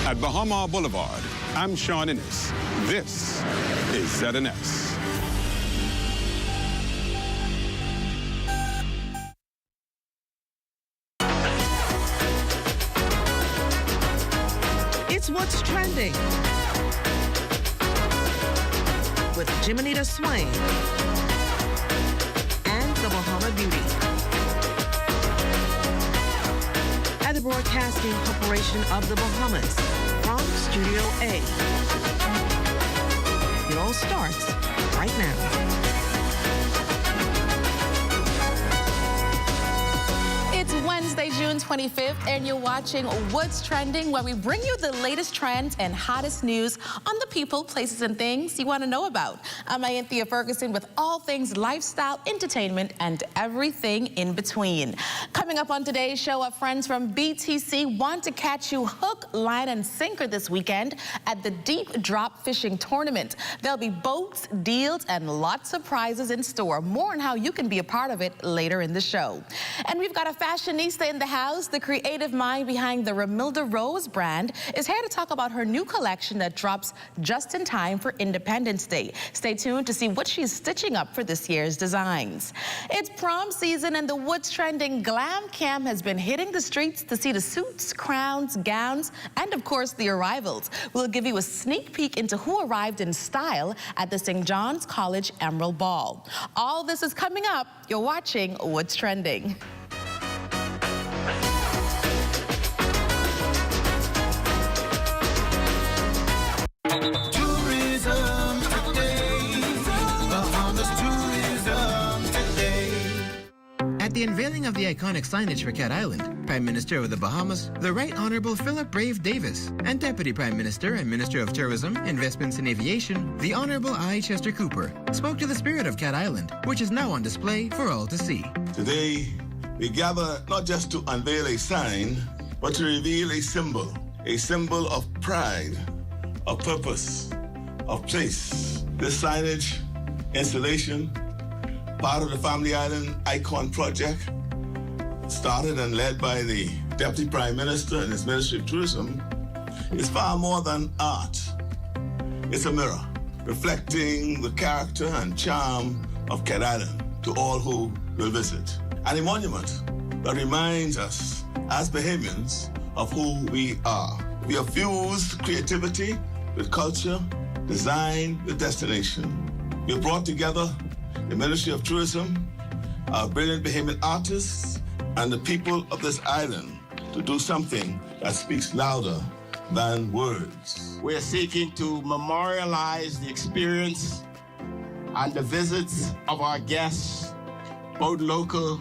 At Bahama Boulevard, I'm Sean Innes. This is ZNS. It's What's Trending with Jiminita Swain and the Bahama Beauty at the Broadcasting Corporation of the Bahamas from Studio A. It all starts right now. It's Wednesday, June 25th, and you're watching What's Trending, where we bring you the latest trends and hottest news on the people, places, and things you want to know about. I'm Anthea Ferguson with all things lifestyle, entertainment, and everything in between. Coming up on today's show, our friends from BTC want to catch you hook, line, and sinker this weekend at the Deep Drop Fishing Tournament. There'll be boats, deals, and lots of prizes in store. More on how you can be a part of it later in the show. And we've got a fashionista in the house. The creative mind behind the Ramilda Rose brand is here to talk about her new collection that drops just in time for Independence Day. Stay tuned to see what she's stitching up for this year's designs. It's prom season, and the What's Trending Glam Cam has been hitting the streets to see the suits, crowns, gowns, and of course the arrivals. We'll give you a sneak peek into who arrived in style at the St. John's College Emerald Ball. All this is coming up. You're watching What's Trending. Tourism today, Bahamas tourism today. At the unveiling of the iconic signage for Cat Island, Prime Minister of the Bahamas, the Right Honorable Philip Brave Davis, and Deputy Prime Minister and Minister of Tourism, Investments and Aviation, the Honorable I. Chester Cooper, spoke to the spirit of Cat Island, which is now on display for all to see. Today, we gather not just to unveil a sign, but to reveal a symbol of pride, of purpose, of place. This signage installation, part of the Family Island Icon Project, started and led by the Deputy Prime Minister and his Ministry of Tourism, is far more than art. It's a mirror reflecting the character and charm of Cat Island to all who will visit. And a monument that reminds us as Bahamians of who we are. We have fused creativity with culture, design with destination. We have brought together the Ministry of Tourism, our brilliant Bahamian artists, and the people of this island to do something that speaks louder than words. We're seeking to memorialize the experience and the visits of our guests, both local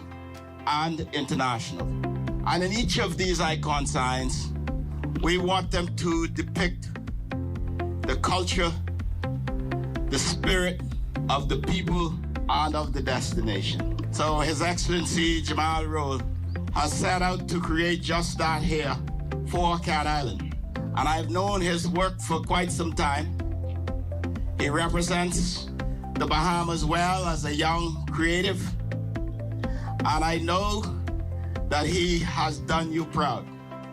and international. And in each of these icon signs, we want them to depict the culture, the spirit of the people and of the destination. So His Excellency Jamal Roll has set out to create just that here for Cat Island. And I've known his work for quite some time. He represents the Bahamas well as a young creative. And I know that he has done you proud.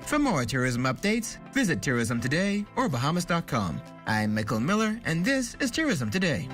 For more tourism updates, visit Tourism Today or Bahamas.com. I'm Michael Miller, and this is Tourism Today.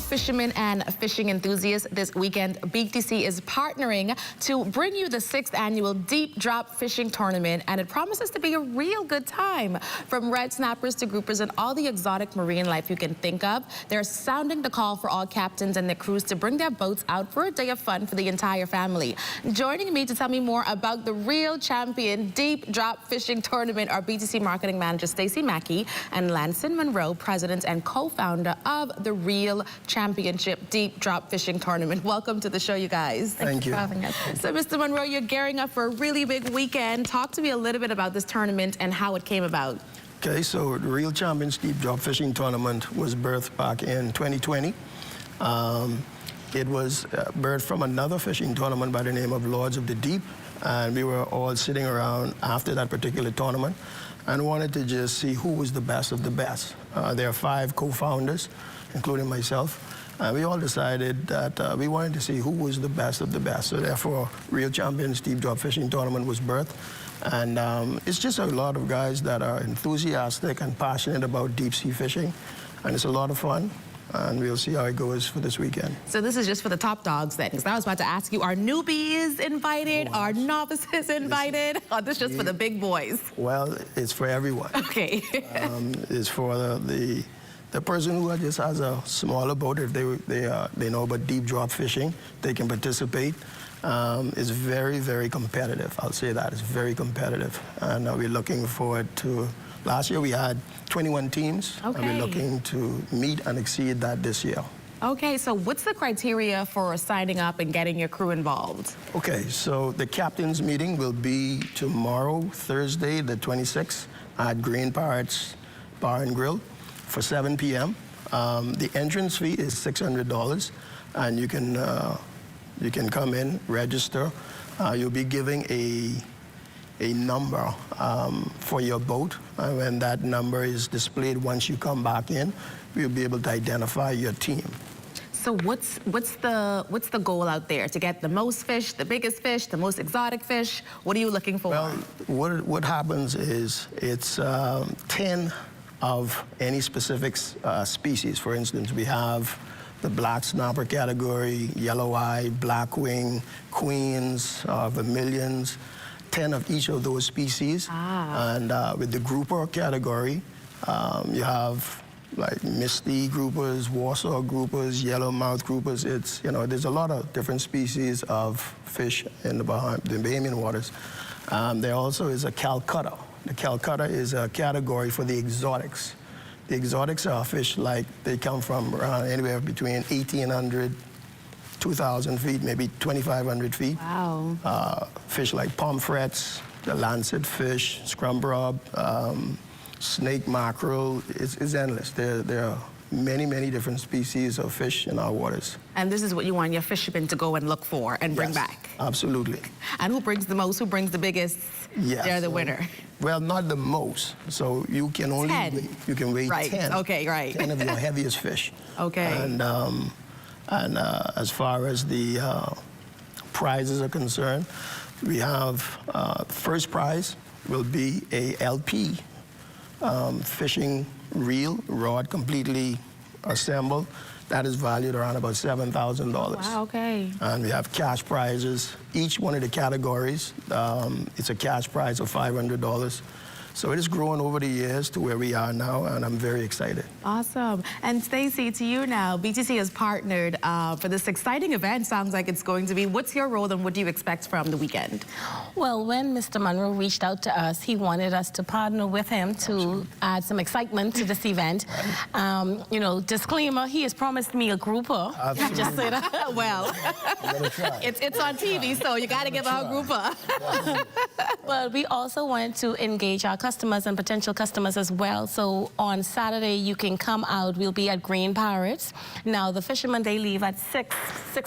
Fishermen and fishing enthusiasts, this weekend, BTC is partnering to bring you the 6th annual Deep Drop Fishing Tournament, and it promises to be a real good time. From red snappers to groupers and all the exotic marine life you can think of, they're sounding the call for all captains and their crews to bring their boats out for a day of fun for the entire family. Joining me to tell me more about the real champion Deep Drop Fishing Tournament are BTC Marketing Manager Stacey Mackey and Lanson Monroe, President and co-founder of the Real Championship Deep Drop Fishing Tournament. Welcome to the show, you guys. Thank you for having us. So, Mr. Monroe, you're gearing up for a really big weekend. Talk to me a little bit about this tournament and how it came about. Okay, so the Real Champions Deep Drop Fishing Tournament was birthed back in 2020. It was birthed from another fishing tournament by the name of Lords of the Deep, and we were all sitting around after that particular tournament, and wanted to just see who was the best of the best. There are 5 co-founders, including myself. We all decided that we wanted to see who was the best of the best. So therefore, Real Champions Deep Drop Fishing Tournament was birthed. And it's just a lot of guys that are enthusiastic and passionate about deep sea fishing. And it's a lot of fun. And we'll see how it goes for this weekend. So this is just for the top dogs then? Because I was about to ask you, are newbies invited? Are novices invited? Or this just for the big boys? Well, it's for everyone. Okay. It's for the person who just has a smaller boat. If they know about deep drop fishing, they can participate. It's very, very competitive. I'll say that. It's very competitive. And we're looking forward to... Last year we had 21 teams. Okay. And we're looking to meet and exceed that this year. Okay, so what's the criteria for signing up and getting your crew involved? Okay, so the captain's meeting will be tomorrow, Thursday, the 26th, at Green Parrots Bar and Grill for 7 p.m. The entrance fee is $600, and you can come in, register. You'll be giving a number for your boat, and when that number is displayed once you come back in, we'll be able to identify your team. So what's the goal out there? To get the most fish, the biggest fish, the most exotic fish? What are you looking for? Well, what happens is it's 10 of any specific species. For instance, we have the black snapper category, yellow-eye, blackwing, queens, vermilions, 10 of each of those species. And with the grouper category, you have like misty groupers, Warsaw groupers, yellowmouth groupers. It's, there's a lot of different species of fish in the Bahamian waters. There also is a Calcutta. The Calcutta is a category for the exotics. The exotics are fish like they come from around anywhere between 1,800, 2,000 feet, maybe 2,500 feet. Wow. Fish like pomfrets, the lancet fish, scrum brob, snake mackerel, it's endless. There are many, many different species of fish in our waters. And this is what you want your fishermen to go and look for and bring back? Absolutely. And who brings the most, who brings the biggest? Yes. They're the winner. Well, not the most. So you can only 10. You can weigh right. 10. Okay, right. 10 of your heaviest fish. Okay. And as far as the prizes are concerned, we have first prize will be a LP fishing reel, rod completely assembled. That is valued around about $7,000. Wow, okay. And we have cash prizes. Each one of the categories, it's a cash prize of $500. So it has grown over the years to where we are now, and I'm very excited. Awesome. And Stacey, to you now, BTC has partnered for this exciting event. Sounds like it's going to be. What's your role and what do you expect from the weekend? Well, when Mr. Monroe reached out to us, he wanted us to partner with him to add some excitement to this event. Disclaimer, he has promised me a grouper. Absolutely. Just say that. Well, it's on TV, so you got to give out a grouper. But we also wanted to engage our customers and potential customers as well. So on Saturday, you can come out. We'll be at Green Parrots. Now, the fishermen, they leave at 6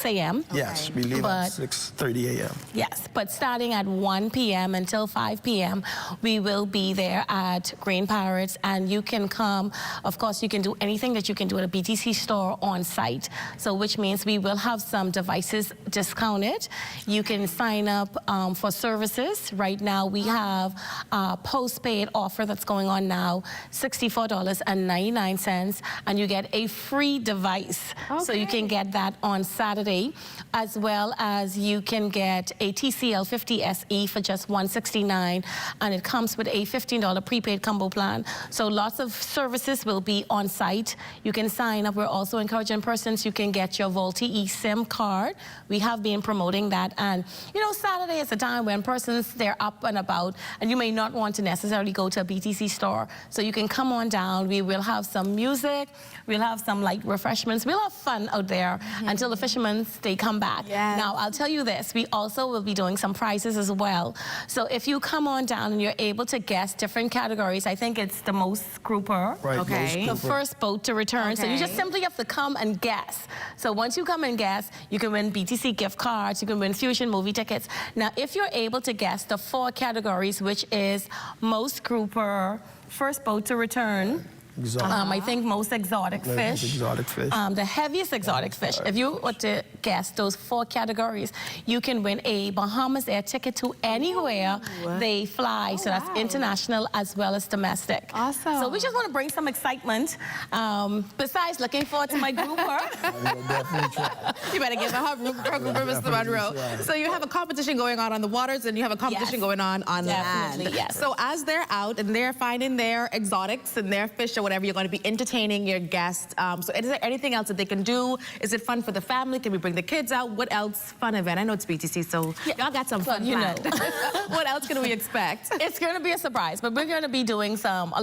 a.m. Yes, we leave at 6:30 a.m. Yes, but starting at 1 p.m. until 5 p.m., we will be there at Green Parrots, and you can come. Of course, you can do anything that you can do at a BTC store on site. So which means we will have some devices discounted. You can sign up for services. Right now, we have postpaid offer that's going on now, $64.99, and you get a free device. Okay. So you can get that on Saturday, as well as you can get a TCL 50 SE for just $169, and it comes with a $15 prepaid combo plan. So lots of services will be on site. You can sign up. We're also encouraging persons, you can get your Volti eSIM card. We have been promoting that, and Saturday is a time when persons, they're up and about, and you may not want to necessarily go to a BTC store. So you can come on down. We will have some music. We'll have some light refreshments. We'll have fun out there until the fishermen, they come back. Yes. Now, I'll tell you this. We also will be doing some prizes as well. So if you come on down and you're able to guess different categories, I think it's the most grouper. Right, okay. The first boat to return. Okay. So you just simply have to come and guess. So once you come and guess, you can win BTC gift cards. You can win Fusion movie tickets. Now, if you're able to guess the 4 categories, which is most most grouper, first boat to return. I think most exotic fish. Exotic fish. The heaviest exotic fish. If you were to guess those 4 categories, you can win a Bahamas air ticket to anywhere they fly. So that's international as well as domestic. Awesome. So we just want to bring some excitement. Besides looking forward to my grouper. You better give a hug, Mr. Monroe. So you have a competition going on the waters, and you have a competition going on land. Yes. So as they're out and they're finding their exotics and their fish or whatever, you're going to be entertaining your guests. So is there anything else that they can do? Is it fun for the family? Can we bring the kids out? What else? Fun event. I know it's BTC, so y'all got some fun planned. What else can we expect? It's going to be a surprise, but we're going to be doing some,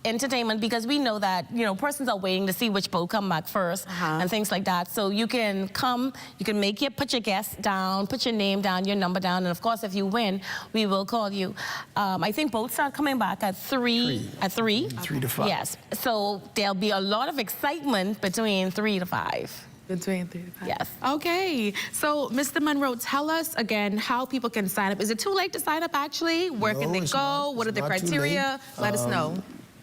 entertainment, because we know that, persons are waiting to see which boat come back first and things like that. So you can come, you can put your guests down, put your name down, your number down, and of course, if you win, we will call you. I think boats are coming back at 3. At 3? 3 to 5. Yes. So there'll be a lot of excitement between 3 to 5. Between 3 to 5. Yes. Okay. So, Mr. Monroe, tell us again how people can sign up. Is it too late to sign up, actually? Where can they go? What are the criteria? Let us know.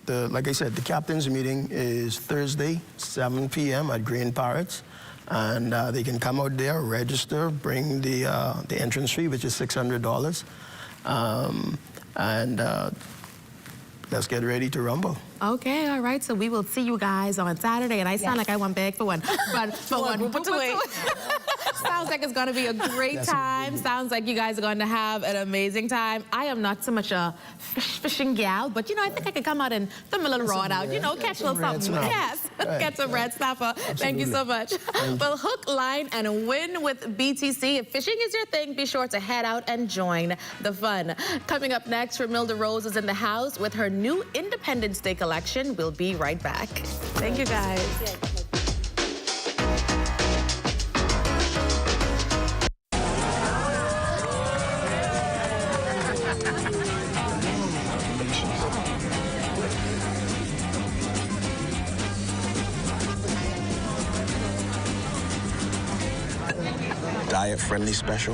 Like I said, the captain's meeting is Thursday, 7 p.m. at Green Parrots. And they can come out there, register, bring the entrance fee, which is $600. Let's get ready to rumble. Okay, all right. So we will see you guys on Saturday. And I sound like I want bag for one. But for one group of 2. Sounds like it's going to be a great time. Sounds like you guys are going to have an amazing time. I am not so much a fishing gal, but, I think I could come out and throw a little rod out, catch a little something. Yes, get some red snapper. Thank you so much. Well, hook, line, and win with BTC. If fishing is your thing, be sure to head out and join the fun. Coming up next, Ramilda Rose is in the house with her new Independence Day collection. We'll be right back. Thank you, guys. Diet-friendly special.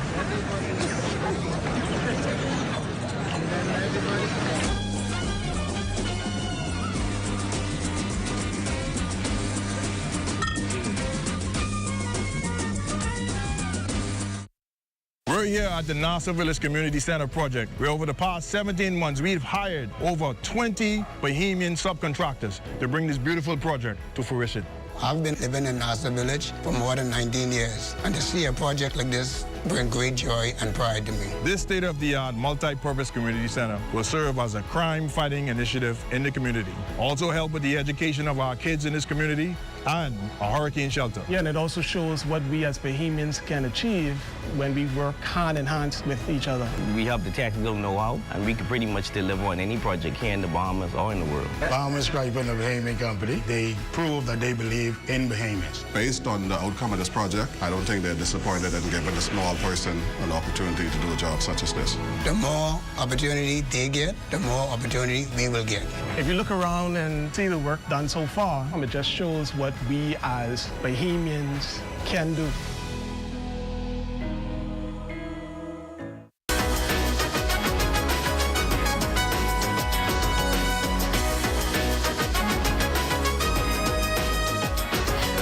We're here at the Nassau Village Community Center project, where over the past 17 months, we've hired over 20 Bahamian subcontractors to bring this beautiful project to fruition. I've been living in Nassau Village for more than 19 years, and to see a project like this bring great joy and pride to me. This state-of-the-art multi-purpose community center will serve as a crime-fighting initiative in the community, also help with the education of our kids in this community, and a hurricane shelter. Yeah, and it also shows what we as Bahamians can achieve when we work hand in hand with each other. We have the technical know-how, and we can pretty much deliver on any project here in the Bahamas or in the world. Bahamas Stripe and the Bahamian Company, they prove that they believe in Bahamians. Based on the outcome of this project, I don't think they're disappointed in giving a small person an opportunity to do a job such as this. The more opportunity they get, the more opportunity we will get. If you look around and see the work done so far, it just shows what we as Bahamians can do.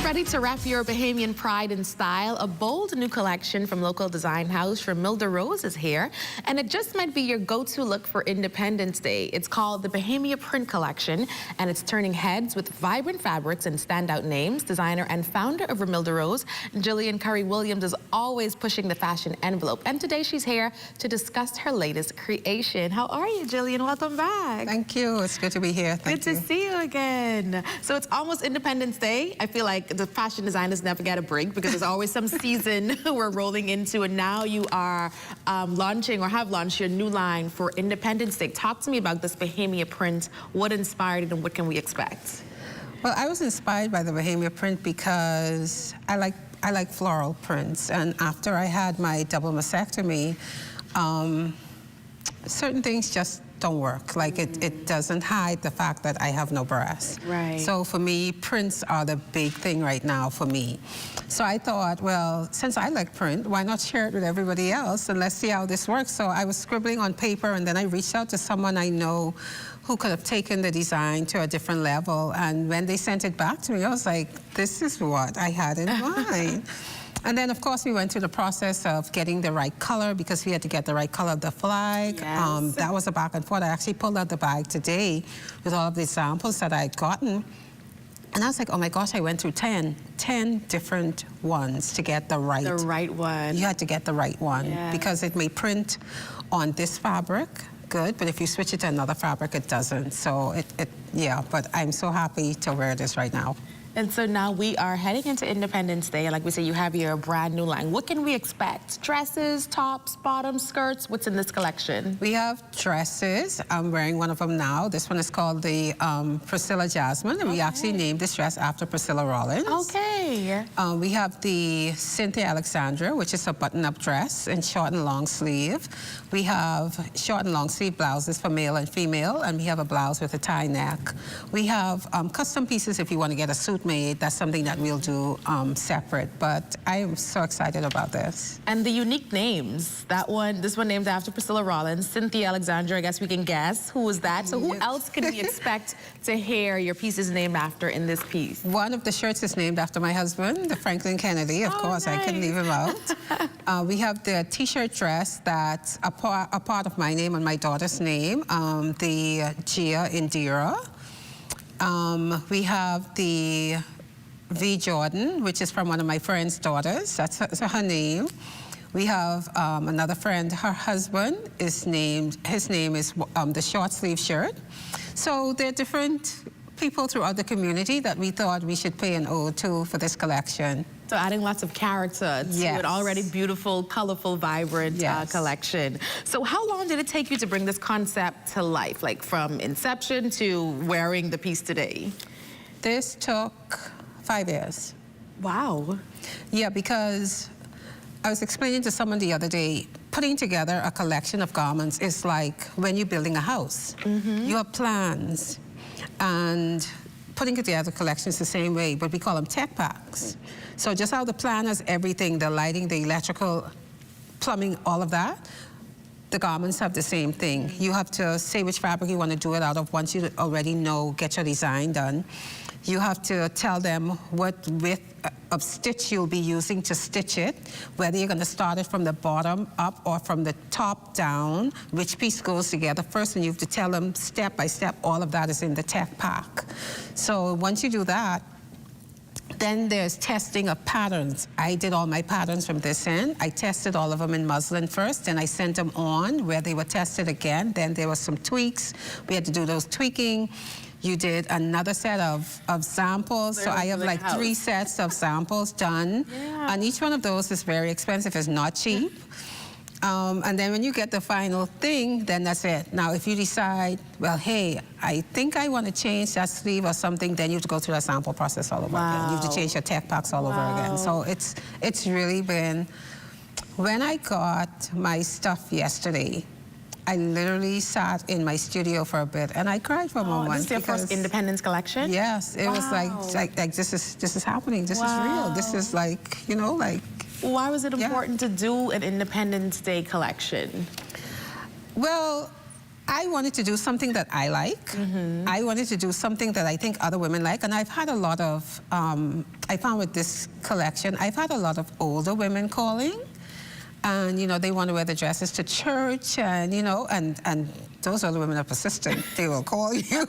Ready to wrap your Bahamian pride in style? A bold new collection from local design house Ramilda Rose is here, and it just might be your go-to look for Independence Day. It's called the Bahamia Print Collection, and it's turning heads with vibrant fabrics and standout names. Designer and founder of Ramilda Rose, Jillian Curry-Williams, is always pushing the fashion envelope, and today she's here to discuss her latest creation. How are you, Jillian? Welcome back. Thank you. It's good to be here. Good to see you again. So it's almost Independence Day. I feel like the fashion designers never get a break because there's always some season we're rolling into, and now you are launching or have launched your new line for Independence Day. Talk to me about this Bahamia print. What inspired it and what can we expect? Well, I was inspired by the Bahamia print because I like floral prints, and after I had my double mastectomy, certain things just don't work. Like it doesn't hide the fact that I have no breasts. Right. So for me, prints are the big thing right now for me. So I thought, well, since I like print, why not share it with everybody else and let's see how this works. So I was scribbling on paper and then I reached out to someone I know who could have taken the design to a different level. And when they sent it back to me, I was like, this is what I had in mind. And then, of course, we went through the process of getting the right color because we had to get the right color of the flag. Yes. That was a back and forth. I actually pulled out the bag today with all of the samples that I had gotten. And I was like, oh my gosh, I went through 10 different ones to get the right one. You had to get the right one Yes. because it may print on this fabric, good, but if you switch it to another fabric, it doesn't. So yeah, but I'm so happy to wear this right now. And so now we are heading into Independence Day. Like we said, you have your brand new line. What can we expect? Dresses, tops, bottoms, skirts? What's in this collection? We have dresses. I'm wearing one of them now. This one is called the Priscilla Jasmine. And we actually named this dress after Priscilla Rollins. Okay. We have the Cynthia Alexandra, which is a button-up dress in short and long sleeve. We have short and long sleeve blouses for male and female, and we have a blouse with a tie neck. We have custom pieces if you want to get a suit made. That's something that we'll do separate, but I am so excited about this. And the unique names. This one named after Priscilla Rollins, Cynthia Alexandra, I guess we can guess. Who was that? So who else can we expect to hear your pieces named after in this piece? One of the shirts is named after my husband, the Franklin Kennedy. Of course, nice. I couldn't leave him out. We have the t-shirt dress that's a part of my name and my daughter's name, the Gia Indira. We have the V. Jordan, which is from one of my friend's daughters. That's her name. We have another friend, her husband his name is the short sleeve shirt. So there are different people throughout the community that we thought we should pay an ode to for this collection. So adding lots of character to an already beautiful, colorful, vibrant collection. So how long did it take you to bring this concept to life, like from inception to wearing the piece today? This took 5 years. Wow. Yeah, because I was explaining to someone the other day, putting together a collection of garments is like when you're building a house. You have plans, and putting together collections the same way, but we call them tech packs. So just how the plan has everything, the lighting, the electrical, plumbing, all of that, the garments have the same thing. You have to say which fabric you want to do it out of once you already know, get your design done. You have to tell them what width of stitch you'll be using to stitch it, whether you're going to start it from the bottom up or from the top down, which piece goes together first, and you have to tell them step by step. All of that is in the tech pack. So once you do that, then there's testing of patterns. I did all my patterns from this end. I tested all of them in muslin first, and I sent them on where they were tested again. Then there were some tweaks. We had to do those tweaking. You did another set of samples. So I have like 3 sets of samples done. Yeah. And each one of those is very expensive. It's not cheap. And then when you get the final thing, then that's it. Now, if you decide, well, hey, I think I want to change that sleeve or something, then you have to go through that sample process all over again. You have to change your tech packs all over again. So it's really been, when I got my stuff yesterday, I literally sat in my studio for a bit and I cried for a moment. This is your first Independence collection? Yes, it was like this is happening. This is real. This is like, you know, like. Why was it important to do an Independence Day collection? Well, I wanted to do something that I like. I wanted to do something that I think other women like. And I've had a lot of, I found with this collection, I've had a lot of older women calling. And, you know, they want to wear the dresses to church, and, you know, and those other women are persistent. They will call you.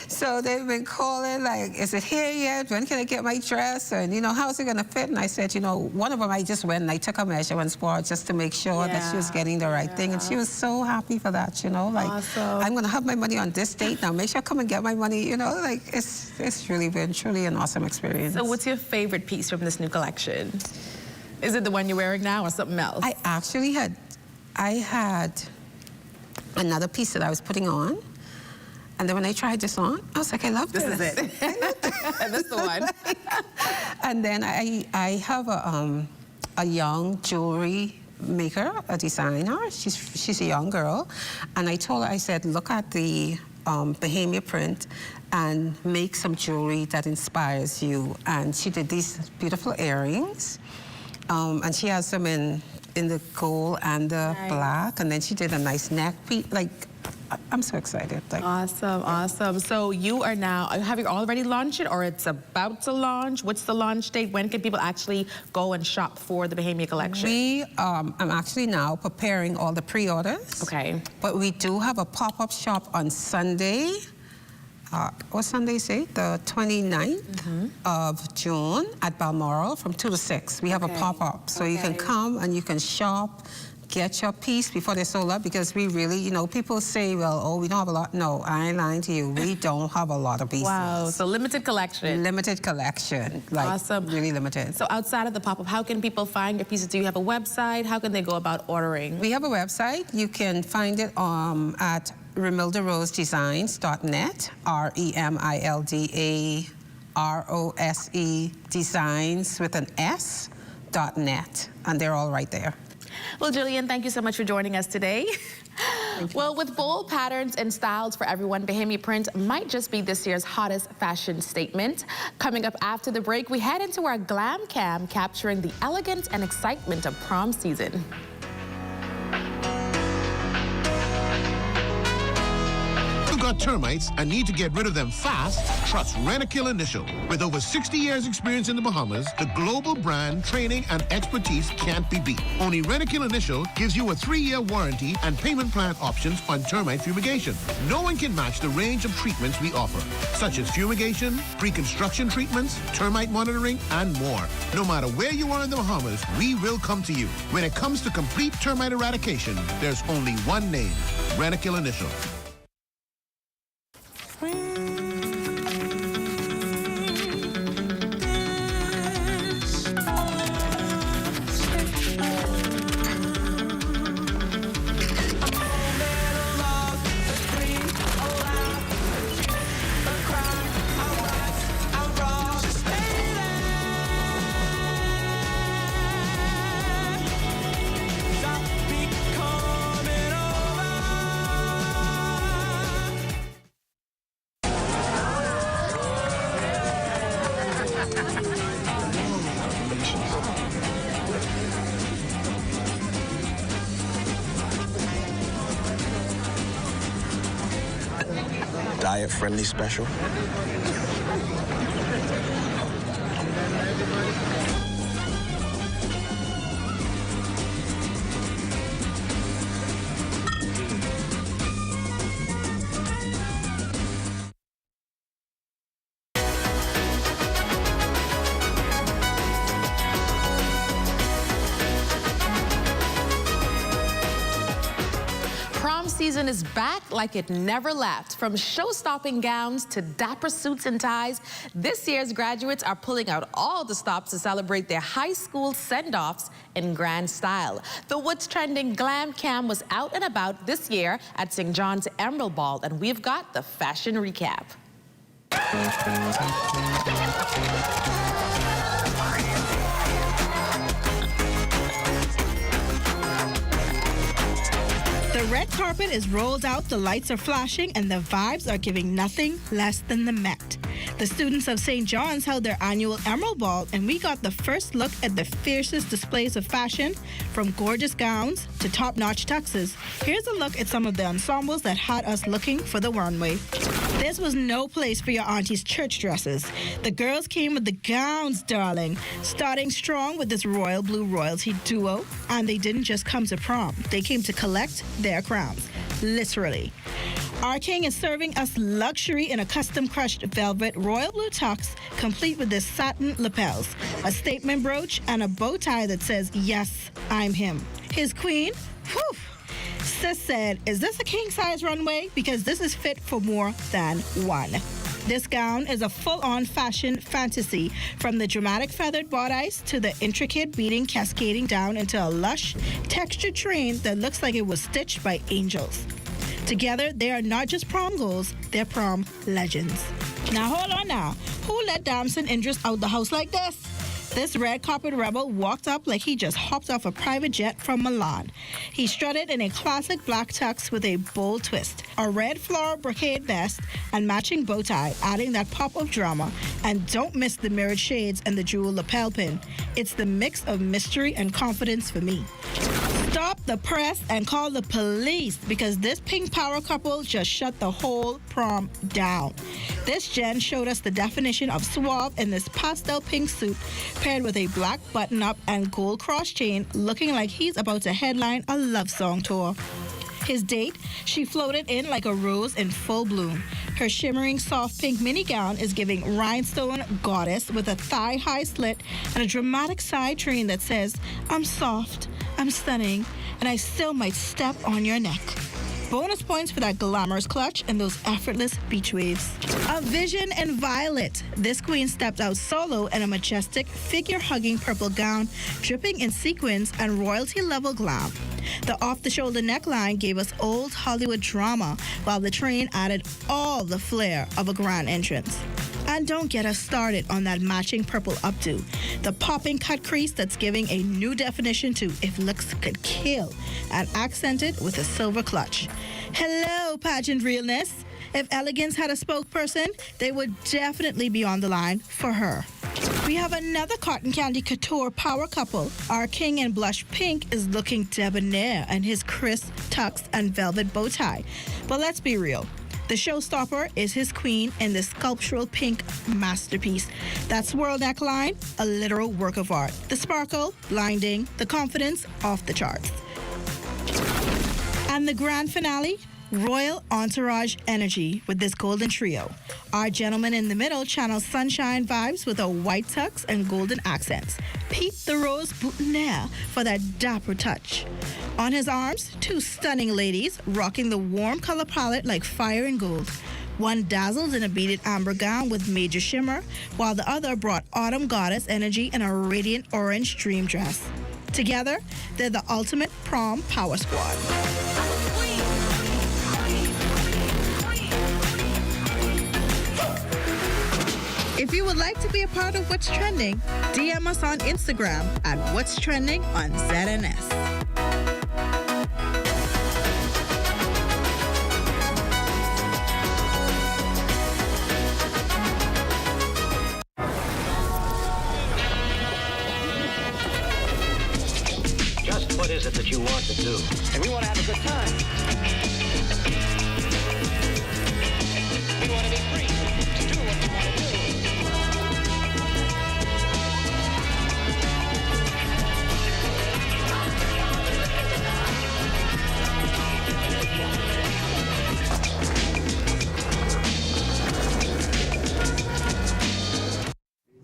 So they've been calling, like, is it here yet? When can I get my dress? And, you know, how's it going to fit? And I said, you know, one of them I just went and I took her measurements for her just to make sure that she was getting the right thing. And she was so happy for that, you know, like, I'm going to have my money on this date now. Make sure I come and get my money, you know, like, it's really been truly an awesome experience. So what's your favorite piece from this new collection? Is it the one you're wearing now or something else? I actually had another piece that I was putting on. And then when I tried this on, I was like, I love this. This is it. That's the one. And then I have a young jewelry maker, a designer. She's a young girl. And I told her, I said, look at the Bahamian print and make some jewelry that inspires you. And she did these beautiful earrings. And she has them in the gold and the black. And then she did a nice neck piece. Like, I'm so excited. Like, awesome, awesome. So you are now, have you already launched it or it's about to launch? What's the launch date? When can people actually go and shop for the Bahamian collection? I'm actually now preparing all the pre-orders. Okay. But we do have a pop-up shop on Sunday. What Sunday is it? The 29th of June at Balmoral from 2 to 6. We have a pop-up. So you can come and you can shop, get your piece before they're sold out, because we really, you know, people say, well, oh, we don't have a lot. No, I ain't lying to you. We don't have a lot of pieces. Wow, so limited collection. Limited collection. Like, awesome. Really limited. So outside of the pop-up, how can people find your pieces? Do you have a website? How can they go about ordering? We have a website. You can find it at remildarosedesigns.net, REMILDAROSE designs with an S.net, and they're all right there. Well, Jillian, thank you so much for joining us today. Well, with bold patterns and styles for everyone, Bahamian print might just be this year's hottest fashion statement. Coming up after the break, we head into our glam cam, capturing the elegance and excitement of prom season. Got termites and need to get rid of them fast? Trust Rent-A-Kill Initial. With over 60 years experience in the Bahamas, the global brand, training, and expertise can't be beat. Only Rent-A-Kill Initial gives you a 3-year warranty and payment plan options on termite fumigation. No one can match the range of treatments we offer, such as fumigation, pre-construction treatments, termite monitoring, and more. No matter where you are in the Bahamas, we will come to you. When it comes to complete termite eradication, there's only one name, Rent-A-Kill Initial. Diet-friendly special. Season is back like it never left. From show-stopping gowns to dapper suits and ties, this year's graduates are pulling out all the stops to celebrate their high school send-offs in grand style. The What's Trending Glam Cam was out and about this year at St. John's Emerald Ball, and we've got the fashion recap. The red carpet is rolled out, the lights are flashing, and the vibes are giving nothing less than the Met. The students of St. John's held their annual Emerald Ball, and we got the first look at the fiercest displays of fashion, from gorgeous gowns to top-notch tuxes. Here's a look at some of the ensembles that had us looking for the runway. This was no place for your auntie's church dresses. The girls came with the gowns, darling, starting strong with this royal blue royalty duo, and they didn't just come to prom. They came to collect their crowns, literally. Our king is serving us luxury in a custom-crushed velvet royal blue tux, complete with this satin lapels, a statement brooch, and a bow tie that says, "Yes, I'm him." His queen, whew. Sis said, "Is this a king-size runway? Because this is fit for more than one." This gown is a full-on fashion fantasy, from the dramatic feathered bodice to the intricate beading cascading down into a lush, textured train that looks like it was stitched by angels. Together, they are not just prom goals, they're prom legends. Now, hold on now. Who let Damson Andros out the house like this? This red carpet rebel walked up like he just hopped off a private jet from Milan. He strutted in a classic black tux with a bold twist, a red floral brocade vest, and matching bow tie, adding that pop of drama. And don't miss the mirrored shades and the jewel lapel pin. It's the mix of mystery and confidence for me. Stop the press and call the police because this pink power couple just shut the whole prom down. This Jen showed us the definition of suave in this pastel pink suit paired with a black button-up and gold cross chain, looking like he's about to headline a love song tour. His date, she floated in like a rose in full bloom. Her shimmering soft pink mini gown is giving rhinestone goddess with a thigh-high slit and a dramatic side train that says, "I'm soft, I'm stunning, and I still might step on your neck." Bonus points for that glamorous clutch and those effortless beach waves. A vision in violet. This queen stepped out solo in a majestic, figure-hugging purple gown, dripping in sequins and royalty-level glam. The off-the-shoulder neckline gave us old Hollywood drama, while the train added all the flair of a grand entrance. And don't get us started on that matching purple updo, the popping cut crease that's giving a new definition to if looks could kill, and accented with a silver clutch. Hello, pageant realness. If elegance had a spokesperson, they would definitely be on the line for her. We have another cotton candy couture power couple. Our king in blush pink is looking debonair in his crisp tux and velvet bow tie. But let's be real. The showstopper is his queen in this sculptural pink masterpiece. That swirl neckline, a literal work of art. The sparkle, blinding. The confidence, off the charts. And the grand finale, royal entourage energy with this golden trio. Our gentleman in the middle channels sunshine vibes with a white tux and golden accents. Peep the rose boutonniere for that dapper touch. On his arms, two stunning ladies rocking the warm color palette like fire and gold. One dazzles in a beaded amber gown with major shimmer, while the other brought autumn goddess energy in a radiant orange dream dress. Together, they're the ultimate prom power squad. If you would like to be a part of What's Trending, DM us on Instagram at What's Trending on ZNS. Just what is it that you want to do? And we want to have a good time. We want to be free to do what we want to do.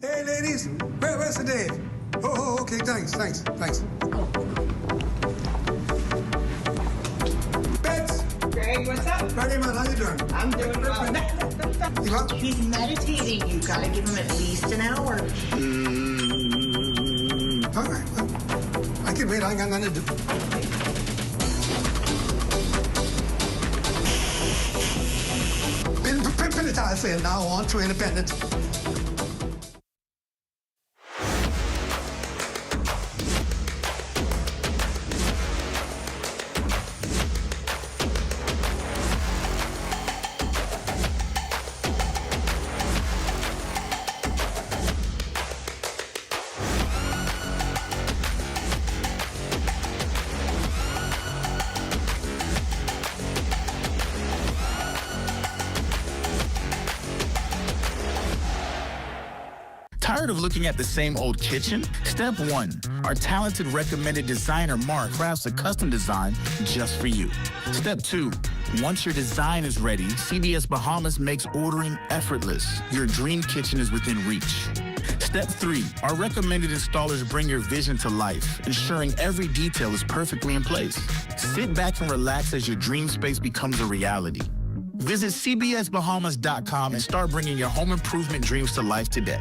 Hey, ladies, where's the Dave? Oh, okay, thanks. Bets. Greg, what's up? Ready, man, how you doing? I'm doing well. He's meditating. You gotta give him at least an hour. All right, well, I can wait. I ain't got nothing to do. Pin it out, I say, now on to independent. Tired of looking at the same old kitchen? Step 1. Our talented recommended designer Mark crafts a custom design just for you. Step 2. Once your design is ready, CBS Bahamas makes ordering effortless. Your dream kitchen is within reach. Step 3. Our recommended installers bring your vision to life, ensuring every detail is perfectly in place. Sit back and relax as your dream space becomes a reality. Visit cbsbahamas.com and start bringing your home improvement dreams to life today.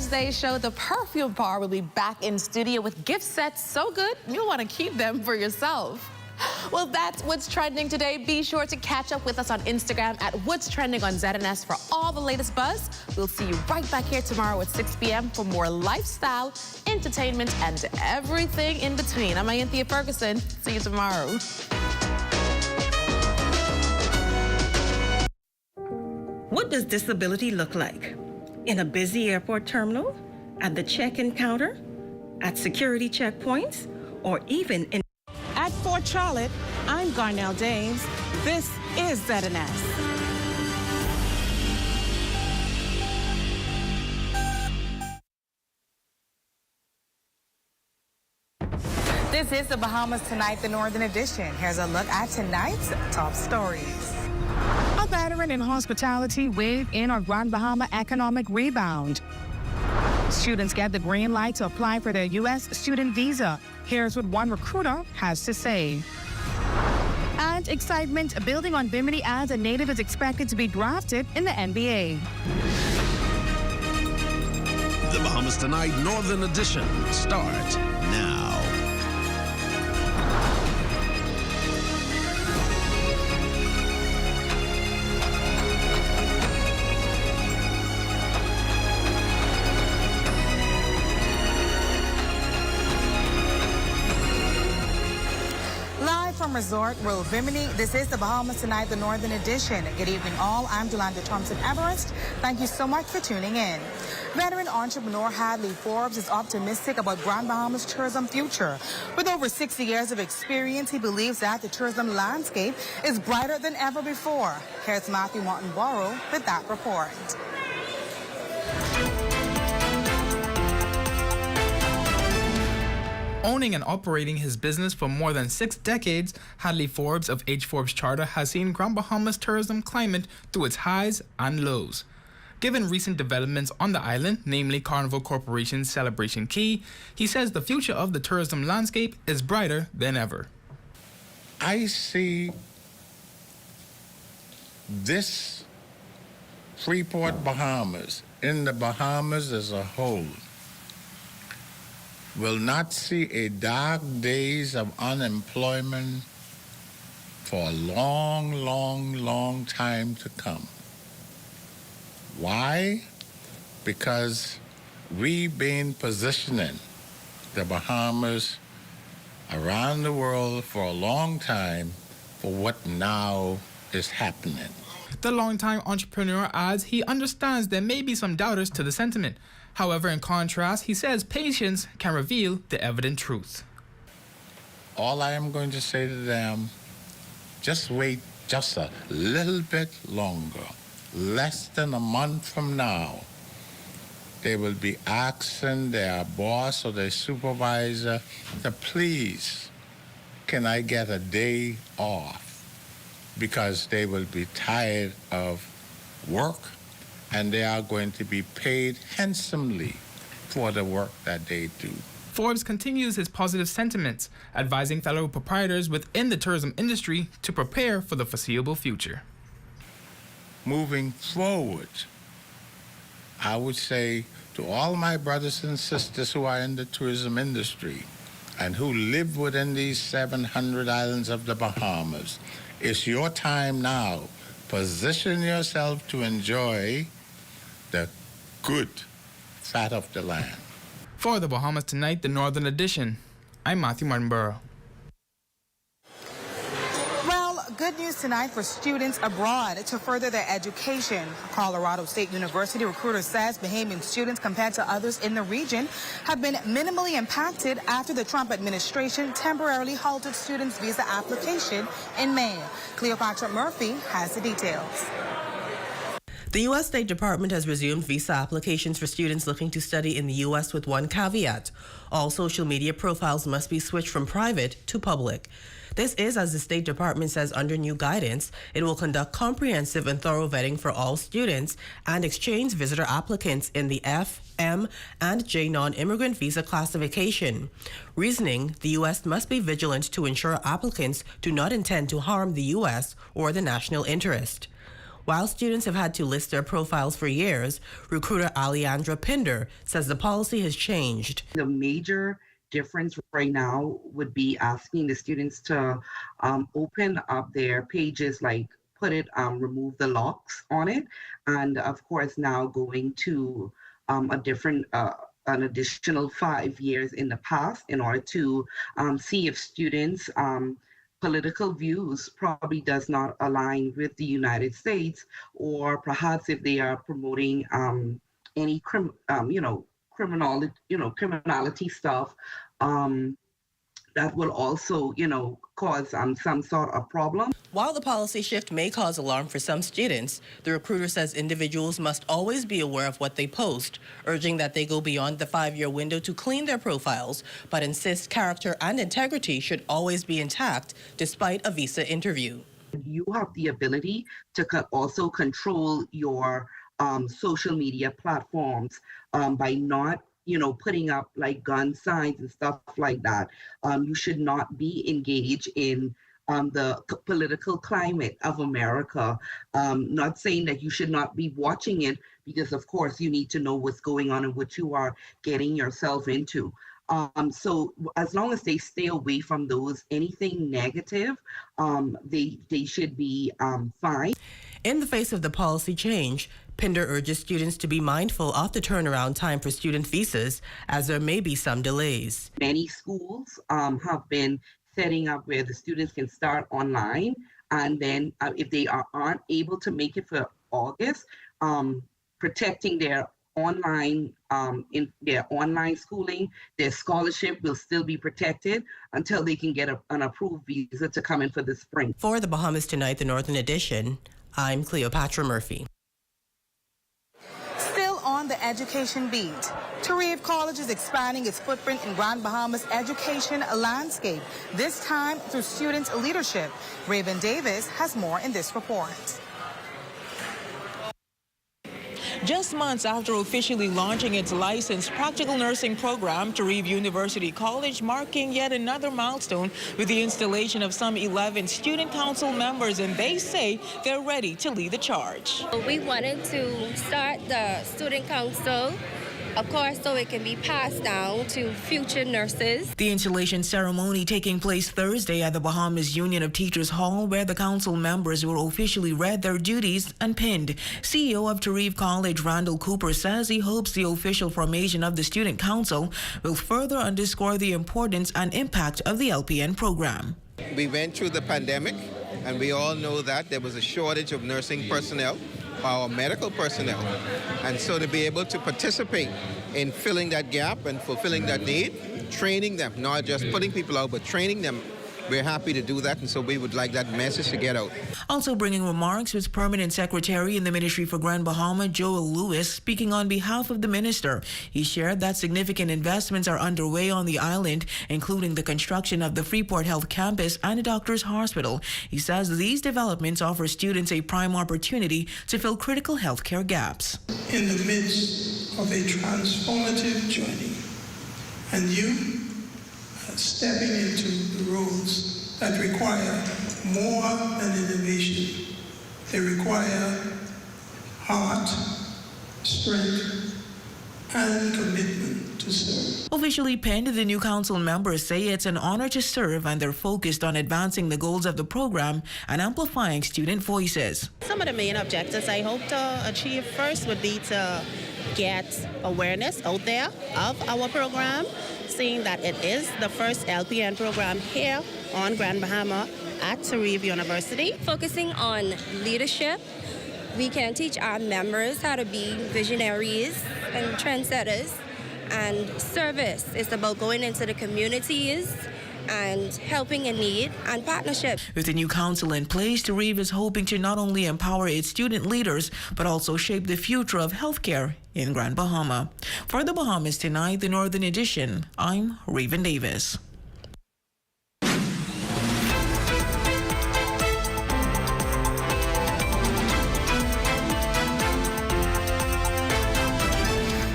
Thursday's show, the Perfume Bar will be back in studio with gift sets so good you'll want to keep them for yourself. Well, that's what's trending today. Be sure to catch up with us on Instagram at What's Trending on ZNS for all the latest buzz. We'll see you right back here tomorrow at 6 p.m. for more lifestyle, entertainment, and everything in between. I'm Anthea Ferguson. See you tomorrow. What does disability look like? In a busy airport terminal? At the check-in counter? At security checkpoints? Or even in... At Fort Charlotte, I'm Garnell James. This is ZNS. This is the Bahamas Tonight, the Northern Edition. Here's a look at tonight's top stories. A veteran in hospitality wave in our Grand Bahama economic rebound. Students get the green light to apply for their U.S. student visa. Here's what one recruiter has to say. And excitement building on Bimini as a native is expected to be drafted in the NBA. The Bahamas Tonight Northern Edition starts now. From Resort World Bimini, this is the Bahamas Tonight, the Northern Edition. Good evening, all. I'm Jolanda Thompson-Everest. Thank you so much for tuning in. Veteran entrepreneur Hadley Forbes is optimistic about Grand Bahamas' tourism future. With over 60 years of experience, he believes that the tourism landscape is brighter than ever before. Here's Matthew Martinborough with that report. Owning and operating his business for more than 6 decades, Hadley Forbes of H. Forbes Charter has seen Grand Bahamas tourism climate through its highs and lows. Given recent developments on the island, namely Carnival Corporation's Celebration Key, he says the future of the tourism landscape is brighter than ever. I see this Freeport Bahamas, in the Bahamas as a whole, will not see a dark days of unemployment for a long, long, long time to come. Why? Because we've been positioning the Bahamas around the world for a long time for what now is happening. The longtime entrepreneur adds he understands there may be some doubters to the sentiment. However, in contrast, he says patience can reveal the evident truth. All I am going to say to them, just wait just a little bit longer. Less than a month from now, they will be asking their boss or their supervisor to please, can I get a day off? Because they will be tired of work and they are going to be paid handsomely for the work that they do. Forbes continues his positive sentiments, advising fellow proprietors within the tourism industry to prepare for the foreseeable future. Moving forward, I would say to all my brothers and sisters who are in the tourism industry and who live within these 700 islands of the Bahamas, it's your time now. Position yourself to enjoy the good fat of the land. For the Bahamas Tonight, the Northern Edition, I'm Matthew Martinborough. Well, good news tonight for students abroad to further their education. Colorado State University recruiter says Bahamian students compared to others in the region have been minimally impacted after the Trump administration temporarily halted students' visa application in May. Cleopatra Murphy has the details. The U.S. State Department has resumed visa applications for students looking to study in the U.S. with one caveat. All social media profiles must be switched from private to public. This is, as the State Department says, under new guidance. It will conduct comprehensive and thorough vetting for all students and exchange visitor applicants in the F, M, and J non-immigrant visa classification. Reasoning, the U.S. must be vigilant to ensure applicants do not intend to harm the U.S. or the national interest. While students have had to list their profiles for years, recruiter Alejandra Pinder says the policy has changed. The major difference right now would be asking the students to open up their pages, like remove the locks on it, and of course now going to an additional 5 years in the past in order to see if students' political views probably does not align with the United States, or perhaps if they are promoting any criminality stuff that will also, cause some sort of problem. While the policy shift may cause alarm for some students, the recruiter says individuals must always be aware of what they post, urging that they go beyond the 5-year window to clean their profiles, but insists character and integrity should always be intact despite a visa interview. You have the ability to also control your social media platforms by not putting up like gun signs and stuff like that. You should not be engaged in the political climate of America. Not saying that you should not be watching it, because of course you need to know what's going on and what you are getting yourself into. So as long as they stay away from anything negative, they should be fine. In the face of the policy change, Pinder urges students to be mindful of the turnaround time for student visas, as there may be some delays. Many schools have been setting up where the students can start online, and then if they aren't able to make it for August, protecting their online schooling, their scholarship will still be protected until they can get an approved visa to come in for the spring. For the Bahamas Tonight, the Northern Edition, I'm Cleopatra Murphy. Still on the education beat, Tarif College is expanding its footprint in Grand Bahamas education landscape, this time through student leadership. Raven Davis has more in this report. Just months after officially launching its licensed practical nursing program, Tarif University College marking yet another milestone with the installation of some 11 student council members, and they say they're ready to lead the charge. We wanted to start the student council, of course, so it can be passed down to future nurses. The installation ceremony taking place Thursday at the Bahamas Union of Teachers Hall, where the council members were officially read their duties and pinned. CEO of Tarif College, Randall Cooper, says he hopes the official formation of the student council will further underscore the importance and impact of the LPN program. We went through the pandemic, and we all know that there was a shortage of nursing personnel, our medical personnel, and so to be able to participate in filling that gap and fulfilling that need, training them, not just putting people out, but training them, we're happy to do that, and so we would like that message to get out. Also bringing remarks was Permanent Secretary in the Ministry for Grand Bahama, Joel Lewis, speaking on behalf of the minister. He shared that significant investments are underway on the island, including the construction of the Freeport Health Campus and a doctor's hospital. He says these developments offer students a prime opportunity to fill critical healthcare gaps. In the midst of a transformative journey, and you stepping into the roles that require more than innovation. They require heart, strength, and commitment to serve. Officially penned, the new council members say it's an honor to serve, and they're focused on advancing the goals of the program and amplifying student voices. Some of the main objectives I hope to achieve first would be to get awareness out there of our program, seeing that it is the first LPN program here on Grand Bahama at Tarif University. Focusing on leadership, we can teach our members how to be visionaries and trendsetters. And service is about going into the communities and helping in need, and partnership. With the new council in place, Tarif is hoping to not only empower its student leaders, but also shape the future of healthcare in Grand Bahama. For the Bahamas Tonight, the Northern Edition, I'm Raven Davis.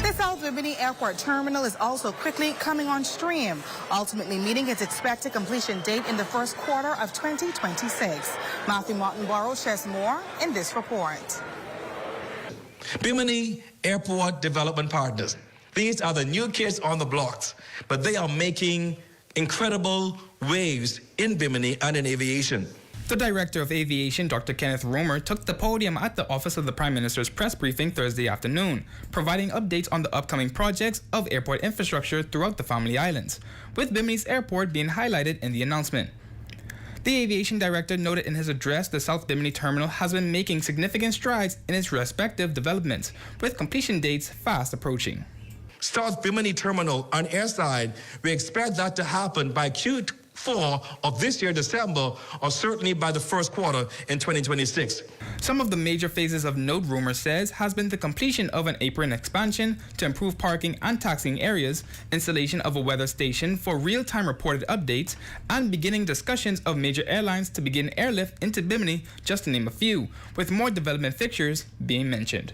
The South Bimini Airport Terminal is also quickly coming on stream, ultimately meeting its expected completion date in the first quarter of 2026. Matthew Martinborough shares more in this report. Bimini Airport Development Partners. These are the new kids on the blocks, but they are making incredible waves in Bimini and in aviation. The Director of Aviation, Dr. Kenneth Romer, took the podium at the Office of the Prime Minister's press briefing Thursday afternoon, providing updates on the upcoming projects of airport infrastructure throughout the Family Islands, with Bimini's airport being highlighted in the announcement. The Aviation Director noted in his address the South Bimini Terminal has been making significant strides in its respective developments, with completion dates fast approaching. South Bimini Terminal on airside, we expect that to happen by Q4 of this year, December, or certainly by the first quarter in 2026. Some of the major phases of note, Romer says, has been the completion of an apron expansion to improve parking and taxiing areas, installation of a weather station for real-time reported updates, and beginning discussions of major airlines to begin airlift into Bimini, just to name a few, with more development fixtures being mentioned.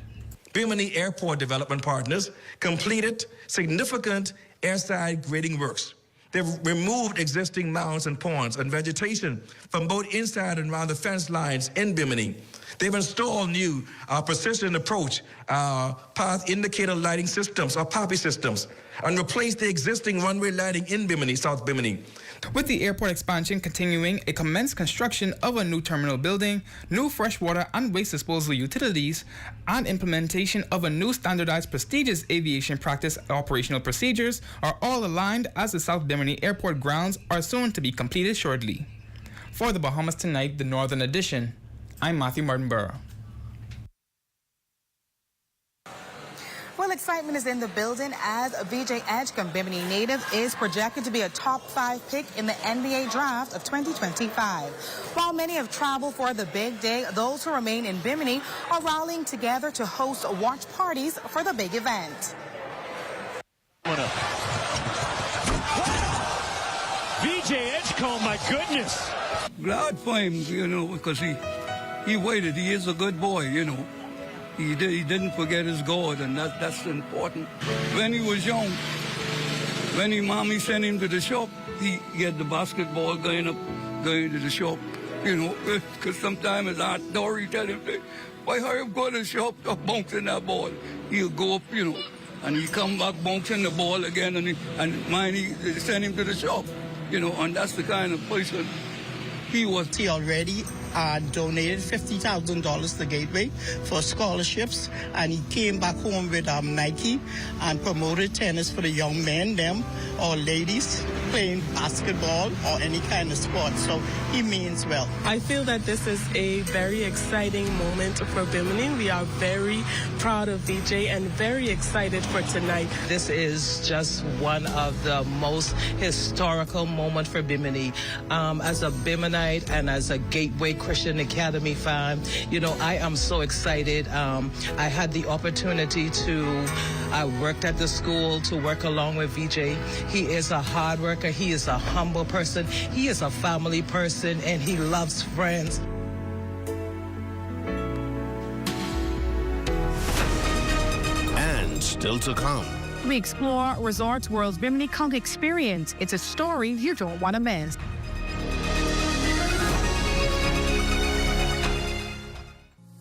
Bimini Airport Development Partners completed significant airside grading works. They've removed existing mounds and ponds and vegetation from both inside and around the fence lines in Bimini. They've installed new precision approach path indicator lighting systems, or PAPI systems, and replaced the existing runway lighting in Bimini, South Bimini. With the airport expansion continuing, it commenced construction of a new terminal building, new freshwater and waste disposal utilities, and implementation of a new standardized prestigious aviation practice operational procedures are all aligned as the South Bimini Airport grounds are soon to be completed shortly. For the Bahamas Tonight, the Northern Edition, I'm Matthew Martinborough. Well, excitement is in the building as VJ Edgecombe, Bimini native, is projected to be a top 5 pick in the NBA draft of 2025. While many have traveled for the big day, those who remain in Bimini are rallying together to host watch parties for the big event. What up? VJ Edgecombe, my goodness. Glad for him, because he waited. He is a good boy, He didn't forget his God, and that's important. When he was young, when his mommy sent him to the shop, he had the basketball going to the shop, because sometimes his Aunt Dory tell him, why hurry up, go to the shop, stop bouncing that ball. He'll go up, and he come back bouncing the ball again, and he send him to the shop, and that's the kind of person he was. He already donated $50,000 to Gateway for scholarships, and he came back home with Nike and promoted tennis for the young men, them or ladies playing basketball or any kind of sport. So he means well. I feel that this is a very exciting moment for Bimini. We are very proud of VJ and very excited for tonight. This is just one of the most historical moments for Bimini. As a Biminite and as a Gateway Christian Academy fan, I am so excited. I had the opportunity I worked at the school to work along with VJ. He is a hard worker. He is a humble person. He is a family person, and he loves friends. And still to come. We explore Resorts World's Bimini Conch experience. It's a story you don't want to miss.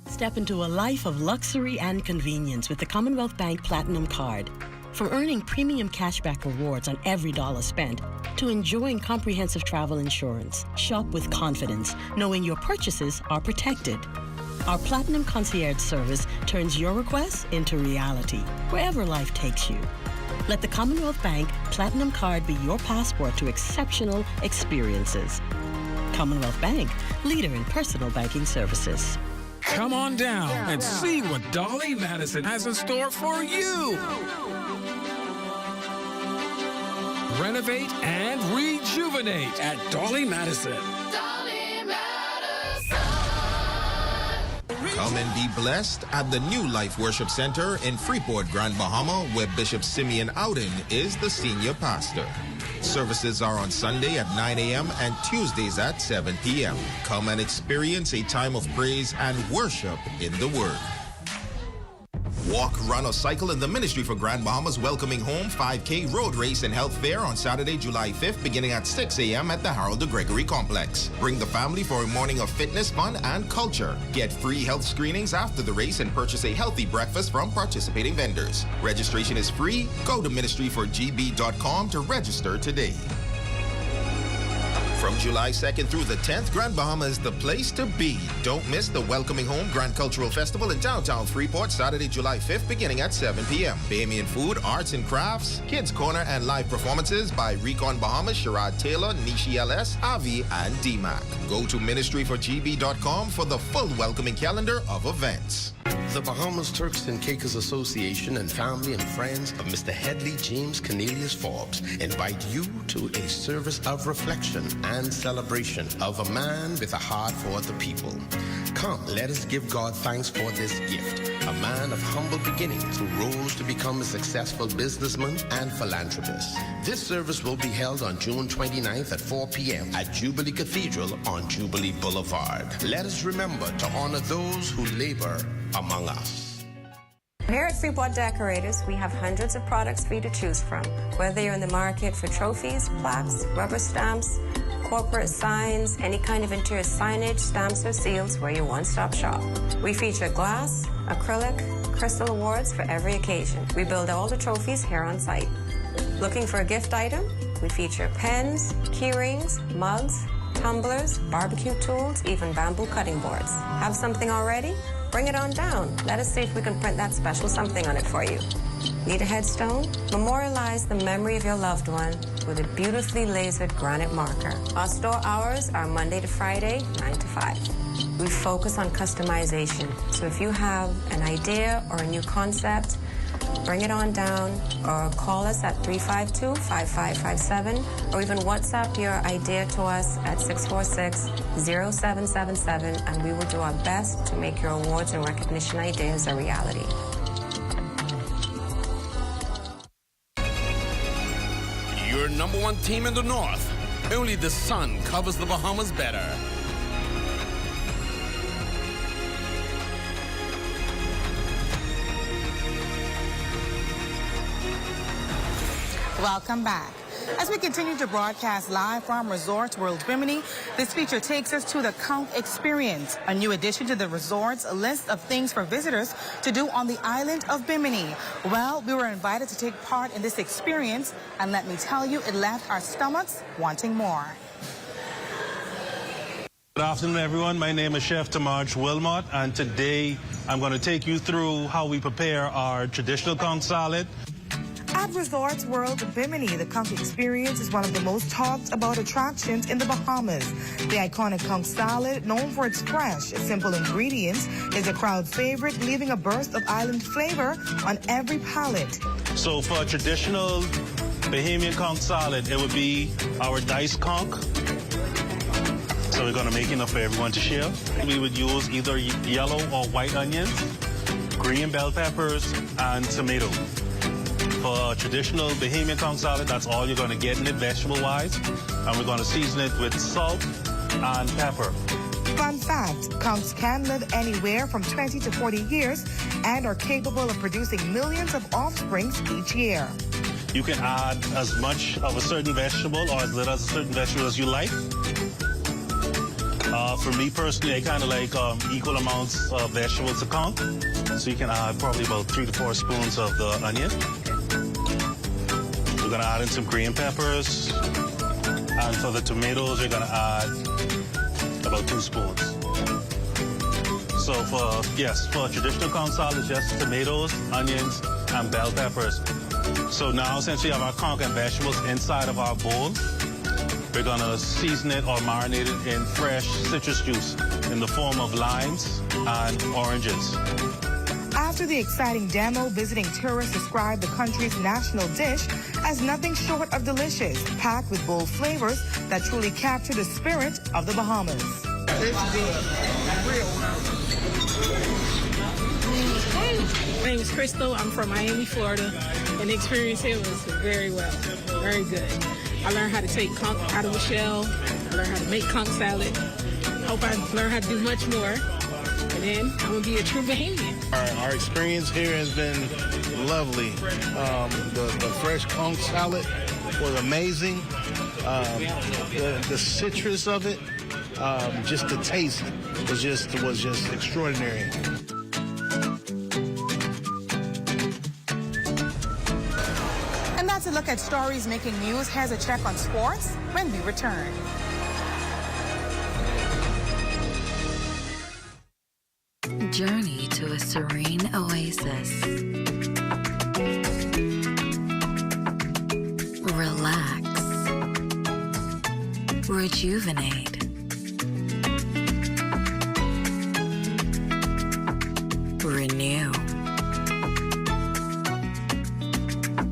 Step into a life of luxury and convenience with the Commonwealth Bank Platinum Card. From earning premium cashback rewards on every dollar spent to enjoying comprehensive travel insurance, shop with confidence, knowing your purchases are protected. Our Platinum Concierge service turns your requests into reality, wherever life takes you. Let the Commonwealth Bank Platinum Card be your passport to exceptional experiences. Commonwealth Bank, leader in personal banking services. Come on down and see what Dolly Madison has in store for you. Renovate and rejuvenate at Dolly Madison. Come and be blessed at the New Life Worship Center in Freeport, Grand Bahama, where Bishop Simeon Ouden is the senior pastor. Services are on Sunday at 9 a.m. and Tuesdays at 7 p.m. Come and experience a time of praise and worship in the Word. Walk, run, or cycle in the Ministry for Grand Bahamas Welcoming Home 5K Road Race and Health Fair on Saturday, July 5th, beginning at 6 a.m. at the Harold de Gregory Complex. Bring the family for a morning of fitness, fun, and culture. Get free health screenings after the race and purchase a healthy breakfast from participating vendors. Registration is free. Go to ministryforgb.com to register today. From July 2nd through the 10th, Grand Bahama is the place to be. Don't miss the Welcoming Home Grand Cultural Festival in downtown Freeport, Saturday, July 5th, beginning at 7 p.m. Bahamian food, arts and crafts, kids corner, and live performances by Recon Bahamas, Sherrod Taylor, Nishi LS, Avi, and DMAC. Go to ministryforgb.com for the full welcoming calendar of events. The Bahamas Turks and Caicos Association and family and friends of Mr. Headley James Cornelius Forbes invite you to a service of reflection and celebration of a man with a heart for the people. Come, let us give God thanks for this gift. A man of humble beginnings who rose to become a successful businessman and philanthropist. This service will be held on June 29th at 4 p.m. at Jubilee Cathedral on Jubilee Boulevard. Let us remember to honor those who labor among us. Here at Freeport Decorators, we have hundreds of products for you to choose from. Whether you're in the market for trophies, plaques, rubber stamps, corporate signs, any kind of interior signage, stamps, or seals, we're your one-stop shop. We feature glass, acrylic, crystal awards for every occasion. We build all the trophies here on site. Looking for a gift item? We feature pens, key rings, mugs, tumblers, barbecue tools, even bamboo cutting boards. Have something already? Bring it on down. Let us see if we can print that special something on it for you. Need a headstone? Memorialize the memory of your loved one with a beautifully lasered granite marker. Our store hours are Monday to Friday, 9 to 5. We focus on customization. So if you have an idea or a new concept, bring it on down or call us at 352-5557 or even WhatsApp your idea to us at 646-0777 and we will do our best to make your awards and recognition ideas a reality. Your number one team in the North. Only the sun covers the Bahamas better. Welcome back. As we continue to broadcast live from Resorts World Bimini, this feature takes us to the Conch Experience, a new addition to the resort's list of things for visitors to do on the island of Bimini. Well, we were invited to take part in this experience, and let me tell you, it left our stomachs wanting more. Good afternoon, everyone. My name is Chef Termite Wilmot, and today I'm going to take you through how we prepare our traditional conch salad. At Resorts World Bimini, the Conch Experience is one of the most talked about attractions in the Bahamas. The iconic conch salad, known for its fresh, simple ingredients, is a crowd favorite, leaving a burst of island flavor on every palate. So for a traditional Bahamian conch salad, it would be our diced conch. So we're going to make enough for everyone to share. We would use either yellow or white onions, green bell peppers, and tomato. For a traditional Bahamian conch salad, that's all you're going to get in it vegetable-wise. And we're going to season it with salt and pepper. Fun fact, conchs can live anywhere from 20 to 40 years and are capable of producing millions of offspring each year. You can add as much of a certain vegetable or as little as a certain vegetable as you like. For me personally, I kind of like equal amounts of vegetables to conch. So you can add probably about 3 to 4 spoons of the onion. We're going to add in some green peppers. And for the tomatoes, we're going to add about 2 spoons. So for traditional conch salad, just tomatoes, onions, and bell peppers. So now, since we have our conch and vegetables inside of our bowl, we're going to season it or marinate it in fresh citrus juice in the form of limes and oranges. After the exciting demo, visiting tourists described the country's national dish as nothing short of delicious, packed with bold flavors that truly capture the spirit of the Bahamas. It's good. My name is Crystal. I'm from Miami, Florida, and the experience here was very good. I learned how to take conch out of the shell. I learned how to make conch salad. Hope I learn how to do much more. And then I'm going to be a true Bahamian. Our experience here has been lovely. The fresh conch salad was amazing. The citrus of it, just the taste was just extraordinary. And that's a look at stories making news. Here's a check on sports when we return. Journey to a serene oasis. Relax. Rejuvenate. Renew.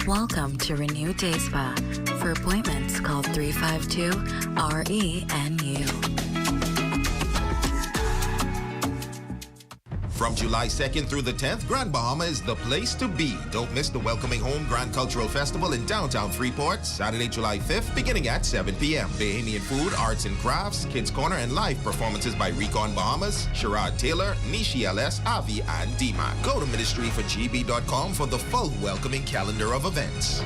Welcome to Renew Day Spa. For appointments, call 352-RENU. From July 2nd through the 10th, Grand Bahama is the place to be. Don't miss the Welcoming Home Grand Cultural Festival in downtown Freeport, Saturday, July 5th, beginning at 7 p.m. Bahamian food, arts and crafts, kids corner, and live performances by Recon Bahamas, Sherrod Taylor, Nishi LS, Avi, and Dima. Go to ministryforgb.com for the full welcoming calendar of events.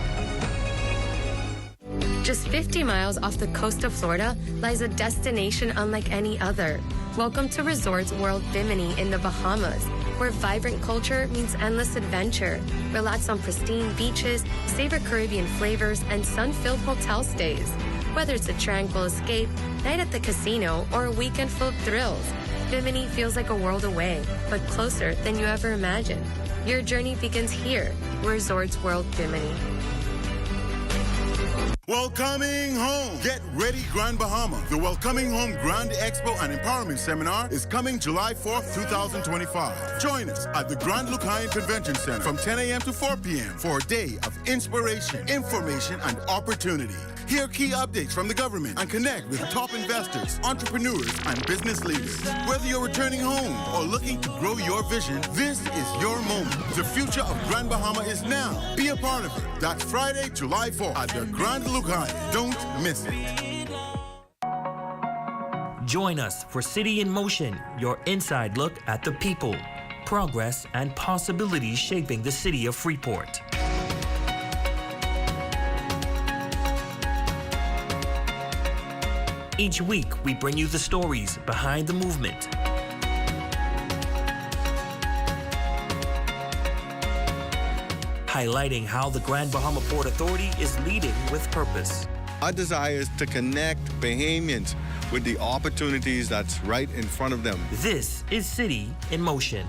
Just 50 miles off the coast of Florida lies a destination unlike any other. Welcome to Resorts World Bimini in the Bahamas, where vibrant culture means endless adventure. Relax on pristine beaches, savor Caribbean flavors, and sun-filled hotel stays. Whether it's a tranquil escape, night at the casino, or a weekend full of thrills, Bimini feels like a world away, but closer than you ever imagined. Your journey begins here, Resorts World Bimini. Welcoming home. Get ready, Grand Bahama. The Welcoming Home Grand Expo and Empowerment Seminar is coming July 4th, 2025. Join us at the Grand Lucayan Convention Center from 10 a.m. to 4 p.m. for a day of inspiration, information, and opportunity. Hear key updates from the government and connect with top investors, entrepreneurs, and business leaders. Whether you're returning home or looking to grow your vision, this is your moment. The future of Grand Bahama is now. Be a part of it. That's Friday, July 4th at the Grand Lucayan. Don't miss it. Join us for City in Motion, your inside look at the people, progress, and possibilities shaping the city of Freeport. Each week, we bring you the stories behind the movement. Highlighting how the Grand Bahama Port Authority is leading with purpose. Our desire is to connect Bahamians with the opportunities that's right in front of them. This is City in Motion.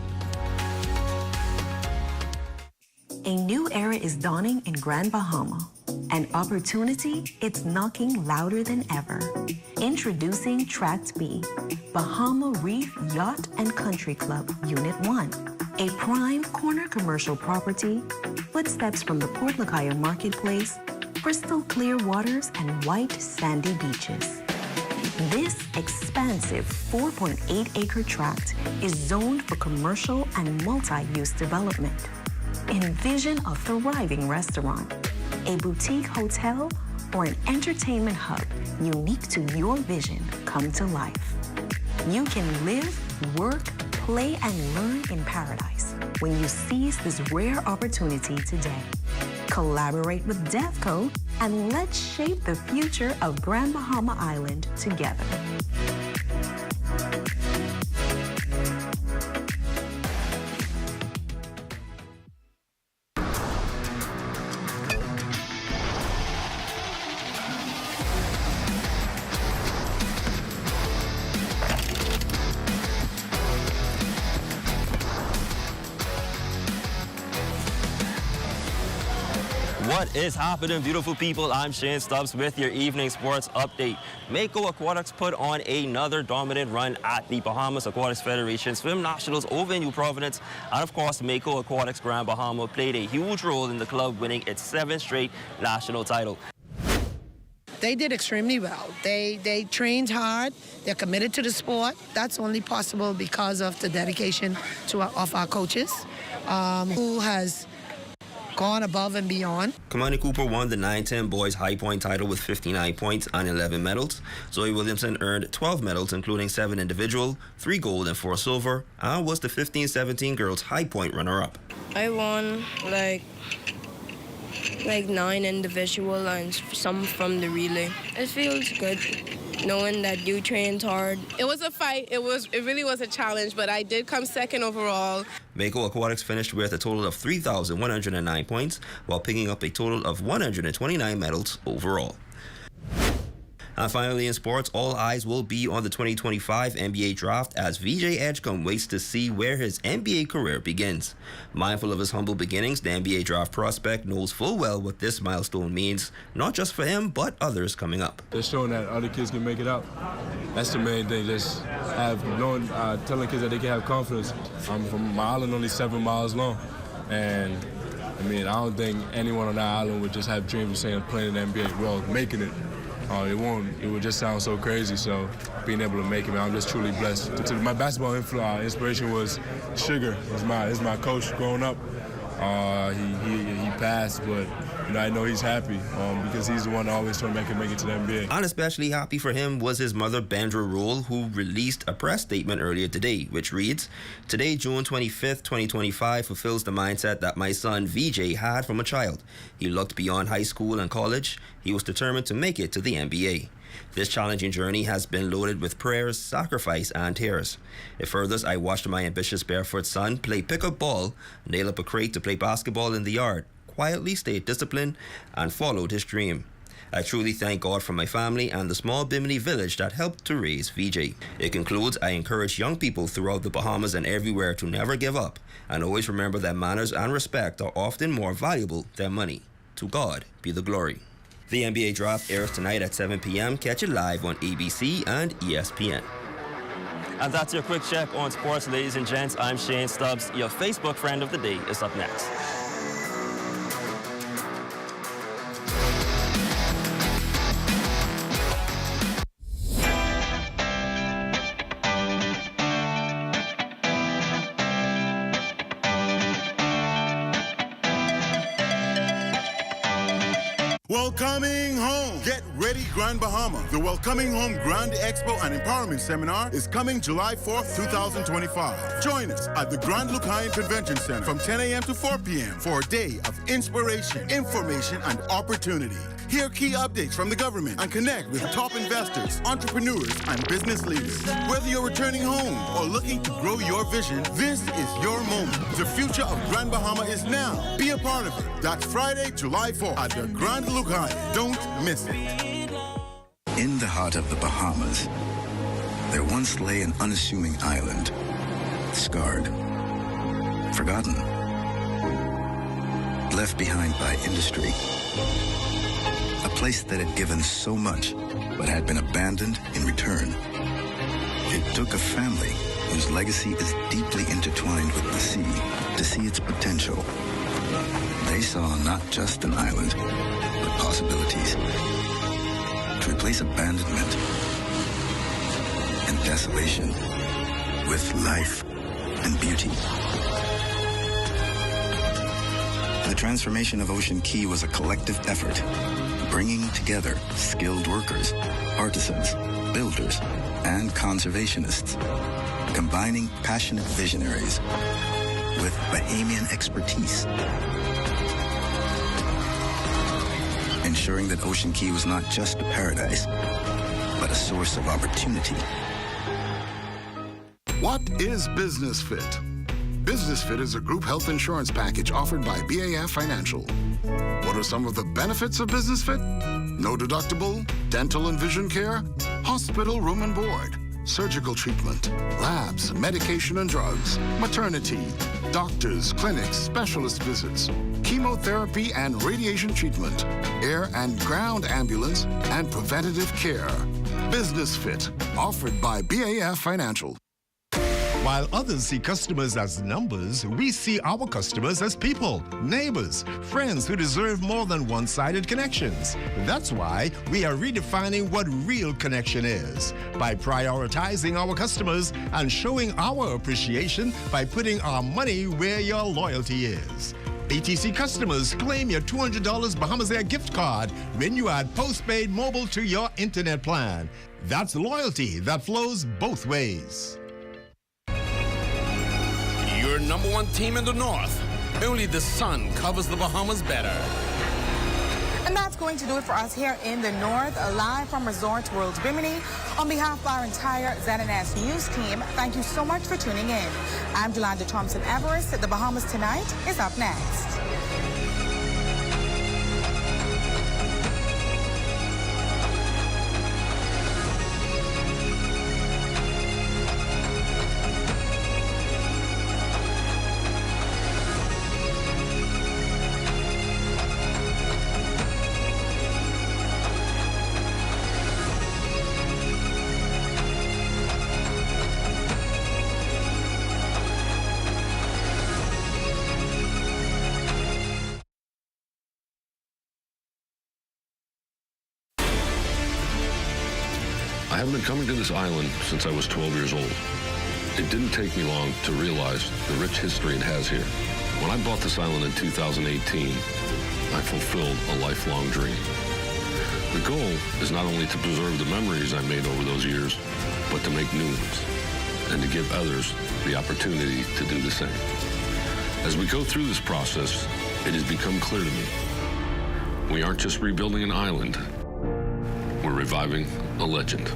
A new era is dawning in Grand Bahama. An opportunity, it's knocking louder than ever. Introducing Tract B, Bahama Reef Yacht and Country Club, Unit 1. A prime corner commercial property, footsteps from the Port Lucayo Marketplace, crystal clear waters, and white sandy beaches. This expansive 4.8-acre tract is zoned for commercial and multi-use development. Envision a thriving restaurant, a boutique hotel, or an entertainment hub unique to your vision come to life. You can live, work, play, and learn in paradise when you seize this rare opportunity today. Collaborate with DEFCO and let's shape the future of Grand Bahama Island together. What is happening, beautiful people? I'm Shane Stubbs with your evening sports update. Mako Aquatics put on another dominant run at the Bahamas Aquatics Federation Swim Nationals over in New Providence. And of course, Mako Aquatics Grand Bahama played a huge role in the club winning its 7th straight national title. They did extremely well. They trained hard. They're committed to the sport. That's only possible because of the dedication of our coaches, who has gone above and beyond. Kamani Cooper won the 9-10 boys high point title with 59 points and 11 medals. Zoe Williamson earned 12 medals, including 7 individual, 3 gold and 4 silver, and was the 15-17 girls high point runner-up. I won like 9 individual and some from the relay. It feels good knowing that you trained hard. It was a fight. It really was a challenge, but I did come second overall. Mako Aquatics finished with a total of 3,109 points, while picking up a total of 129 medals overall. And finally in sports, all eyes will be on the 2025 NBA draft as VJ Edgecombe waits to see where his NBA career begins. Mindful of his humble beginnings, the NBA draft prospect knows full well what this milestone means, not just for him, but others coming up. Just showing that other kids can make it out. That's the main thing, just telling kids that they can have confidence. I'm from my island, only 7 miles long, and I mean, I don't think anyone on that island would just have dreams of saying playing in the NBA, well, making it. It would just sound so crazy. So being able to make it, man, I'm just truly blessed. My basketball inspiration was Sugar. Is my coach growing up. He passed, but I know he's happy because he's the one that always told me I could make it to the NBA. And especially happy for him was his mother, Bendra Roll, who released a press statement earlier today, which reads, "Today, June 25th, 2025, fulfills the mindset that my son, VJ, had from a child. He looked beyond high school and college. He was determined to make it to the NBA. This challenging journey has been loaded with prayers, sacrifice, and tears. It furthers, I watched my ambitious barefoot son play pickup ball, nail up a crate to play basketball in the yard, quietly stayed disciplined, and followed his dream. I truly thank God for my family and the small Bimini village that helped to raise VJ." It concludes, I encourage young people throughout the Bahamas and everywhere to never give up and always remember that manners and respect are often more valuable than money. To God be the glory. The NBA draft airs tonight at 7 p.m. Catch it live on ABC and ESPN. And that's your quick check on sports, ladies and gents. I'm Shane Stubbs. Your Facebook friend of the day is up next. Welcoming home. Get ready, Grand Bahama. The Welcoming Home Grand Expo and Empowerment Seminar is coming July 4th, 2025. Join us at the Grand Lucayan Convention Center from 10 a.m. to 4 p.m. for a day of inspiration, information, and opportunity. Hear key updates from the government and connect with top investors, entrepreneurs, and business leaders. Whether you're returning home or looking to grow your vision, this is your moment. The future of Grand Bahama is now. Be a part of it. That's Friday, July 4th at the Grand Lucayan. Don't miss it. In the heart of the Bahamas, there once lay an unassuming island, scarred, forgotten, left behind by industry. A place that had given so much, but had been abandoned in return. It took a family whose legacy is deeply intertwined with the sea to see its potential. They saw not just an island, but possibilities to replace abandonment and desolation with life and beauty. The transformation of Ocean Key was a collective effort, bringing together skilled workers, artisans, builders, and conservationists, combining passionate visionaries with Bahamian expertise, ensuring that Ocean Key was not just a paradise, but a source of opportunity. What is Business Fit? Business Fit is a group health insurance package offered by BAF Financial. What are some of the benefits of Business Fit? No deductible, dental and vision care, hospital room and board, surgical treatment, labs, medication and drugs, maternity, doctors, clinics, specialist visits, chemotherapy and radiation treatment, air and ground ambulance, and preventative care. Business Fit, offered by BAF Financial. While others see customers as numbers, we see our customers as people, neighbors, friends who deserve more than one-sided connections. That's why we are redefining what real connection is by prioritizing our customers and showing our appreciation by putting our money where your loyalty is. ATC customers claim your $200 Bahamas Air gift card when you add postpaid mobile to your internet plan. That's loyalty that flows both ways. Your number one team in the North. Only the sun covers the Bahamas better. And that's going to do it for us here in the North, live from Resorts World Bimini. On behalf of our entire ZNS News team, thank you so much for tuning in. I'm Yolanda Thompson-Everest. The Bahamas Tonight is up next. I have been coming to this island since I was 12 years old. It didn't take me long to realize the rich history it has here. When I bought this island in 2018, I fulfilled a lifelong dream. The goal is not only to preserve the memories I made over those years, but to make new ones and to give others the opportunity to do the same. As we go through this process, it has become clear to me. We aren't just rebuilding an island, we're reviving a legend.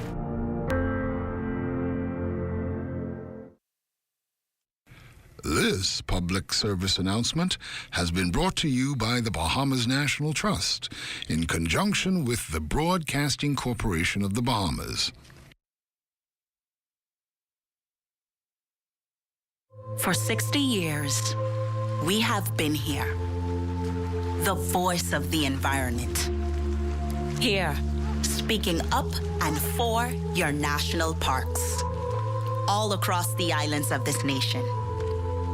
This public service announcement has been brought to you by the Bahamas National Trust in conjunction with the Broadcasting Corporation of the Bahamas. For 60 years, we have been here, the voice of the environment. Here, speaking up and for your national parks, all across the islands of this nation.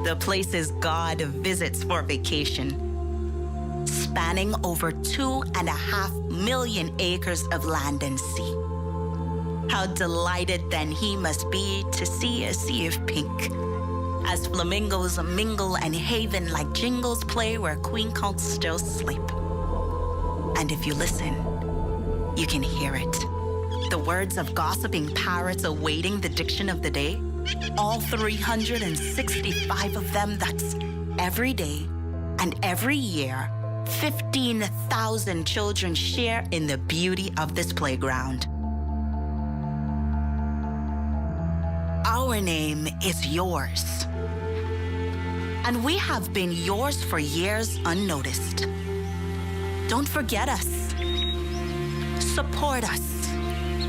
The places God visits for vacation, spanning over 2.5 million acres of land and sea. How delighted then he must be to see a sea of pink, as flamingos mingle and haven like jingles play where queen conchs still sleep. And if you listen, you can hear it. The words of gossiping parrots awaiting the diction of the day. All 365 of them, that's every day and every year, 15,000 children share in the beauty of this playground. Our name is yours. And we have been yours for years unnoticed. Don't forget us. Support us.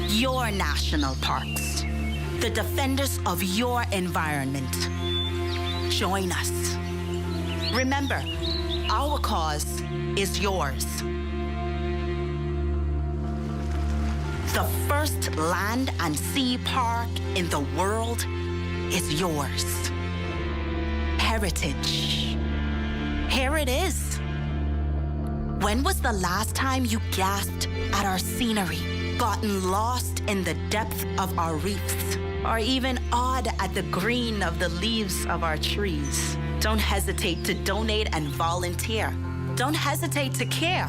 Your national parks. The defenders of your environment. Join us. Remember, our cause is yours. The first land and sea park in the world is yours. Heritage. Here it is. When was the last time you gasped at our scenery, gotten lost in the depth of our reefs, or even awed at the green of the leaves of our trees? Don't hesitate to donate and volunteer. Don't hesitate to care.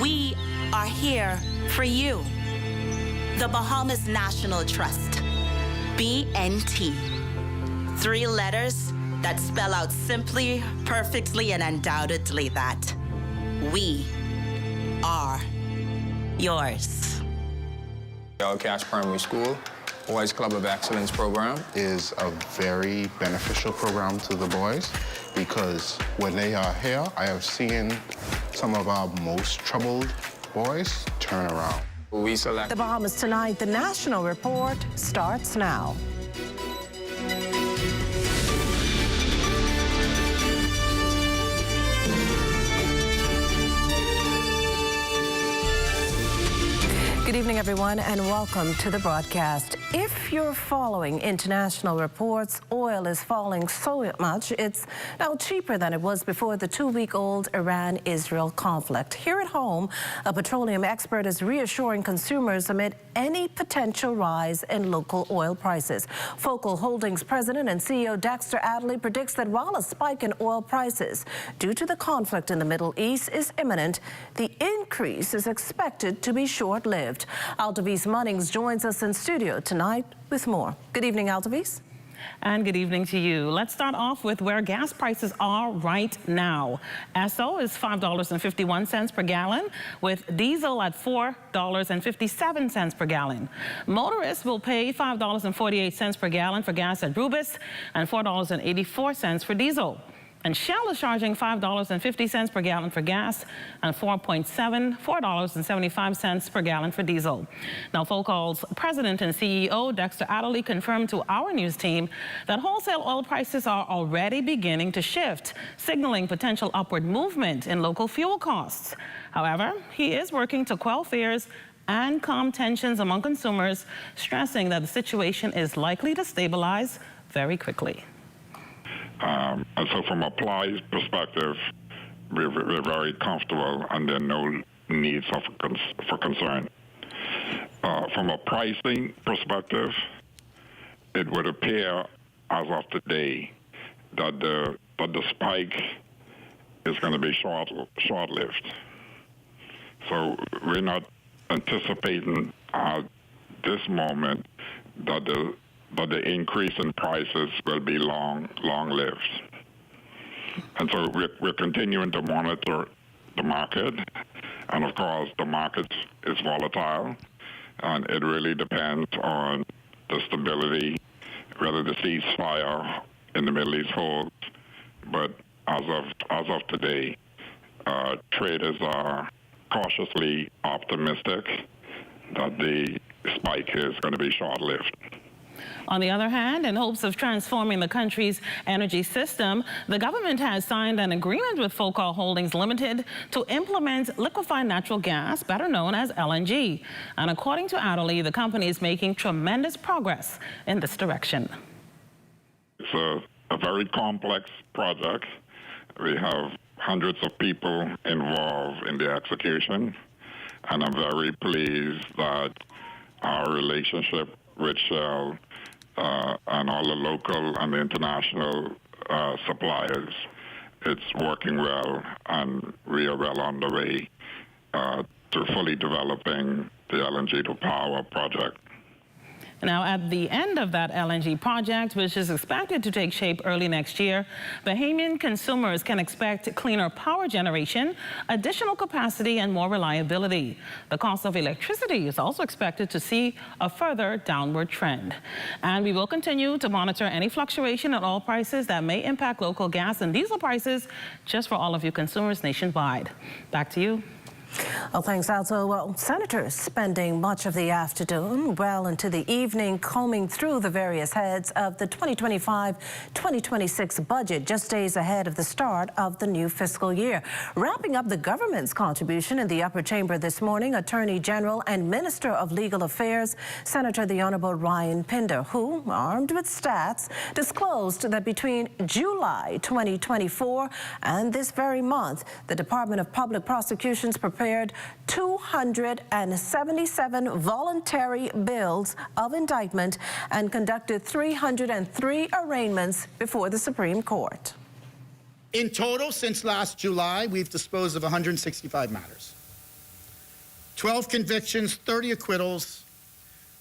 We are here for you. The Bahamas National Trust, BNT. 3 letters that spell out simply, perfectly, and undoubtedly that we are yours. Al Cash Primary School, Boys Club of Excellence program is a very beneficial program to the boys because when they are here, I have seen some of our most troubled boys turn around. We select The Bahamas Tonight, the national report starts now. Good evening, everyone, and welcome to the broadcast. If you're following international reports, oil is falling so much it's now cheaper than it was before the 2-week-old Iran-Israel conflict. Here at home, a petroleum expert is reassuring consumers amid any potential rise in local oil prices. Focal Holdings President and CEO Dexter Adderley predicts that while a spike in oil prices due to the conflict in the Middle East is imminent, the increase is expected to be short-lived. Altavis Munnings joins us in studio tonight with more. Good evening, Altavis. And good evening to you. Let's start off with where gas prices are right now. Esso is $5.51 per gallon, with diesel at $4.57 per gallon. Motorists will pay $5.48 per gallon for gas at Rubis and $4.84 for diesel. And Shell is charging $5.50 per gallon for gas and $4.75 per gallon for diesel. Now, Focal's president and CEO, Dexter Adderley, confirmed to our news team that wholesale oil prices are already beginning to shift, signaling potential upward movement in local fuel costs. However, he is working to quell fears and calm tensions among consumers, stressing that the situation is likely to stabilize very quickly. And so from a price perspective, we're very comfortable and there are no needs for concern. From a pricing perspective, it would appear as of today that the spike is going to be short-lived. So we're not anticipating at this moment that the increase in prices will be long-lived. And so we're continuing to monitor the market. And of course, the market is volatile. And it really depends on the stability, whether the ceasefire in the Middle East holds. But as of today, traders are cautiously optimistic that the spike is going to be short-lived. On the other hand, in hopes of transforming the country's energy system, the government has signed an agreement with Focal Holdings Limited to implement liquefied natural gas, better known as LNG. And according to Adderley, the company is making tremendous progress in this direction. It's a very complex project. We have hundreds of people involved in the execution, and I'm very pleased that our relationship with Shell and all the local and the international suppliers, it's working well, and we are well on the way to fully developing the LNG to power project. Now, at the end of that LNG project, which is expected to take shape early next year, Bahamian consumers can expect cleaner power generation, additional capacity, and more reliability. The cost of electricity is also expected to see a further downward trend. And we will continue to monitor any fluctuation in oil prices that may impact local gas and diesel prices, just for all of you consumers nationwide. Back to you. Well, thanks, Alto. Well, senators spending much of the afternoon, well into the evening, combing through the various heads of the 2025-2026 budget, just days ahead of the start of the new fiscal year. Wrapping up the government's contribution in the upper chamber this morning, Attorney General and Minister of Legal Affairs, Senator the Honorable Ryan Pinder, who, armed with stats, disclosed that between July 2024 and this very month, the Department of Public Prosecutions prepared 277 voluntary bills of indictment and conducted 303 arraignments before the Supreme Court. In total, since last July, we've disposed of 165 matters. 12 convictions, 30 acquittals.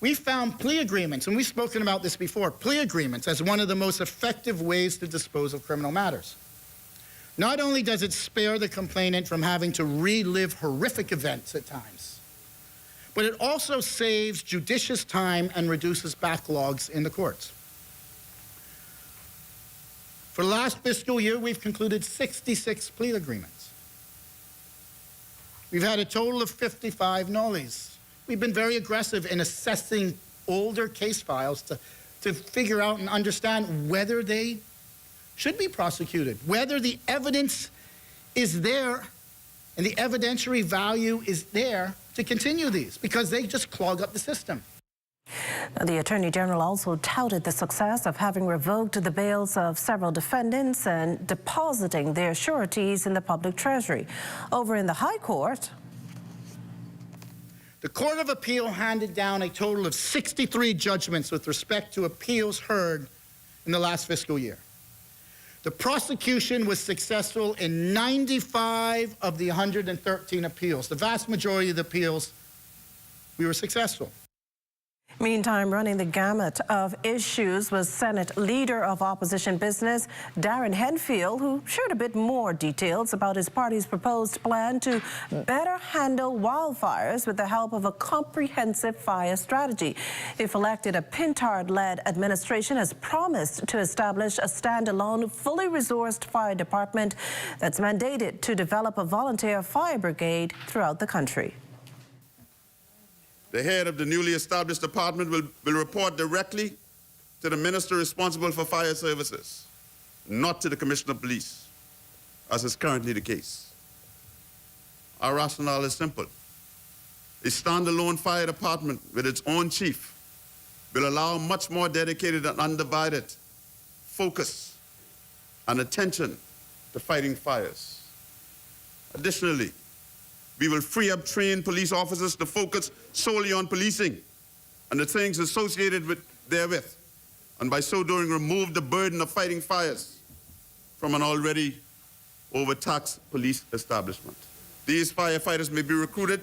We found plea agreements, and we've spoken about this before, plea agreements as one of the most effective ways to dispose of criminal matters. Not only does it spare the complainant from having to relive horrific events at times, but it also saves judicious time and reduces backlogs in the courts. For the last fiscal year, we've concluded 66 plea agreements. We've had a total of 55 nollies. We've been very aggressive in assessing older case files to figure out and understand whether they should be prosecuted, whether the evidence is there and the evidentiary value is there to continue these because they just clog up the system. The Attorney General also touted the success of having revoked the bails of several defendants and depositing their sureties in the public treasury. Over in the High Court, the Court of Appeal handed down a total of 63 judgments with respect to appeals heard in the last fiscal year. The prosecution was successful in 95 of the 113 appeals. The vast majority of the appeals, we were successful. Meantime, running the gamut of issues was Senate Leader of Opposition Business, Darren Henfield, who shared a bit more details about his party's proposed plan to better handle wildfires with the help of a comprehensive fire strategy. If elected, a Pintard-led administration has promised to establish a standalone, fully resourced fire department that's mandated to develop a volunteer fire brigade throughout the country. The head of the newly established department will report directly to the minister responsible for fire services, not to the Commissioner of Police, as is currently the case. Our rationale is simple. A standalone fire department with its own chief will allow much more dedicated and undivided focus and attention to fighting fires. Additionally, we will free up trained police officers to focus solely on policing and the things associated therewith, and by so doing remove the burden of fighting fires from an already overtaxed police establishment. These firefighters may be recruited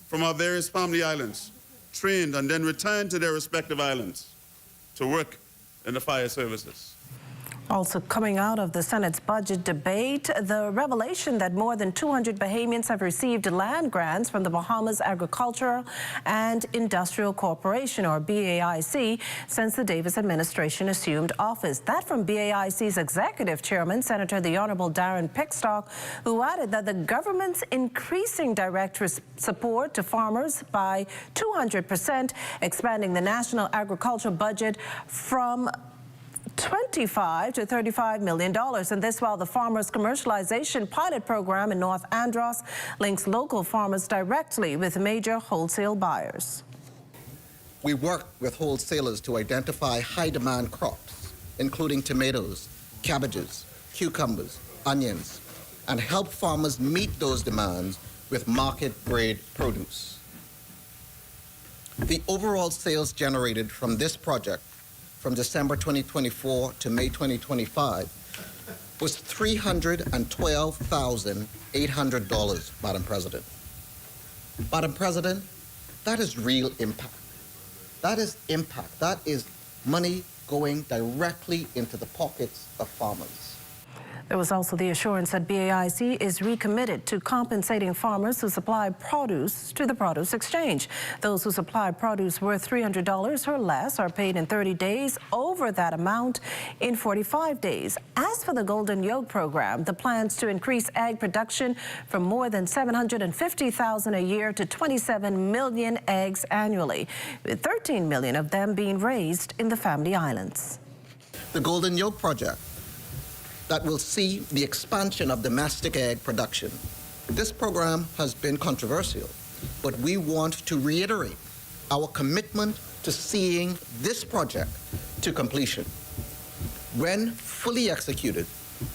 from our various family islands, trained and then returned to their respective islands to work in the fire services. Also coming out of the Senate's budget debate, the revelation that more than 200 Bahamians have received land grants from the Bahamas Agricultural and Industrial Corporation, or BAIC, since the Davis administration assumed office. That from BAIC's executive chairman, Senator the Honorable Darren Pickstock, who added that the government's increasing direct support to farmers by 200%, expanding the national agricultural budget from $25 to $35 million, and this while the Farmers Commercialization Pilot Program in North Andros links local farmers directly with major wholesale buyers. We work with wholesalers to identify high-demand crops, including tomatoes, cabbages, cucumbers, onions, and help farmers meet those demands with market-grade produce. The overall sales generated from this project from December 2024 to May 2025 was $312,800, Madam President. Madam President, that is real impact. That is impact. That is money going directly into the pockets of farmers. There was also the assurance that BAIC is recommitted to compensating farmers who supply produce to the produce exchange. Those who supply produce worth $300 or less are paid in 30 days, over that amount in 45 days. As for the Golden Yoke program, the plans to increase egg production from more than 750,000 a year to 27 million eggs annually, with 13 million of them being raised in the Family Islands. The Golden Yoke project that will see the expansion of domestic egg production. This program has been controversial, but we want to reiterate our commitment to seeing this project to completion. When fully executed,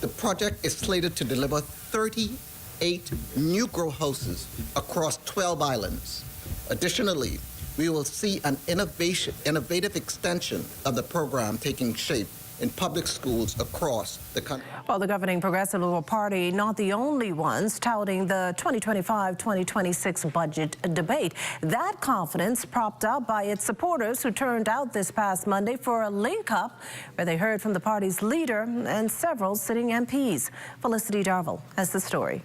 the project is slated to deliver 38 new grow houses across 12 islands. Additionally, we will see an innovative extension of the program taking shape in public schools across the country. Well, the governing Progressive Liberal Party, not the only ones touting the 2025-2026 budget debate. That confidence propped up by its supporters who turned out this past Monday for a link-up where they heard from the party's leader and several sitting MPs. Felicity Darville has the story.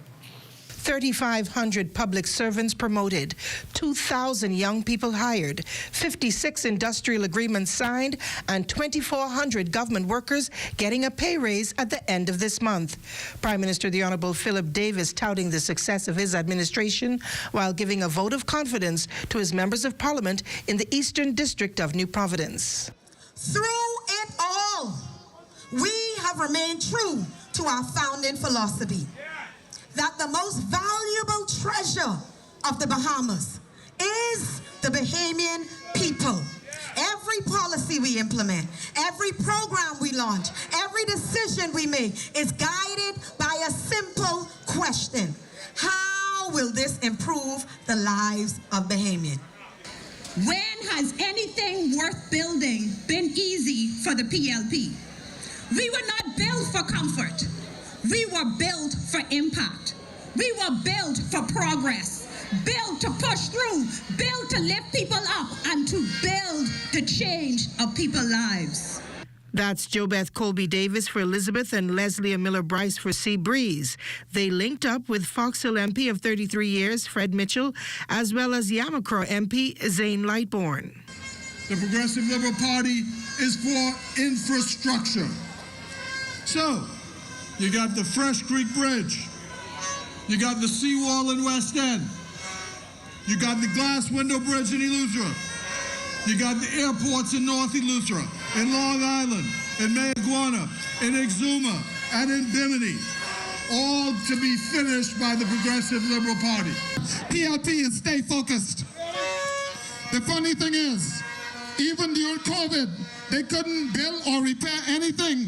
3,500 public servants promoted, 2,000 young people hired, 56 industrial agreements signed, and 2,400 government workers getting a pay raise at the end of this month. Prime Minister the Honorable Philip Davis touting the success of his administration while giving a vote of confidence to his members of parliament in the Eastern District of New Providence. Through it all, we have remained true to our founding philosophy, that the most valuable treasure of the Bahamas is the Bahamian people. Every policy we implement, every program we launch, every decision we make is guided by a simple question. How will this improve the lives of Bahamians? When has anything worth building been easy for the PLP? We were not built for comfort. We were built for impact. We were built for progress, built to push through, built to lift people up, and to build the change of people's lives. That's JoBeth Colby Davis for Elizabeth and Leslie Miller Bryce for Sea Breeze. They linked up with Fox Hill MP of 33 years, Fred Mitchell, as well as Yamacraw MP, Zane Lightbourne. The Progressive Liberal Party is for infrastructure. So, you got the Fresh Creek Bridge. You got the seawall in West End. You got the glass window bridge in Eleuthera. You got the airports in North Eleuthera, in Long Island, in Mayaguana, in Exuma, and in Bimini, all to be finished by the Progressive Liberal Party. PLP is stay focused. The funny thing is, even during COVID, they couldn't build or repair anything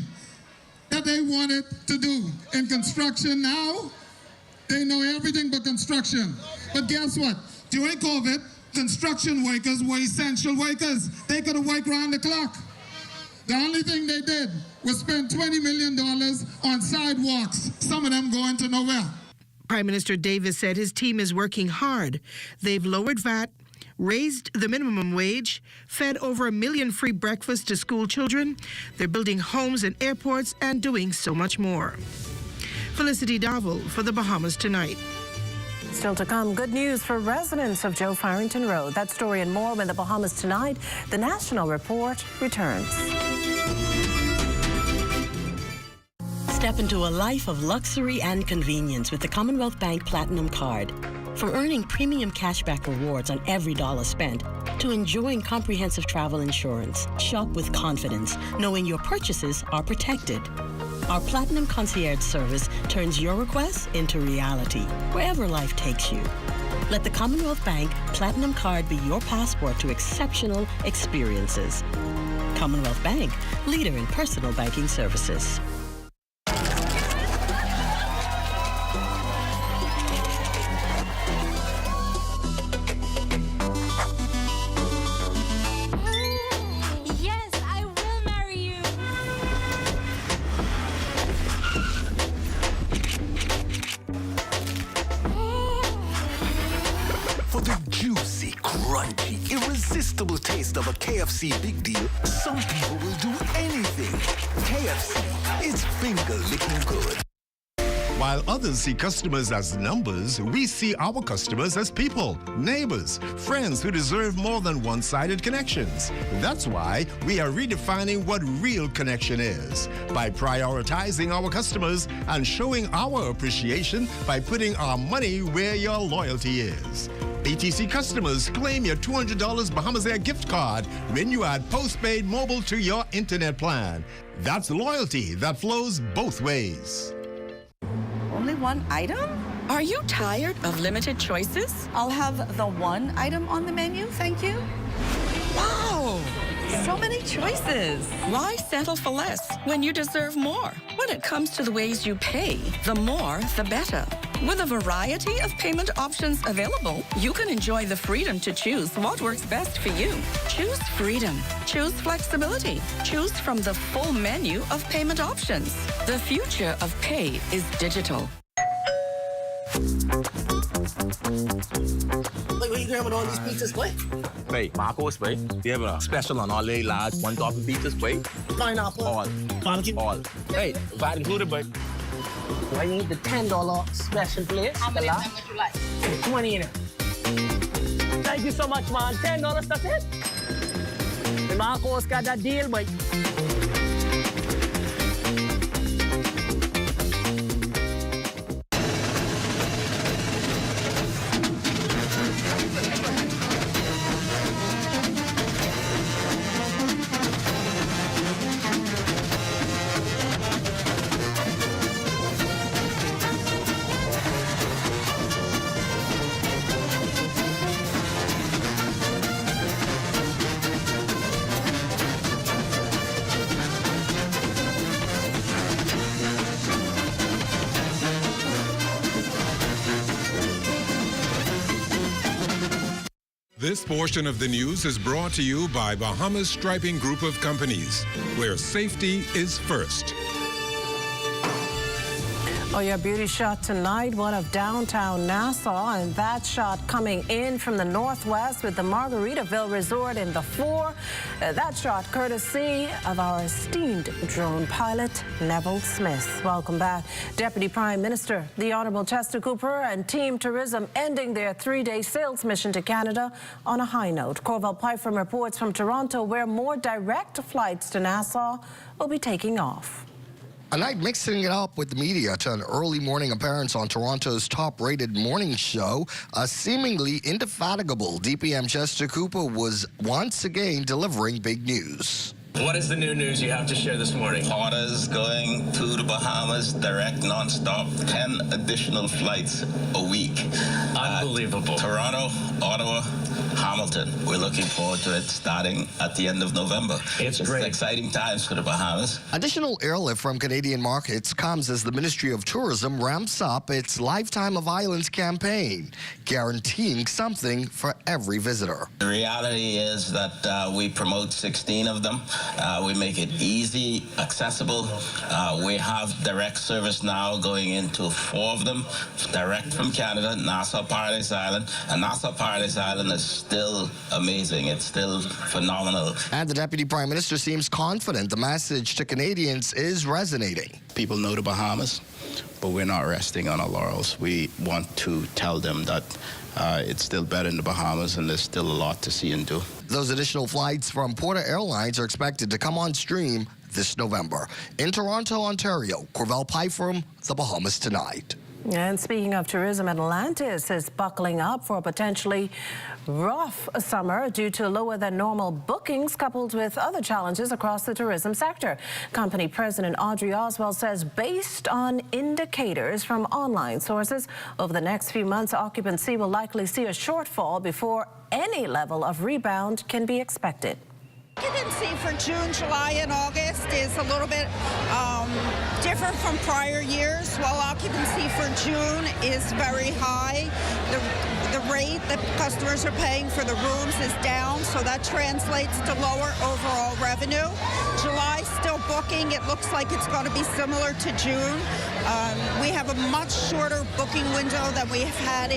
that they wanted to do. In construction now, they know everything but construction. But guess what? During COVID, construction workers were essential workers. They could have worked around the clock. The only thing they did was spend $20 million on sidewalks, some of them going to nowhere. Prime Minister Davis said his team is working hard. They've lowered VAT, raised the minimum wage, fed over 1 million free breakfasts to school children. They're building homes and airports and doing so much more. Felicity Davil for the Bahamas Tonight. Still to come, good news for residents of Joe Farrington Road. That story and more when the Bahamas Tonight, the National Report returns. Step into a life of luxury and convenience with the Commonwealth Bank Platinum Card. From earning premium cashback rewards on every dollar spent to enjoying comprehensive travel insurance, shop with confidence, knowing your purchases are protected. Our Platinum Concierge service turns your requests into reality, wherever life takes you. Let the Commonwealth Bank Platinum Card be your passport to exceptional experiences. Commonwealth Bank, leader in personal banking services. Taste of a KFC big deal, some people will do anything. KFC is finger-licking good. While others see customers as numbers, we see our customers as people, neighbors, friends who deserve more than one-sided connections. That's why we are redefining what real connection is by prioritizing our customers and showing our appreciation by putting our money where your loyalty is. BTC customers claim your $200 Bahamas Air gift card when you add postpaid mobile to your internet plan. That's loyalty that flows both ways. Only one item? Are you tired of limited choices? I'll have the one item on the menu, thank you. Wow! So many choices. Why settle for less when you deserve more? When it comes to the ways you pay, the more, the better. With a variety of payment options available, you can enjoy the freedom to choose what works best for you. Choose freedom. Choose flexibility. Choose from the full menu of payment options. The future of pay is digital. Wait, what are you grabbing all these pizzas, boy? Wait, Marcos, wait. We have a special on all the large one-topping pizzas, wait. Pineapple. All. Barbecue. All. Wait, VAT included, boy. I need the $10 special plate. How many of them would you like? 20 in it. Thank you so much, man. $10, that's it? The Marcos got that deal, boy. This portion of the news is brought to you by Bahamas Striping Group of Companies, where safety is first. Oh, your beauty shot tonight, one of downtown Nassau, and that shot coming in from the northwest with the Margaritaville Resort in the 4. That shot courtesy of our esteemed drone pilot, Neville Smith. Welcome back. Deputy Prime Minister, the Honourable Chester Cooper, and Team Tourism ending their 3-day sales mission to Canada on a high note. Corval Pyfrom reports from Toronto, where more direct flights to Nassau will be taking off. A night mixing it up with the media to an early morning appearance on Toronto's top-rated morning show, a seemingly indefatigable DPM Chester Cooper was once again delivering big news. What is the new news you have to share this morning? Orders going to the Bahamas, direct, non-stop, 10 additional flights a week. Unbelievable. Toronto, Ottawa, Hamilton. We're looking forward to it starting at the end of November. It's great. Exciting times for the Bahamas. Additional airlift from Canadian markets comes as the Ministry of Tourism ramps up its Lifetime of Islands campaign, guaranteeing something for every visitor. The reality is that we promote 16 of them. We make it easy, accessible. We have direct service now going into 4 of them, direct from Canada, Nassau Paradise Island. And Nassau Paradise Island is still amazing. It's still phenomenal. And the Deputy Prime Minister seems confident the message to Canadians is resonating. People know the Bahamas, but we're not resting on our laurels. We want to tell them that it's still better in the Bahamas and there's still a lot to see and do. Those additional flights from Porter Airlines are expected to come on stream this November. In Toronto, Ontario, Corval Pyfrom, The Bahamas Tonight. And speaking of tourism, Atlantis is buckling up for a potentially rough summer due to lower than normal bookings coupled with other challenges across the tourism sector. Company President Audrey Oswald says based on indicators from online sources, over the next few months, occupancy will likely see a shortfall before any level of rebound can be expected. Occupancy for June, July, and August is a little bit different from prior years. While occupancy for June is very high, the rate that customers are paying for the rooms is down, so that translates to lower overall revenue. July still booking. It looks like it's going to be similar to June. We have a much shorter booking window than we have had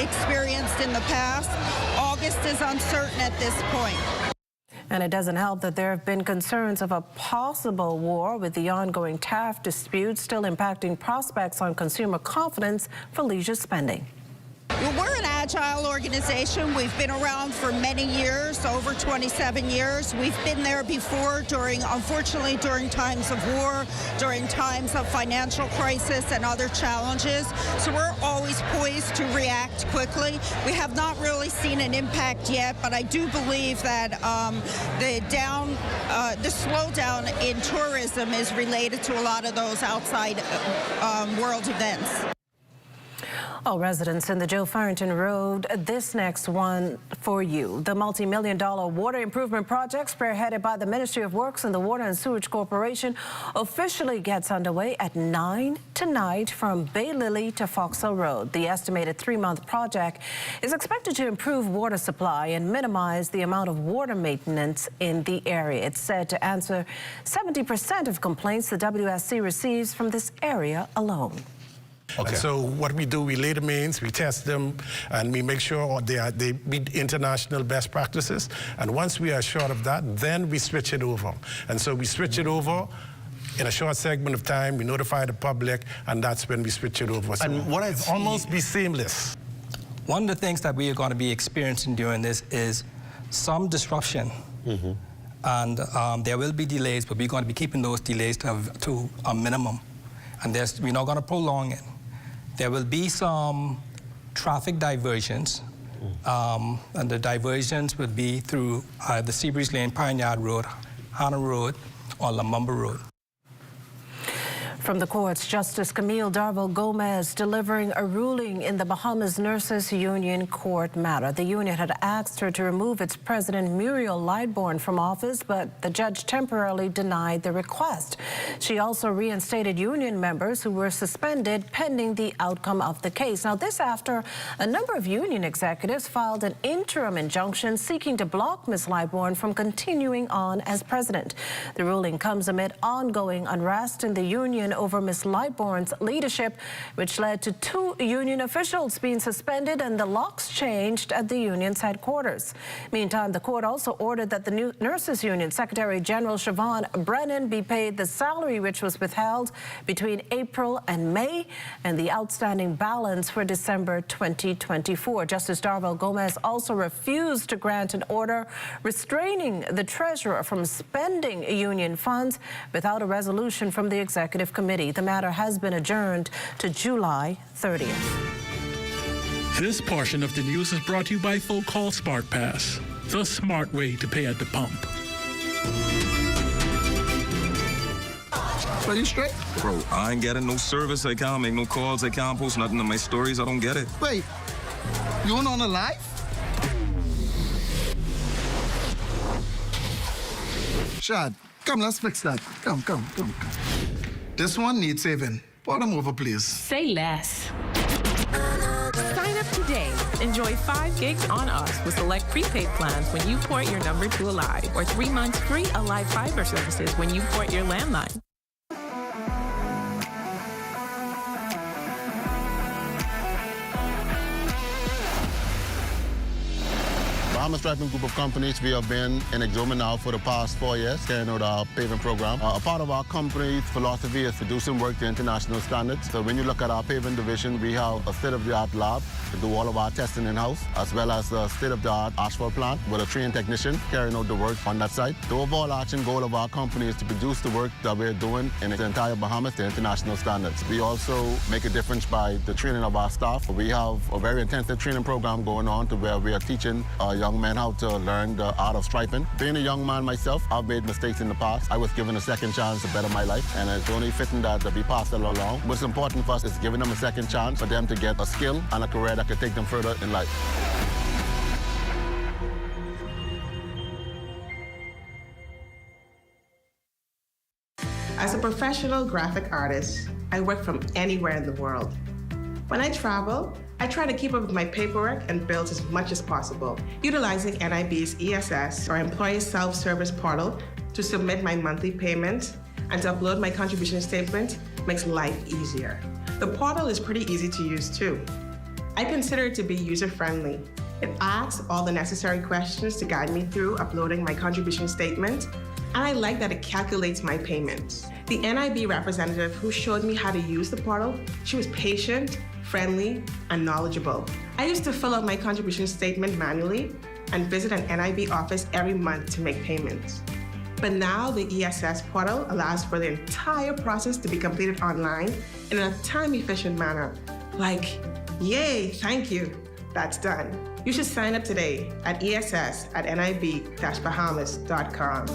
experienced in the past. August is uncertain at this point. And it doesn't help that there have been concerns of a possible war with the ongoing tariff dispute still impacting prospects on consumer confidence for leisure spending. We're an agile organization. We've been around for many years, over 27 years. We've been there before unfortunately, during times of war, during times of financial crisis and other challenges. So we're always poised to react quickly. We have not really seen an impact yet, but I do believe that the slowdown in tourism is related to a lot of those outside world events. All residents in the Joe Farrington Road, this next one for you. The multi-million-dollar water improvement project spearheaded by the Ministry of Works and the Water and Sewage Corporation officially gets underway at 9 tonight from Bay Lily to Foxhill Road. The estimated 3-month project is expected to improve water supply and minimize the amount of water maintenance in the area. It's said to answer 70% of complaints the WSC receives from this area alone. Okay. And so what we do, we lay the mains, we test them, and we make sure they meet international best practices. And once we are sure of that, then we switch it over. And so we switch it over in a short segment of time, we notify the public, and that's when we switch it over. So and what it's almost be seamless. One of the things that we are going to be experiencing during this is some disruption. Mm-hmm. And there will be delays, but we're going to be keeping those delays to a minimum. And we're not going to prolong it. There will be some traffic diversions, and the diversions will be through the Seabreeze Lane, Pine Yard Road, Hannah Road, or Lumumba Road. From the courts, Justice Camille Darville Gomez delivering a ruling in the Bahamas Nurses Union court matter. The union had asked her to remove its president Muriel Lightbourne from office, but the judge temporarily denied the request. She also reinstated union members who were suspended pending the outcome of the case. Now, this after a number of union executives filed an interim injunction seeking to block Ms. Lightbourne from continuing on as president. The ruling comes amid ongoing unrest in the union over Ms. Lightbourne's leadership, which led to 2 union officials being suspended and the locks changed at the union's headquarters. Meantime, the court also ordered that the new Nurses Union Secretary General Siobhan Brennan be paid the salary which was withheld between April and May and the outstanding balance for December 2024. Justice Darville Gomez also refused to grant an order restraining the treasurer from spending union funds without a resolution from the executive committee. The matter has been adjourned to July 30th. This portion of the news is brought to you by Folk Call Smart Pass, the smart way to pay at the pump. Are you straight? Bro, I ain't getting no service. I can't make no calls. I can't post nothing on my stories. I don't get it. Wait, you on a live? Shad, come, let's fix that. Come. This one needs saving. Pour them over, please. Say less. Sign up today. Enjoy 5 gigs on us with select prepaid plans when you port your number to Alive, or 3 months free Alive fiber services when you port your landline. Bahamas Striping Group of Companies, we have been in Exoma now for the past 4 years, carrying out our paving program. A part of our company's philosophy is to do some work to international standards. So when you look at our paving division, we have a state-of-the-art lab to do all of our testing in-house, as well as a state-of-the-art asphalt plant with a trained technician carrying out the work on that site. The overarching goal of our company is to produce the work that we're doing in the entire Bahamas to international standards. We also make a difference by the training of our staff. We have a very intensive training program going on to where we are teaching young men how to learn the art of striping. Being a young man myself, I've made mistakes in the past. I was given a second chance to better my life, and it's only fitting that we pass it along. What's important for us is giving them a second chance for them to get a skill and a career that could take them further in life. As a professional graphic artist, I work from anywhere in the world. When I travel, I try to keep up with my paperwork and bills as much as possible, utilizing NIB's ESS, or Employee Self-Service Portal, to submit my monthly payments and to upload my contribution statement makes life easier. The portal is pretty easy to use too. I consider it to be user-friendly. It asks all the necessary questions to guide me through uploading my contribution statement, and I like that it calculates my payments. The NIB representative who showed me how to use the portal, she was patient, friendly, and knowledgeable. I used to fill out my contribution statement manually and visit an NIB office every month to make payments. But now the ESS portal allows for the entire process to be completed online in a time-efficient manner. Like, yay, thank you, that's done. You should sign up today at ess@nib-bahamas.com.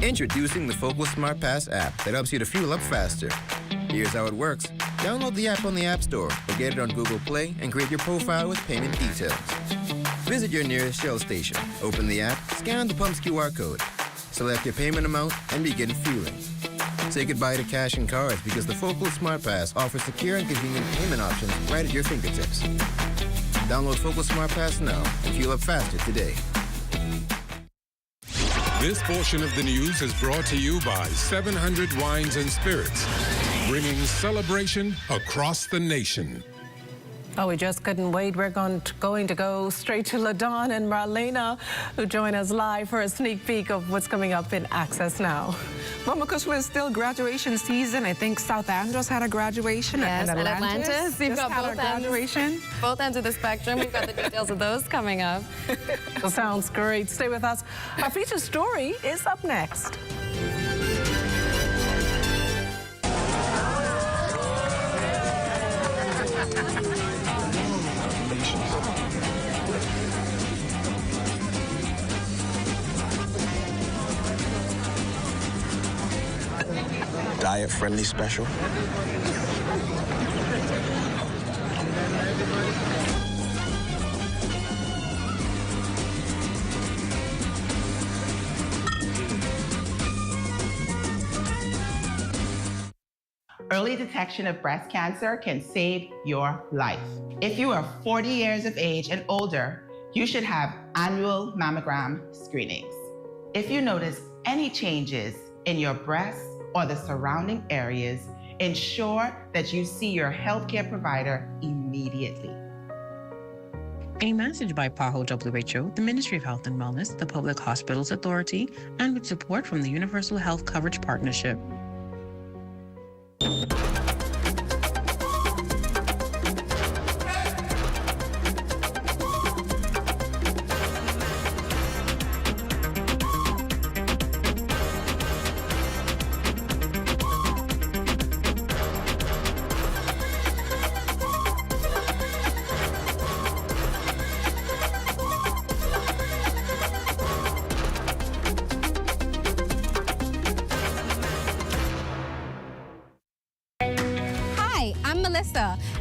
Introducing the Focal Smart Pass app that helps you to fuel up faster. Here's how it works. Download the app on the App Store or get it on Google Play and create your profile with payment details. Visit your nearest Shell station, open the app, scan the pump's QR code, select your payment amount, and begin fueling. Say goodbye to cash and cards because the Focal Smart Pass offers secure and convenient payment options right at your fingertips. Download Focal Smart Pass now and fuel up faster today. This portion of the news is brought to you by 700 Wines and Spirits, bringing celebration across the nation. Oh, we just couldn't wait. We're going to go straight to LaDawn and Marlena, who join us live for a sneak peek of what's coming up in Access Now. Well, because we're still graduation season, I think South Andros had a graduation. Yes, and Atlantis. You've got both graduation. Both ends of the spectrum. We've got the details of those coming up. Well, sounds great. Stay with us. Our feature story is up next. Diet-friendly special. Early detection of breast cancer can save your life. If you are 40 years of age and older, you should have annual mammogram screenings. If you notice any changes in your breasts or the surrounding areas, ensure that you see your healthcare provider immediately. A message by PAHO WHO, the Ministry of Health and Wellness, the Public Hospitals Authority, and with support from the Universal Health Coverage Partnership.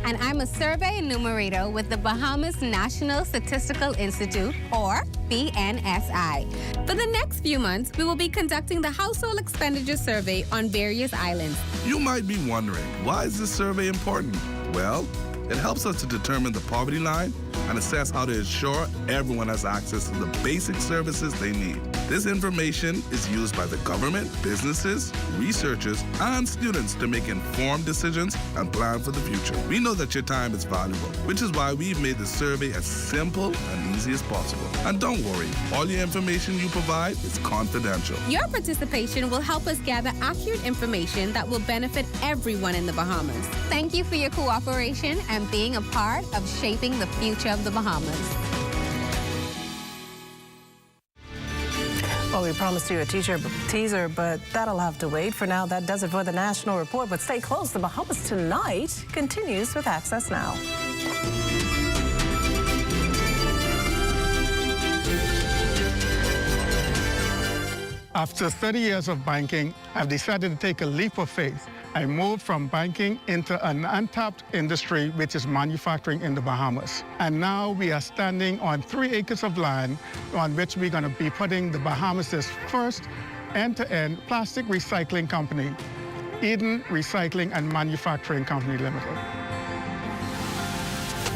And I'm a survey enumerator with the Bahamas National Statistical Institute, or BNSI. For the next few months, we will be conducting the Household Expenditure Survey on various islands. You might be wondering, why is this survey important? Well, it helps us to determine the poverty line and assess how to ensure everyone has access to the basic services they need. This information is used by the government, businesses, researchers, and students to make informed decisions and plan for the future. We know that your time is valuable, which is why we've made the survey as simple and easy as possible. And don't worry, all your information you provide is confidential. Your participation will help us gather accurate information that will benefit everyone in the Bahamas. Thank you for your cooperation and being a part of shaping the future of the Bahamas. Well, we promised you a teaser, but that'll have to wait. For now, that does it for the National Report. But stay close. The Bahamas Tonight continues with Access Now. After 30 years of banking, I've decided to take a leap of faith. I moved from banking into an untapped industry, which is manufacturing in the Bahamas. And now we are standing on 3 acres of land on which we're going to be putting the Bahamas' first end-to-end plastic recycling company, Eden Recycling and Manufacturing Company Limited.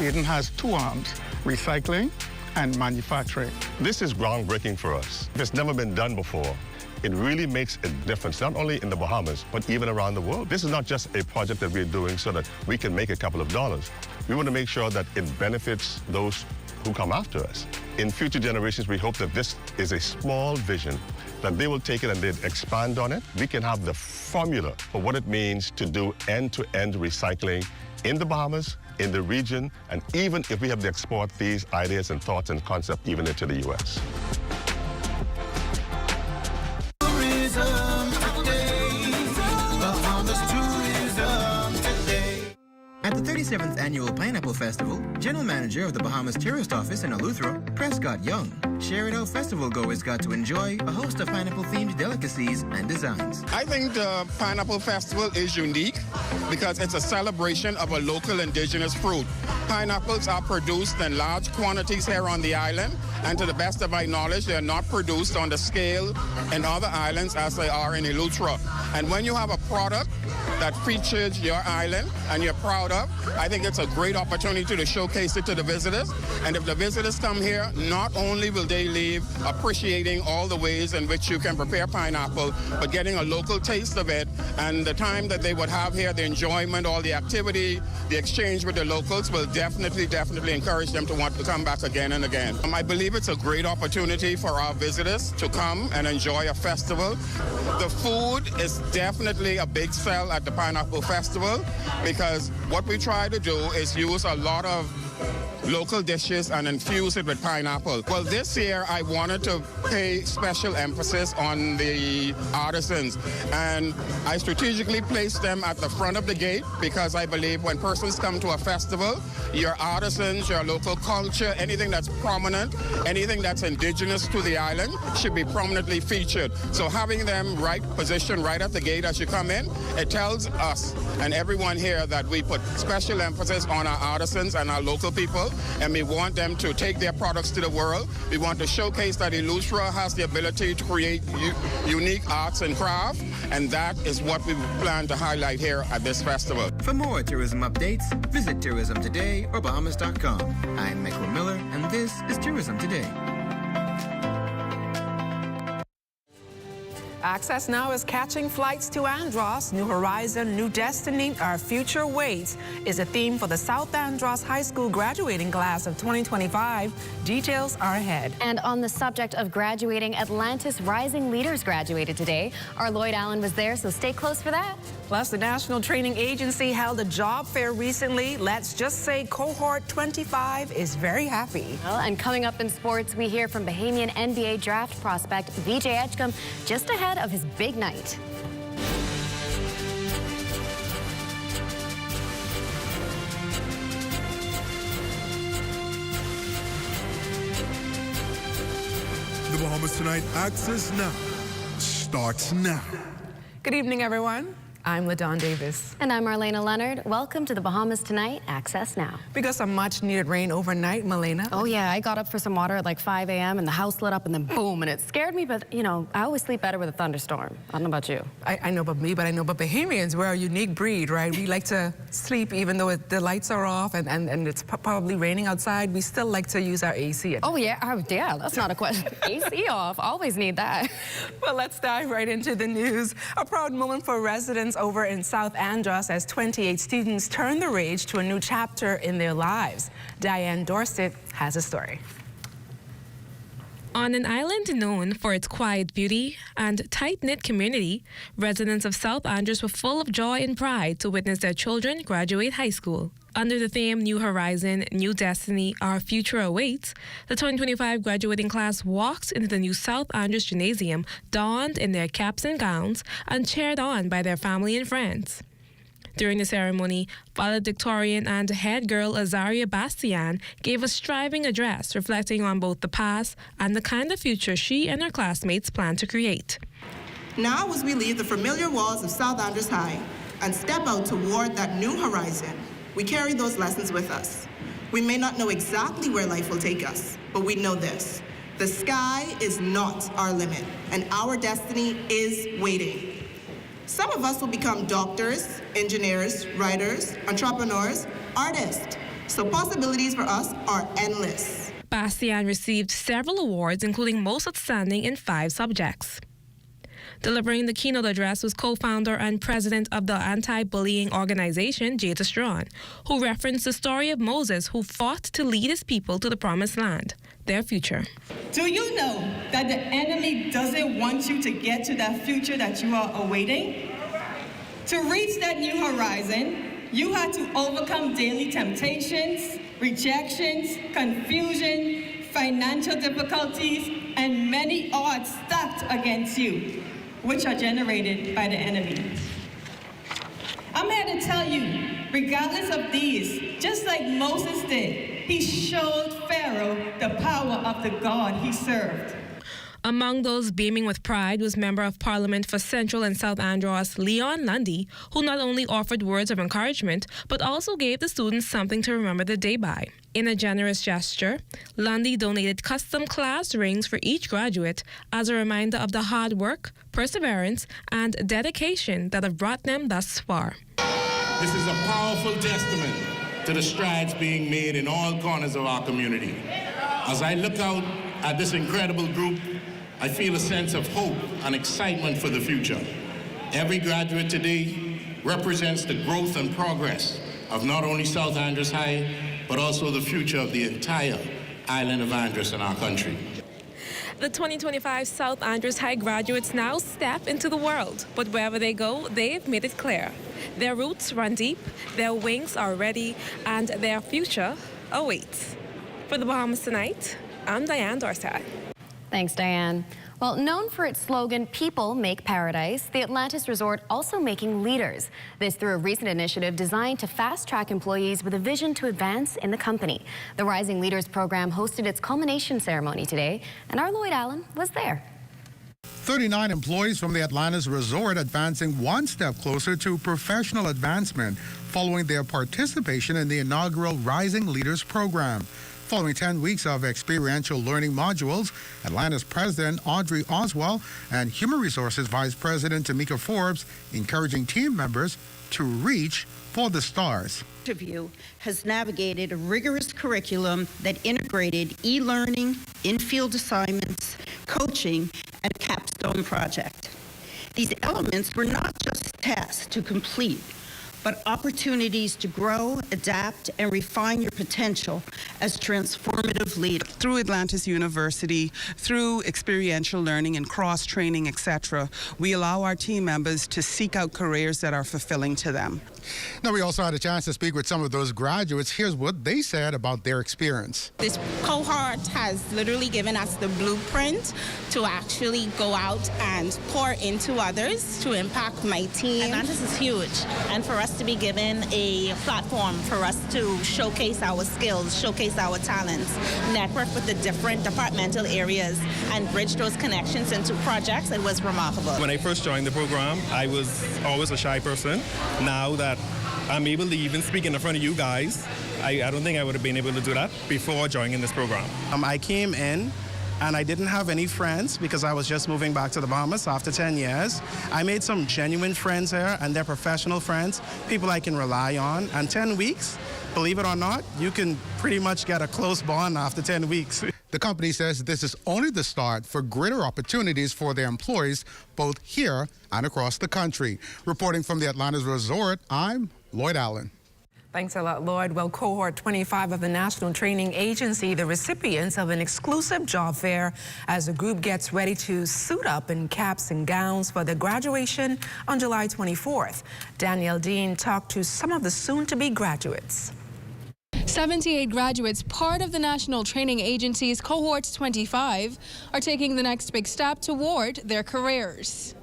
Eden has 2 arms, recycling and manufacturing. This is groundbreaking for us. It's never been done before. It really makes a difference, not only in the Bahamas, but even around the world. This is not just a project that we're doing so that we can make a couple of dollars. We want to make sure that it benefits those who come after us. In future generations, we hope that this is a small vision, that they will take it and they'll expand on it. We can have the formula for what it means to do end-to-end recycling in the Bahamas, in the region, and even if we have to export these ideas and thoughts and concepts even into the U.S. At the 37th Annual Pineapple Festival, General Manager of the Bahamas Tourist Office in Eleuthera, Prescott Young, shared how festival goers got to enjoy a host of pineapple-themed delicacies and designs. I think the Pineapple Festival is unique because it's a celebration of a local indigenous fruit. Pineapples are produced in large quantities here on the island, and to the best of my knowledge, they are not produced on the scale in other islands as they are in Eleuthera. And when you have a product that features your island and you're proud of, I think it's a great opportunity to showcase it to the visitors. And if the visitors come here, not only will they leave appreciating all the ways in which you can prepare pineapple, but getting a local taste of it, and the time that they would have here, the enjoyment, all the activity, the exchange with the locals will definitely encourage them to want to come back again and again. I believe it's a great opportunity for our visitors to come and enjoy a festival. The food is definitely a big sell at the Pineapple Festival because what we try to do is use a lot of local dishes and infuse it with pineapple. Well, this year I wanted to pay special emphasis on the artisans, and I strategically placed them at the front of the gate because I believe when persons come to a festival, your artisans, your local culture, anything that's prominent, anything that's indigenous to the island should be prominently featured. So having them positioned right at the gate as you come in, it tells us and everyone here that we put special emphasis on our artisans and our local people, and we want them to take their products to the world. We want to showcase that Illustra has the ability to create unique arts and craft, and that is what we plan to highlight here at this festival. For more tourism updates, visit Tourism Today or Bahamas.com. I'm Michael Miller, and this is Tourism Today. Access Now is catching flights to Andros. New Horizon, New Destiny, Our Future Waits is a theme for the South Andros High School graduating class of 2025. Details are ahead. And on the subject of graduating, Atlantis Rising Leaders graduated today. Our Lloyd Allen was there, so stay close for that. Plus, the National Training Agency held a job fair recently. Let's just say Cohort 25 is very happy. Well, and coming up in sports, we hear from Bahamian NBA draft prospect VJ Edgecombe just ahead of his big night. The Bahamas Tonight Access Now starts now. Good evening, everyone. I'm LaDawn Davis. And I'm Marlena Leonard. Welcome to the Bahamas Tonight Access Now. We got some much needed rain overnight, Marlena. Oh yeah, I got up for some water at like 5 a.m. and the house lit up and then boom, and it scared me, but you know, I always sleep better with a thunderstorm. I don't know about you. I know about me, but I know about Bahamians. We're a unique breed, right? We like to sleep even though the lights are off and it's probably raining outside. We still like to use our AC. Oh yeah, that's not a question. AC off, always need that. Well, let's dive right into the news. A proud moment for residents over in South Andros as 28 students turn the rage to a new chapter in their lives. Diane Dorset has a story. On an island known for its quiet beauty and tight-knit community, residents of South Andros were full of joy and pride to witness their children graduate high school. Under the theme New Horizon, New Destiny, Our Future Awaits, the 2025 graduating class walked into the new South Andros Gymnasium, donned in their caps and gowns, and cheered on by their family and friends. During the ceremony, valedictorian and head girl Azaria Bastian gave a striving address reflecting on both the past and the kind of future she and her classmates plan to create. Now, as we leave the familiar walls of South Andros High and step out toward that new horizon, we carry those lessons with us. We may not know exactly where life will take us, but we know this. The sky is not our limit, and our destiny is waiting. Some of us will become doctors, engineers, writers, entrepreneurs, artists. So possibilities for us are endless. Bastian received several awards, including Most Outstanding in 5 subjects. Delivering the keynote address was co-founder and president of the anti-bullying organization, Jada Strawn, who referenced the story of Moses, who fought to lead his people to the promised land, their future. Do you know that the enemy doesn't want you to get to that future that you are awaiting? To reach that new horizon, you had to overcome daily temptations, rejections, confusion, financial difficulties, and many odds stacked against you, which are generated by the enemy. I'm here to tell you, regardless of these, just like Moses did, he showed Pharaoh the power of the God he served. Among those beaming with pride was Member of Parliament for Central and South Andros, Leon Lundy, who not only offered words of encouragement, but also gave the students something to remember the day by. In a generous gesture, Lundy donated custom class rings for each graduate as a reminder of the hard work, perseverance, and dedication that have brought them thus far. This is a powerful testament to the strides being made in all corners of our community. As I look out at this incredible group, I feel a sense of hope and excitement for the future. Every graduate today represents the growth and progress of not only South Andros High, but also the future of the entire island of Andros in our country. The 2025 South Andros High graduates now step into the world, but wherever they go, they've made it clear. Their roots run deep, their wings are ready, and their future awaits. For the Bahamas Tonight, I'm Diane Dorsett. Thanks, Diane. Well, known for its slogan, People Make Paradise, the Atlantis Resort also making leaders. This through a recent initiative designed to fast-track employees with a vision to advance in the company. The Rising Leaders program hosted its culmination ceremony today, and our Lloyd Allen was there. 39 employees from the Atlantis Resort advancing one step closer to professional advancement following their participation in the inaugural Rising Leaders program. Following 10 weeks of experiential learning modules, Atlantis President Audrey Oswald and Human Resources Vice President Tamika Forbes encouraging team members to reach for the stars. Interview has navigated a rigorous curriculum that integrated e-learning, in-field assignments, coaching, and a capstone project. These elements were not just tasks to complete, but opportunities to grow, adapt, and refine your potential as transformative leaders. Through Atlantis University, through experiential learning and cross-training, etc., we allow our team members to seek out careers that are fulfilling to them. Now, we also had a chance to speak with some of those graduates. Here's what they said about their experience. This cohort has literally given us the blueprint to actually go out and pour into others to impact my team. Atlantis is huge, and for us to be given a platform for us to showcase our skills, showcase our talents, network with the different departmental areas, and bridge those connections into projects, it was remarkable. When I first joined the program, I was always a shy person. Now that I'm able to even speak in front of you guys, I don't think I would have been able to do that before joining this program. I came in and I didn't have any friends because I was just moving back to the Bahamas after 10 years. I made some genuine friends here, and they're professional friends, people I can rely on. And 10 weeks, believe it or not, you can pretty much get a close bond after 10 weeks. The company says this is only the start for greater opportunities for their employees, both here and across the country. Reporting from the Atlantis Resort, I'm Lloyd Allen. Thanks a lot, Lloyd. Well, Cohort 25 of the National Training Agency, the recipients of an exclusive job fair as the group gets ready to suit up in caps and gowns for their graduation on July 24th. Danielle Dean talked to some of the soon-to-be graduates. 78 graduates, part of the National Training Agency's Cohort 25, are taking the next big step toward their careers.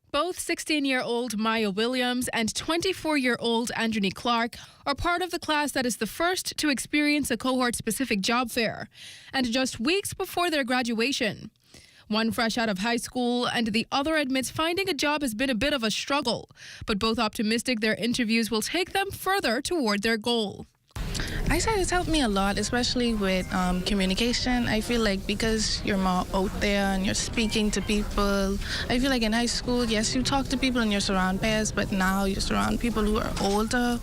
Both 16-year-old Maya Williams and 24-year-old Anthony Clark are part of the class that is the first to experience a cohort-specific job fair, and just weeks before their graduation. One fresh out of high school and the other admits finding a job has been a bit of a struggle, but both optimistic their interviews will take them further toward their goal. I say it's helped me a lot, especially with communication. I feel like because you're more out there and you're speaking to people, I feel like in high school, yes, you talk to people and you're surrounded peers, but now you're surrounded people who are older.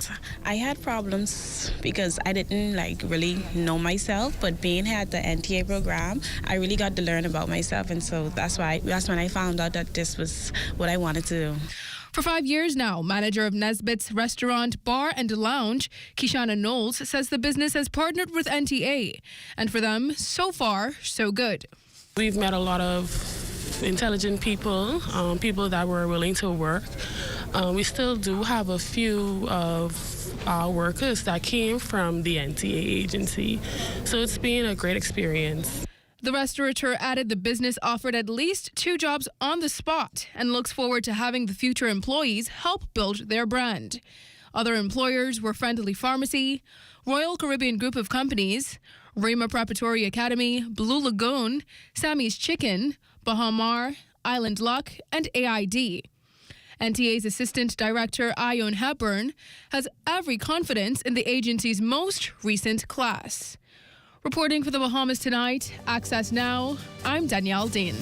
I had problems because I didn't really know myself, but being here at the NTA program, I really got to learn about myself, and so that's when I found out that this was what I wanted to do. For 5 years now, manager of Nesbitt's Restaurant, Bar and Lounge, Kishana Knowles, says the business has partnered with NTA. And for them, so far, so good. We've met a lot of intelligent people, people that were willing to work. We still do have a few of our workers that came from the NTA agency. So it's been a great experience. The restaurateur added the business offered at least 2 jobs on the spot and looks forward to having the future employees help build their brand. Other employers were Friendly Pharmacy, Royal Caribbean Group of Companies, Rima Preparatory Academy, Blue Lagoon, Sammy's Chicken, Bahamar, Island Luck, and AID. NTA's Assistant Director, Ione Hepburn, has every confidence in the agency's most recent class. Reporting for the Bahamas Tonight, Access Now, I'm Danielle Dean.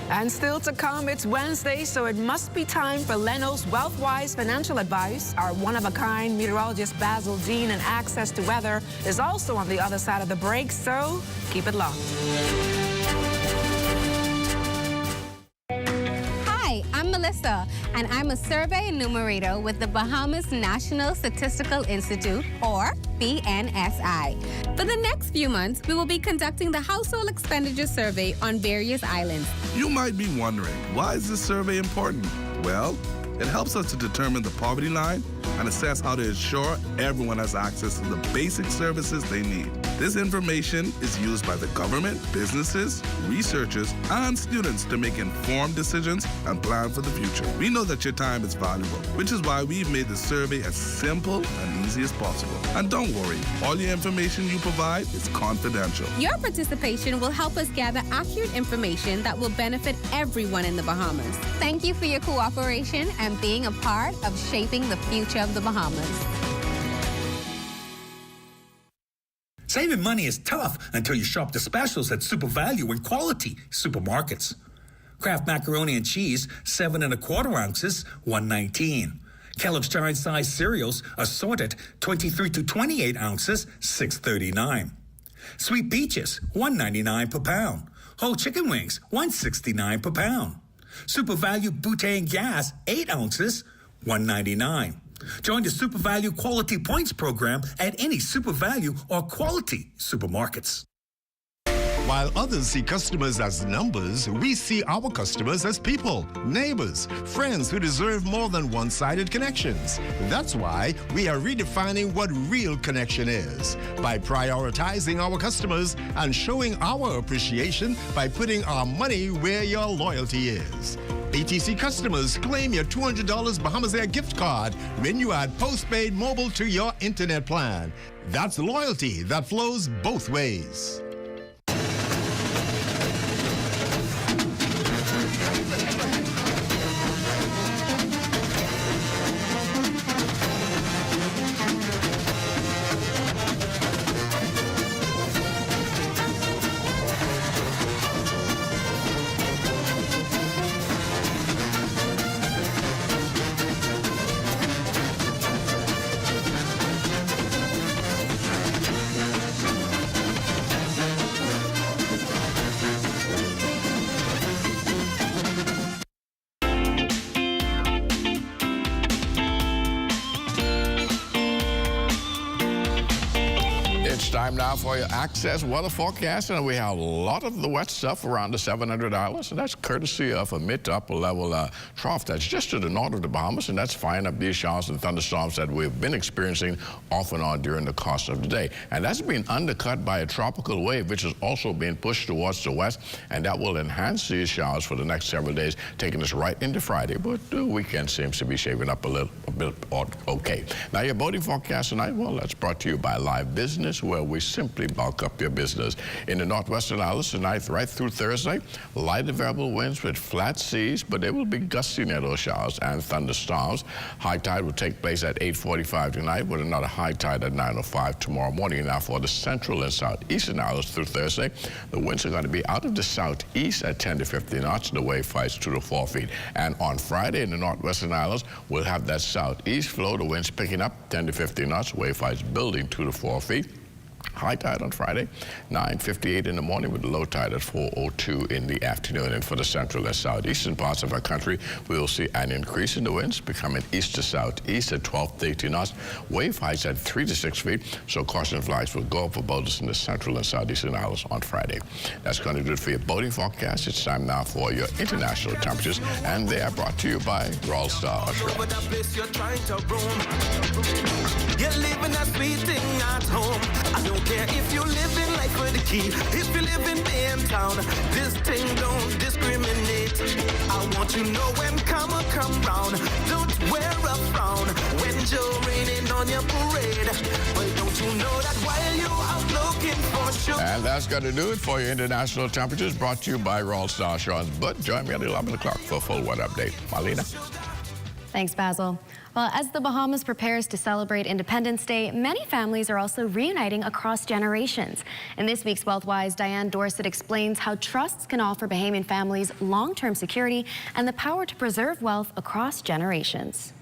And still to come, it's Wednesday, so it must be time for Leno's Wealthwise financial advice. Our one-of-a-kind meteorologist Basil Dean and Access to Weather is also on the other side of the break, so keep it locked. Hi, I'm Melissa, and I'm a survey enumerator with the Bahamas National Statistical Institute, or BNSI. For the next few months, we will be conducting the Household Expenditure Survey on various islands. You might be wondering, why is this survey important? Well, it helps us to determine the poverty line and assess how to ensure everyone has access to the basic services they need. This information is used by the government, businesses, researchers, and students to make informed decisions and plan for the future. We know that your time is valuable, which is why we've made the survey as simple and easy as possible. And don't worry, all your information you provide is confidential. Your participation will help us gather accurate information that will benefit everyone in the Bahamas. Thank you for your cooperation and being a part of shaping the future of the Bahamas. Saving money is tough until you shop the specials at Super Value and Quality supermarkets. Kraft macaroni and cheese, 7 1/4 ounces, $1.19. Kellogg's giant size cereals, assorted, 23 to 28 ounces, $6.39. Sweet peaches, $1.99 per pound. Whole chicken wings, $1.69 per pound. Super Value butane gas, 8 ounces, $1.99. Join the Super Value Quality Points program at any Super Value or Quality supermarkets. While others see customers as numbers, we see our customers as people, neighbors, friends who deserve more than one-sided connections. That's why we are redefining what real connection is by prioritizing our customers and showing our appreciation by putting our money where your loyalty is. ATC customers, claim your $200 Bahamas Air gift card when you add postpaid mobile to your internet plan. That's loyalty that flows both ways. Time now for your Access weather forecast, and we have a lot of the wet stuff around the 700 Islands, and that's courtesy of a mid to upper level trough that's just to the north of the Bahamas, and that's firing up these showers and thunderstorms that we've been experiencing off and on during the course of the day. And that's been undercut by a tropical wave, which is also being pushed towards the west, and that will enhance these showers for the next several days, taking us right into Friday. But the weekend seems to be shaping up a bit okay. Now, your boating forecast tonight, well, that's brought to you by Live Business, where we simply bulk up your business. In the northwestern islands tonight, right through Thursday, light and variable winds with flat seas, but there will be gusty near those showers and thunderstorms. High tide will take place at 8:45 tonight, with another high tide at 9:05 tomorrow morning. Now, for the central and southeastern islands through Thursday, the winds are going to be out of the southeast at 10 to 15 knots. The wave fights 2 to 4 feet. And on Friday in the northwestern islands, we'll have that southeast flow, the winds picking up 10 to 15 knots, wave fights building 2 to 4 feet. High tide on Friday, 9:58 in the morning, with the low tide at 4:02 in the afternoon. And for the central and southeastern parts of our country, we will see an increase in the winds, becoming east to southeast at 12 to 18 knots. Wave heights at 3 to 6 feet, so caution flags will go up for boaters in the central and southeastern islands on Friday. That's going to do it for your boating forecast. It's time now for your international temperatures, and they are brought to you by Royal Star Assurance. You're living that sweet thing at home. I don't care if you live in life for the key. If you live in town, this thing don't discriminate. I want you to know when come round, don't wear a frown when you're raining on your parade. But don't you know that while you're out looking for sure. And that's going to do it for your international temperatures, brought to you by Royal Star Assurance. But join me at 11 o'clock for a full weather update. Marlena. Thanks, Basil. Well, as the Bahamas prepares to celebrate Independence Day, many families are also reuniting across generations. In this week's Wealthwise, Diane Dorset explains how trusts can offer Bahamian families long-term security and the power to preserve wealth across generations.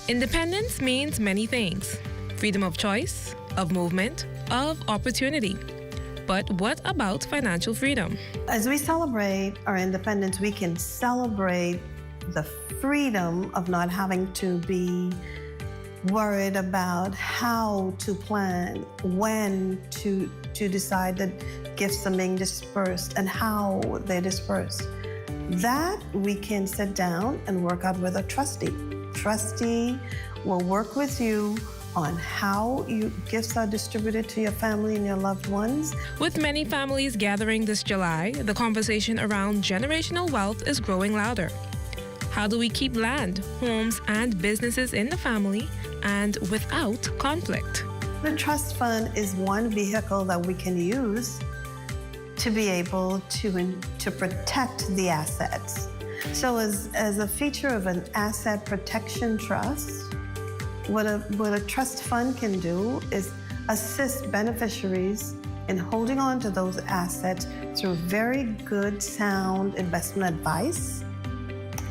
Independence means many things: freedom of choice, of movement, of opportunity. But what about financial freedom? As we celebrate our independence, we can celebrate the freedom of not having to be worried about how to plan, when to decide that gifts are being dispersed and how they're dispersed. That we can sit down and work out with a trustee. Trustee will work with you on how gifts are distributed to your family and your loved ones. With many families gathering this July, the conversation around generational wealth is growing louder. How do we keep land, homes, and businesses in the family and without conflict? The trust fund is one vehicle that we can use to be able to protect the assets. So as a feature of an asset protection trust, what a trust fund can do is assist beneficiaries in holding on to those assets through very good, sound investment advice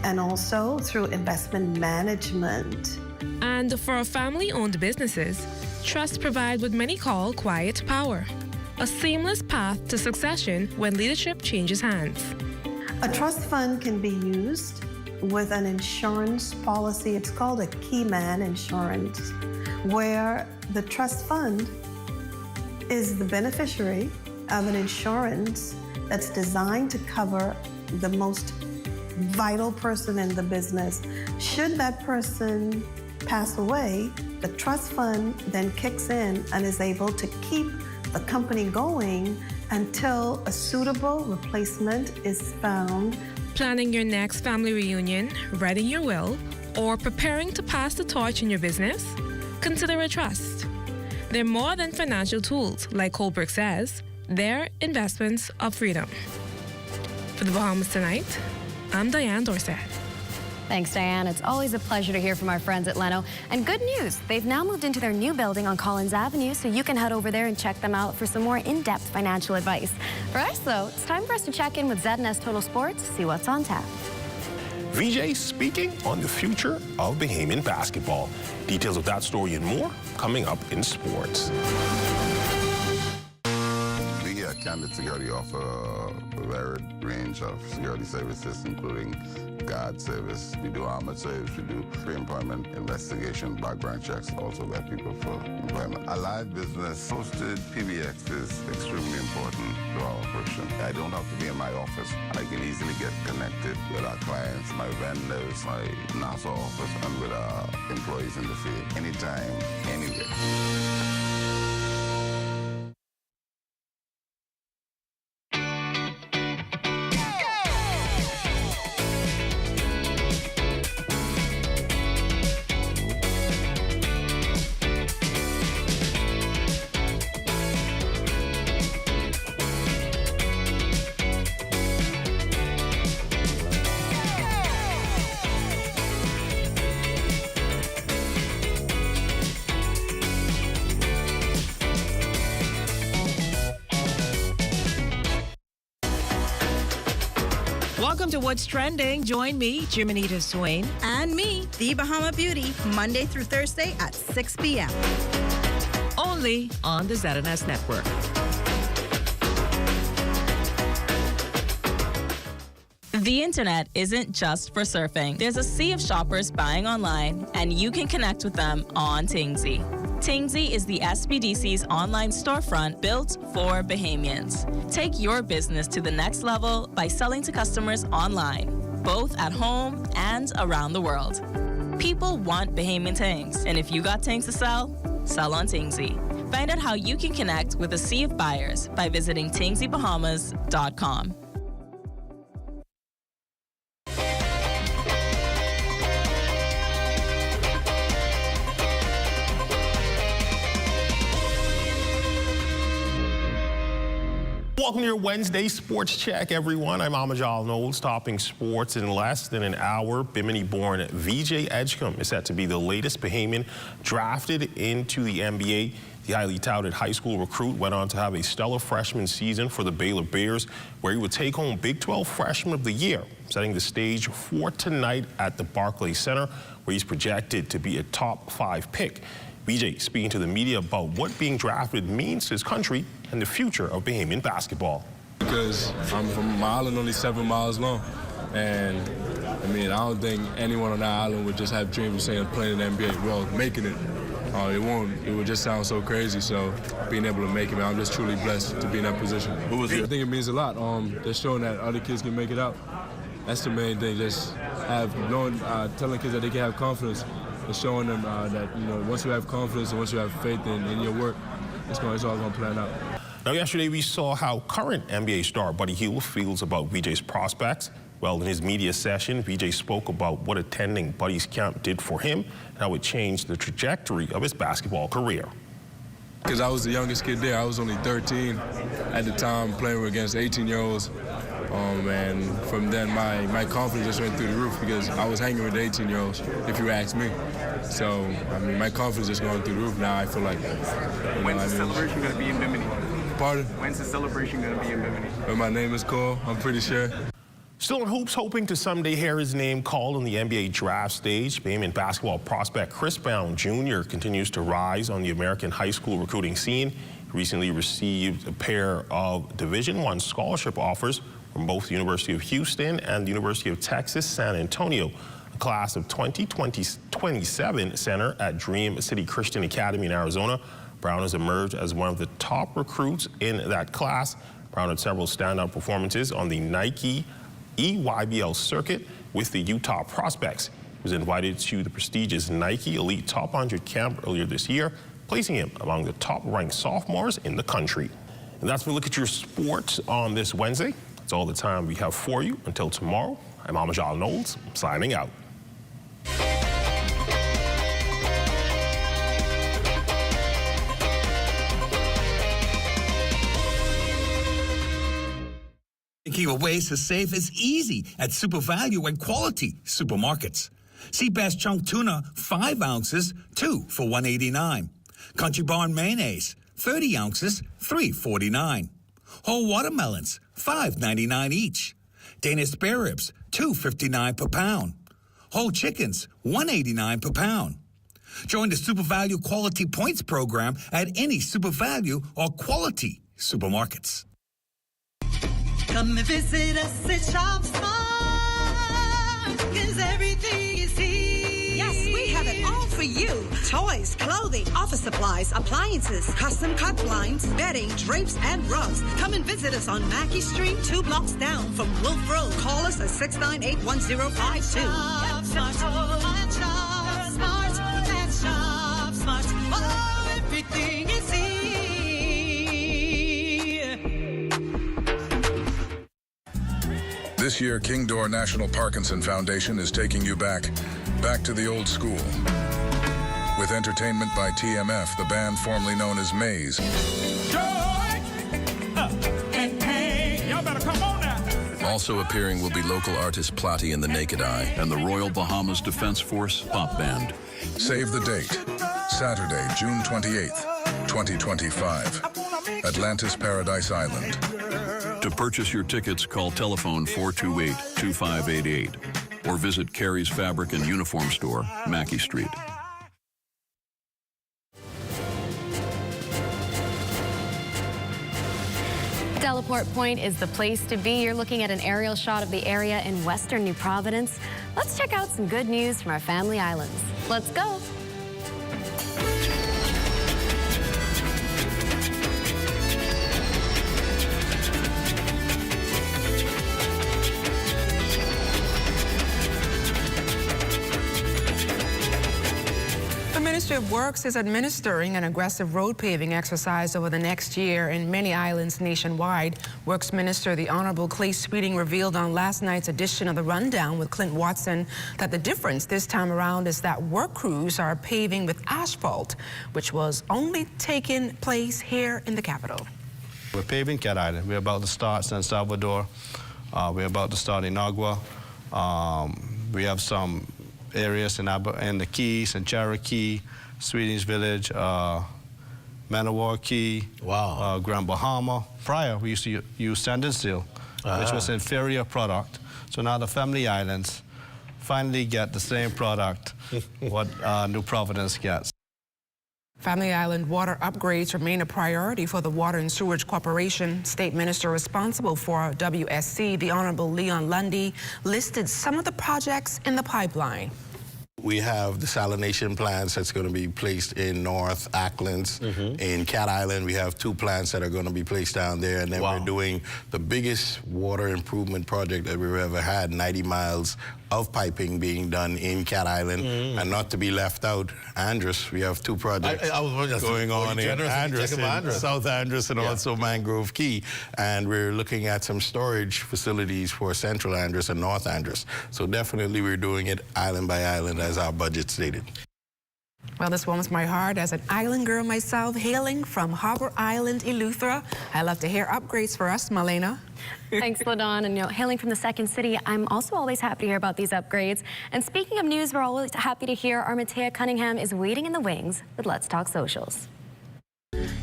and also through investment management. And for family-owned businesses, trusts provide what many call quiet power, a seamless path to succession when leadership changes hands. A trust fund can be used with an insurance policy. It's called a key man insurance, where the trust fund is the beneficiary of an insurance that's designed to cover the most vital person in the business. Should that person pass away, the trust fund then kicks in and is able to keep the company going until a suitable replacement is found. Planning your next family reunion, writing your will, or preparing to pass the torch in your business? Consider a trust. They're more than financial tools, like Colbert says. They're investments of freedom. For the Bahamas Tonight, I'm Diane Dorset. Thanks, Diane. It's always a pleasure to hear from our friends at Leno. And good news, they've now moved into their new building on Collins Avenue, so you can head over there and check them out for some more in-depth financial advice. For us, though, it's time for us to check in with ZNS Total Sports, see what's on tap. VJ speaking on the future of Bahamian basketball. Details of that story and more coming up in sports. Candid Security offer a varied range of security services, including guard service. We do armored service. We do pre-employment investigation, background checks, also get people for employment. A live business hosted PBX is extremely important to our operation. I don't have to be in my office. I can easily get connected with our clients, my vendors, my NASA office, and with our employees in the field, anytime, anywhere. Welcome to What's Trending. Join me, Jiminita Swain. And me, The Bahama Beauty, Monday through Thursday at 6 p.m. Only on the ZNS Network. The internet isn't just for surfing. There's a sea of shoppers buying online, and you can connect with them on Tingsy. Tingsy is the SBDC's online storefront built for Bahamians. Take your business to the next level by selling to customers online, both at home and around the world. People want Bahamian things, and if you got things to sell, sell on Tingsy. Find out how you can connect with a sea of buyers by visiting tingsybahamas.com. Welcome to your Wednesday Sports Check, everyone. I'm Amajal Knowles, topping sports. In less than an hour, Bimini-born VJ Edgecombe is set to be the latest Bahamian drafted into the NBA. The highly touted high school recruit went on to have a stellar freshman season for the Baylor Bears, where he would take home Big 12 Freshman of the Year, setting the stage for tonight at the Barclays Center, where he's projected to be a top 5 pick. BJ speaking to the media about what being drafted means to his country and the future of Bahamian basketball. Because I'm from an island only 7 miles long, and I mean, I don't think anyone on that island would just have dreams of saying playing in the NBA. Well, making it. It would just sound so crazy. So being able to make it, man, I'm just truly blessed to be in that position. I think it means a lot. Just showing that other kids can make it out. That's the main thing. Just telling kids that they can have confidence and showing them that once you have confidence and once you have faith in your work, it's all going to plan out. Now, yesterday we saw how current NBA star Buddy Hield feels about VJ's prospects. Well, in his media session, VJ spoke about what attending Buddy's camp did for him and how it changed the trajectory of his basketball career. Because I was the youngest kid there. I was only 13 at the time, playing against 18-year-olds. And from then, my confidence just went through the roof because I was hanging with the 18-year-olds, if you ask me. So, I mean, my confidence is going through the roof now. I feel like... When's the celebration going to be in Bimini? Pardon? When's the celebration going to be in Bimini? When my name is called, I'm pretty sure. Still in hoops, hoping to someday hear his name called on the NBA draft stage, Bahamian basketball prospect Chris Brown Jr. continues to rise on the American high school recruiting scene. He recently received a pair of Division I scholarship offers from both the University of Houston and the University of Texas, San Antonio. A class of 2027 center at Dream City Christian Academy in Arizona. Brown has emerged as one of the top recruits in that class. Brown had several standout performances on the Nike EYBL circuit with the Utah Prospects. He was invited to the prestigious Nike Elite Top 100 camp earlier this year, placing him among the top-ranked sophomores in the country. And that's a look at your sports on this Wednesday. That's all the time we have for you. Until tomorrow, I'm Amajal Knowles, signing out. Keep away to save is easy at Super Value and Quality supermarkets. Sea Bass Chunk Tuna, 5 ounces, 2 for $1.89. Country Barn Mayonnaise, 30 ounces, $3.49. Whole watermelons, $5.99 each. Danish spare ribs, $2.59 per pound. Whole chickens, $1.89 per pound. Join the Super Value Quality Points program at any Super Value or Quality supermarkets. Come and visit us at Shop Smart, 'cause everything is here. Yes, we have it all for you. Toys, clothing, office supplies, appliances, custom cut blinds, bedding, drapes, and rugs. Come and visit us on Mackey Street, 2 blocks down from Wolf Road. Call us at 698-1052. Shop Smart. Oh, everything is here. This year, King Door National Parkinson Foundation is taking you back to the old school. With entertainment by TMF, the band formerly known as Maze. Hey, y'all better come on now. Also appearing will be local artist Plotty and the Naked Eye and the Royal Bahamas Defense Force Pop Band. Save the date, Saturday, June 28th, 2025, Atlantis, Paradise Island. To purchase your tickets, call telephone 428-2588 or visit Carey's Fabric and Uniform Store, Mackey Street. Delaport Point is the place to be. You're looking at an aerial shot of the area in western New Providence. Let's check out some good news from our family islands. Let's go. The Ministry of Works is administering an aggressive road paving exercise over the next year in many islands nationwide. Works Minister the Honorable Clay Sweeting revealed on last night's edition of The Rundown with Clint Watson that the difference this time around is that work crews are paving with asphalt, which was only taking place here in the capital. We're paving Cat Island. We're about to start San Salvador. We're about to start in Agua. We have some areas in the Keys and Cherokee, Sweetings Village, Manawar Key, Grand Bahama. Prior, we used to use sand and steel, which was an inferior product. So now the family islands finally get the same product what New Providence gets. Family Island water upgrades remain a priority for the Water and Sewage Corporation. State Minister responsible for WSC, the Honorable Leon Lundy, listed some of the projects in the pipeline. We have the salination plants that's going to be placed in North Acklands. In Cat Island, we have 2 plants that are going to be placed down there. And then we're doing the biggest water improvement project that we've ever had, 90 miles of piping being done in Cat Island. And not to be left out, Andros, we have 2 projects going on in Andros, South Andros, and also Mangrove Key. And we're looking at some storage facilities for Central Andros and North Andros. So definitely we're doing it island by island as our budget stated. Well, this warms my heart as an island girl myself, hailing from Harbor Island, Eleuthera. I love to hear upgrades for us, Malena. Thanks, LaDawn. And hailing from the second city, I'm also always happy to hear about these upgrades. And speaking of news, we're always happy to hear our Matea Cunningham is waiting in the wings with Let's Talk Socials.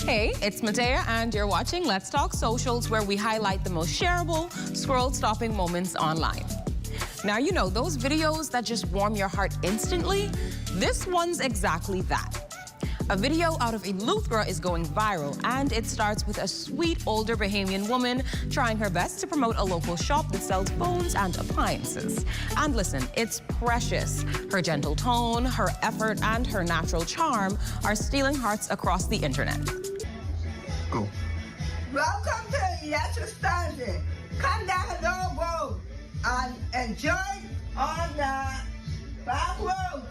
Hey, it's Matea, and you're watching Let's Talk Socials, where we highlight the most shareable, scroll-stopping moments online. Now, you know, those videos that just warm your heart instantly? This one's exactly that. A video out of Eleuthera is going viral, and it starts with a sweet older Bahamian woman trying her best to promote a local shop that sells phones and appliances. And listen, it's precious. Her gentle tone, her effort, and her natural charm are stealing hearts across the internet. Go. Welcome to Electric Standard. Come down the long road and enjoy on the back road.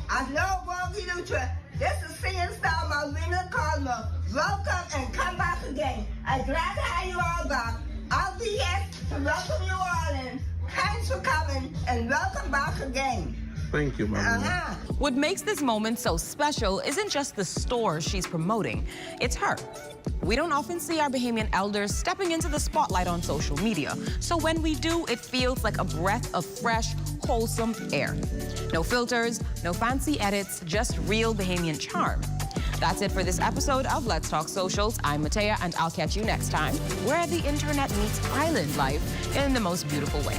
I know Eleuthera. This is singing star Marina Cosmo. Welcome and come back again. I'm glad to have you all back. I'll be here to welcome you all in. Thanks for coming and welcome back again. Thank you, Marina. What makes this moment so special isn't just the store she's promoting, it's her. We don't often see our Bahamian elders stepping into the spotlight on social media. So when we do, it feels like a breath of fresh, wholesome air. No filters, no fancy edits, just real Bahamian charm. That's it for this episode of Let's Talk Socials. I'm Matea, and I'll catch you next time, where the internet meets island life in the most beautiful way.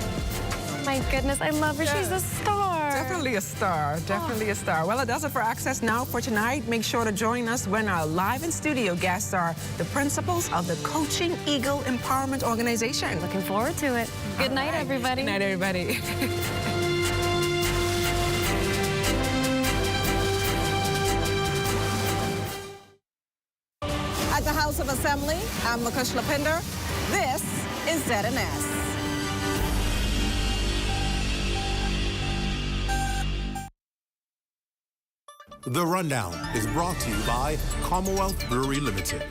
My goodness, I love her. Yeah. She's a star. Definitely a star. Definitely a star. Well, it does it for Access Now for tonight. Make sure to join us when our live in studio guests are the principals of the Coaching Eagle Empowerment Organization. Looking forward to it. Good night, everybody. Good night, everybody. At the House of Assembly, I'm Mukesh Lapinder. This is ZNS. The Rundown is brought to you by Commonwealth Brewery Limited.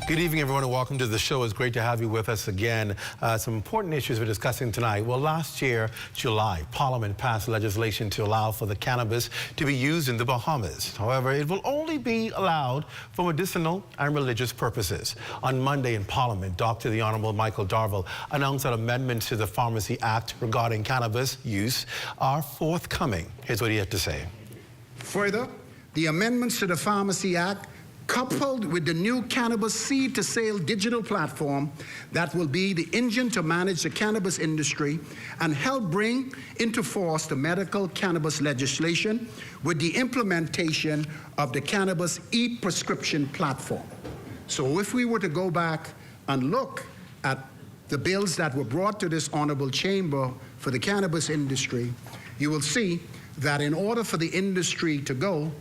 Good evening, everyone, and welcome to the show. It's great to have you with us again. Some important issues we're discussing tonight. Well, last year, July, Parliament passed legislation to allow for the cannabis to be used in the Bahamas. However, it will only be allowed for medicinal and religious purposes. On Monday in Parliament, the Honorable Michael Darville announced that amendments to the Pharmacy Act regarding cannabis use are forthcoming. Here's what he had to say. Further, the amendments to the Pharmacy Act, coupled with the new cannabis seed-to-sale digital platform that will be the engine to manage the cannabis industry and help bring into force the medical cannabis legislation with the implementation of the cannabis e-prescription platform. So if we were to go back and look at the bills that were brought to this honorable chamber for the cannabis industry, you will see that in order for the industry to go,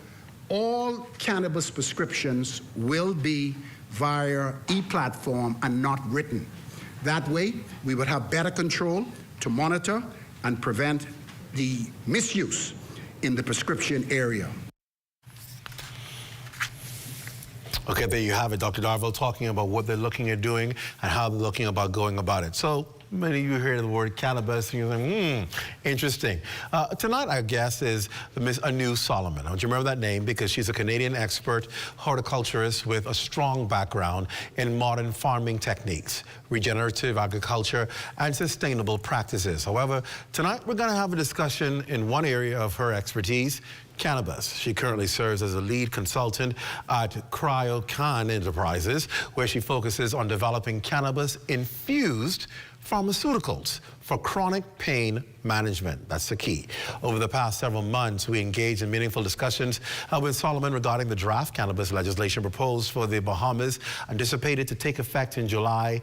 all cannabis prescriptions will be via e-platform and not written. That way, we would have better control to monitor and prevent the misuse in the prescription area. Okay, there you have it, Dr. Darville talking about what they're looking at doing and how they're looking about going about it. So many of you hear the word cannabis and you're like, interesting. Tonight, our guest is Miss Anu Solomon. Don't you remember that name? Because she's a Canadian expert horticulturist with a strong background in modern farming techniques, regenerative agriculture, and sustainable practices. However, tonight we're going to have a discussion in one area of her expertise, cannabis. She currently serves as a lead consultant at Cryocan Enterprises, where she focuses on developing cannabis-infused pharmaceuticals for chronic pain management. That's the key. Over the past several months, we engaged in meaningful discussions with Solomon regarding the draft cannabis legislation proposed for the Bahamas, anticipated to take effect in July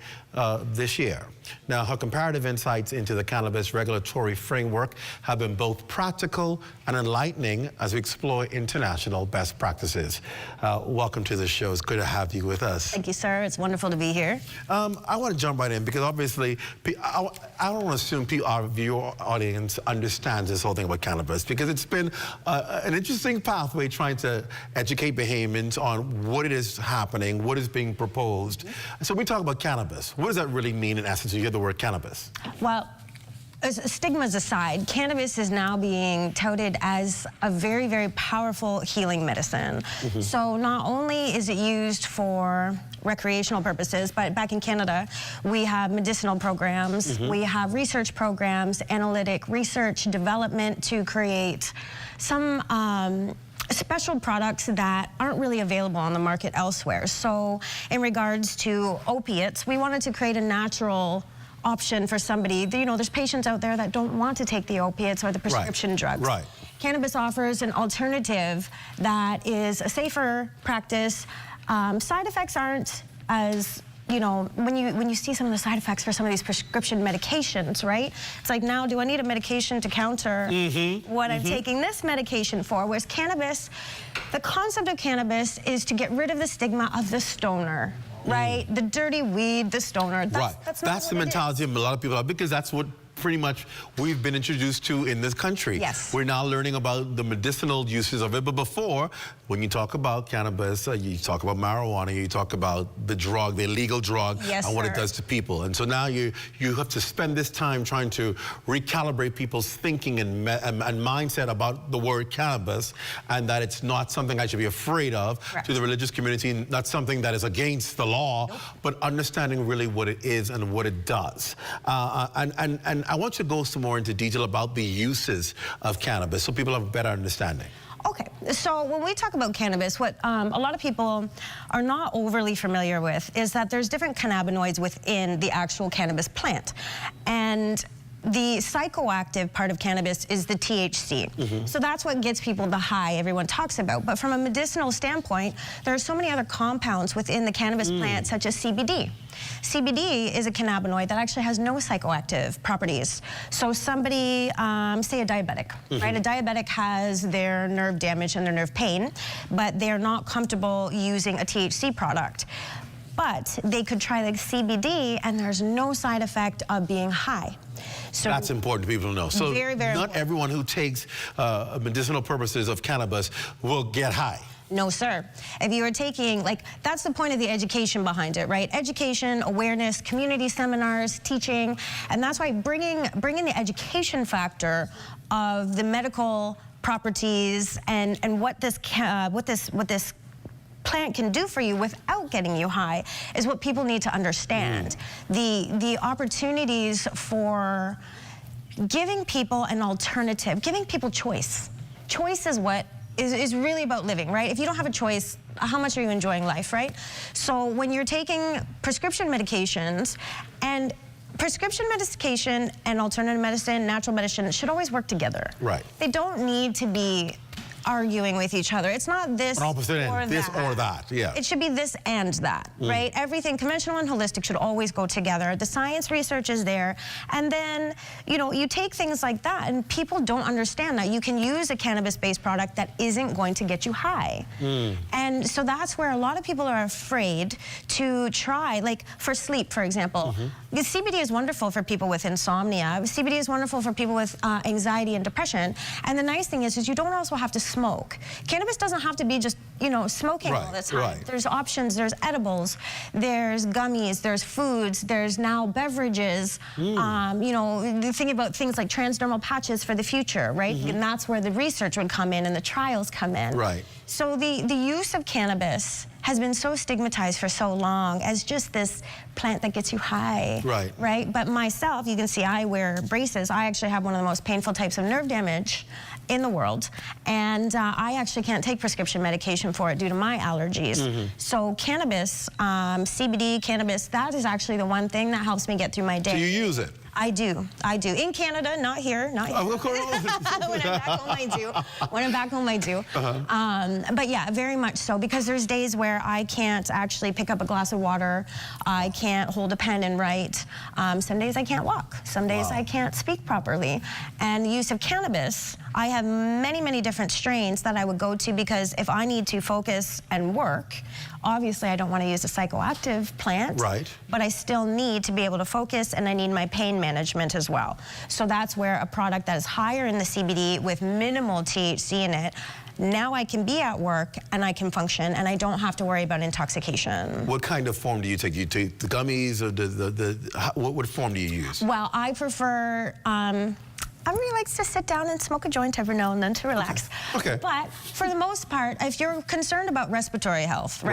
this year. Now, her comparative insights into the cannabis regulatory framework have been both practical and enlightening as we explore international best practices. Welcome to the show. It's good to have you with us. Thank you, sir. It's wonderful to be here. I want to jump right in because obviously, I don't want to assume our viewer audience understands this whole thing about cannabis, because it's been an interesting pathway trying to educate Bahamians on what it is happening, what is being proposed. So we talk about cannabis. What does that really mean in essence? You hear the word cannabis. Well, stigmas aside, cannabis is now being touted as a very, very powerful healing medicine. So not only is it used for recreational purposes, but back in Canada, we have medicinal programs, we have research programs, analytic research development to create some special products that aren't really available on the market elsewhere. So in regards to opiates, we wanted to create a natural option for somebody. You know, there's patients out there that don't want to take the opiates or the prescription drugs. Right. Cannabis offers an alternative that is a safer practice. Side effects aren't as, you know, when you see some of the side effects for some of these prescription medications, right? It's like, now do I need a medication to counter what I'm taking this medication for? Whereas cannabis, the concept of cannabis is to get rid of the stigma of the stoner. Right, the dirty weed, the stoner. That's the mentality of a lot of people, because that's what pretty much we've been introduced to in this country. Yes. We're now learning about the medicinal uses of it, but before, when you talk about cannabis, you talk about marijuana, you talk about the drug, the illegal drug, and what it does to people. And so now you have to spend this time trying to recalibrate people's thinking and mindset about the word cannabis, and that it's not something I should be afraid of. To the religious community, not something that is against the law, but understanding really what it is and what it does. And I want you to go some more into detail about the uses of cannabis so people have a better understanding. Okay, so when we talk about cannabis, what a lot of people are not overly familiar with is that there's different cannabinoids within the actual cannabis plant. And the psychoactive part of cannabis is the THC. So that's what gets people the high everyone talks about. But from a medicinal standpoint, there are so many other compounds within the cannabis plant, such as CBD. CBD is a cannabinoid that actually has no psychoactive properties. So somebody, say a diabetic, right? A diabetic has their nerve damage and their nerve pain, but they're not comfortable using a THC product. But they could try the CBD and there's no side effect of being high. So that's important for people to know. So very, very not everyone who takes medicinal purposes of cannabis will get high. No, sir. If you are taking, that's the point of the education behind it, right? Education, awareness, community seminars, teaching, and that's why bringing the education factor of the medical properties and what this plant can do for you without getting you high is what people need to understand. The opportunities for giving people an alternative, giving people choice. Choice is what is really about living, right? If you don't have a choice, how much are you enjoying life, right? So when you're taking prescription medications, and prescription medication and alternative medicine, natural medicine should always work together. Right. They don't need to be arguing with each other. It's not this or that. This or that, yeah. It should be this and that, right? Everything conventional and holistic should always go together. The science research is there. And then, you know, you take things like that and people don't understand that. You can use a cannabis-based product that isn't going to get you high. And so that's where a lot of people are afraid to try, like for sleep, for example. CBD is wonderful for people with insomnia. CBD is wonderful for people with anxiety and depression. And the nice thing is you don't also have to smoke. Cannabis doesn't have to be just you know, smoking all the time. There's options, there's edibles, there's gummies, there's foods, there's now beverages. You know, thinking about things like transdermal patches for the future, right? And that's where the research would come in and the trials come in. So the use of cannabis has been so stigmatized for so long as just this plant that gets you high. Right? But myself, you can see I wear braces. I actually have one of the most painful types of nerve damage in the world, and I actually can't take prescription medication for it due to my allergies. So cannabis, CBD, cannabis, that is actually the one thing that helps me get through my day. So you use it? I do. In Canada, not here, not here. Of course. When I'm back home, I do. When I'm back home, I do. But yeah, very much so, because there's days where I can't actually pick up a glass of water. I can't hold a pen and write. Some days I can't walk. Some days I can't speak properly. And the use of cannabis, I have many, many different strains that I would go to, because if I need to focus and work, obviously I don't want to use a psychoactive plant. But I still need to be able to focus, and I need my pain management as well. So that's where a product that is higher in the CBD with minimal THC in it, now I can be at work and I can function, and I don't have to worry about intoxication. What kind of form do you take? You take the gummies, or what form do you use? Well, I prefer, everybody likes to sit down and smoke a joint every now and then to relax. But for the most part, if you're concerned about respiratory health,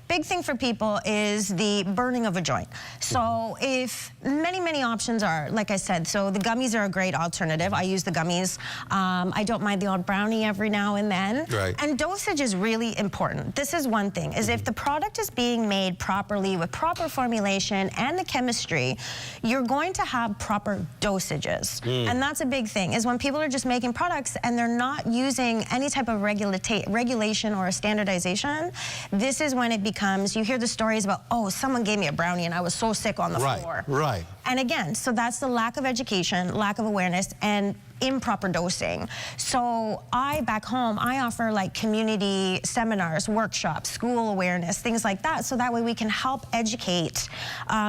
big thing for people is the burning of a joint. So if many options are, like I said, so the gummies are a great alternative. I use the gummies. I don't mind the odd brownie every now and then. And dosage is really important. This is one thing, is if the product is being made properly with proper formulation and the chemistry, you're going to have proper dosages. And that's a big thing, is when people are just making products and they're not using any type of regulation or a standardization, this is when it becomes, you hear the stories about, oh, someone gave me a brownie and I was so sick on the floor. And again, so that's the lack of education, lack of awareness, and improper dosing. So back home, I offer like community seminars, workshops, school awareness, things like that, so that way we can help educate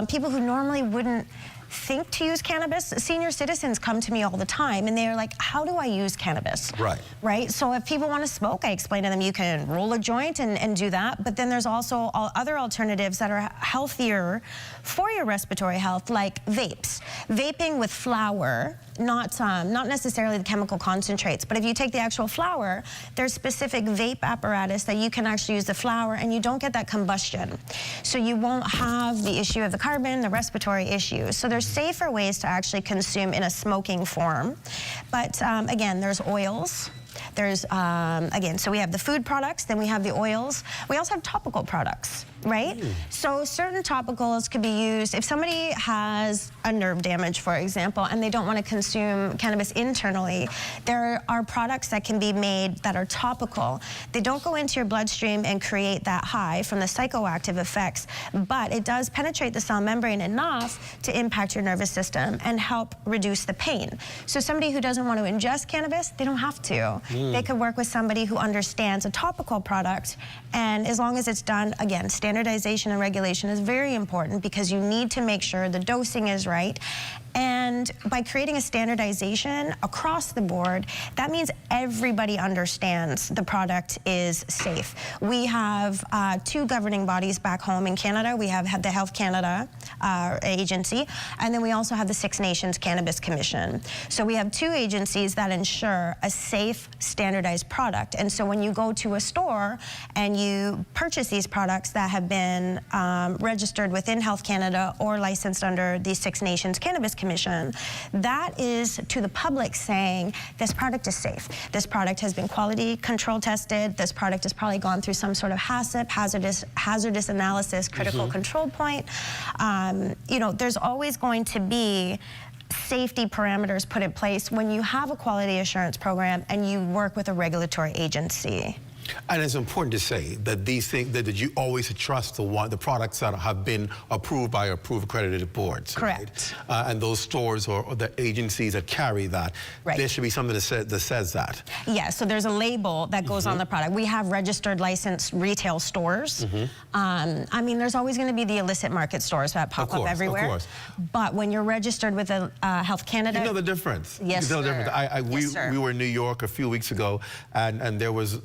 people who normally wouldn't think to use cannabis. Senior citizens come to me all the time and they're like, how do I use cannabis? So if people want to smoke, I explain to them you can roll a joint and do that, but then there's also other alternatives that are healthier for your respiratory health, like vapes. Vaping with flower, not necessarily the chemical concentrates, but if you take the actual flower, there's specific vape apparatus that you can actually use the flower, and you don't get that combustion. So you won't have the issue of the carbon, the respiratory issues. So there's safer ways to actually consume in a smoking form. But again, there's oils. There's, again, so we have the food products, then we have the oils. We also have topical products, So certain topicals could be used if somebody has a nerve damage, for example, and they don't want to consume cannabis internally. There are products that can be made that are topical. They don't go into your bloodstream and create that high from the psychoactive effects, but it does penetrate the cell membrane enough to impact your nervous system and help reduce the pain. So somebody who doesn't want to ingest cannabis, they don't have to. They could work with somebody who understands a topical product, and as long as it's done, again, standardization and regulation is very important, because you need to make sure the dosing is right. And by creating a standardization across the board, that means everybody understands the product is safe. We have 2 governing bodies back home in Canada. We have the Health Canada agency, and then we also have the Six Nations Cannabis Commission. So we have 2 agencies that ensure a safe, standardized product. And so when you go to a store and you purchase these products that have been registered within Health Canada or licensed under the Six Nations Cannabis Commission, that is to the public saying this product is safe. This product has been quality control tested. This product has probably gone through some sort of HACCP, hazardous analysis, critical control point. You know, there's always going to be safety parameters put in place when you have a quality assurance program and you work with a regulatory agency. And it's important to say that these things, that you always trust the products that have been approved by approved accredited boards. Correct. And those stores or the agencies that carry that, there should be something that says that. Yeah, so there's a label that goes on the product. We have registered licensed retail stores. I mean, there's always going to be the illicit market stores that pop up everywhere. Of course. But when you're registered with a Health Canada... You know the difference. Yes, you know the difference. We were in New York a few weeks ago, and there was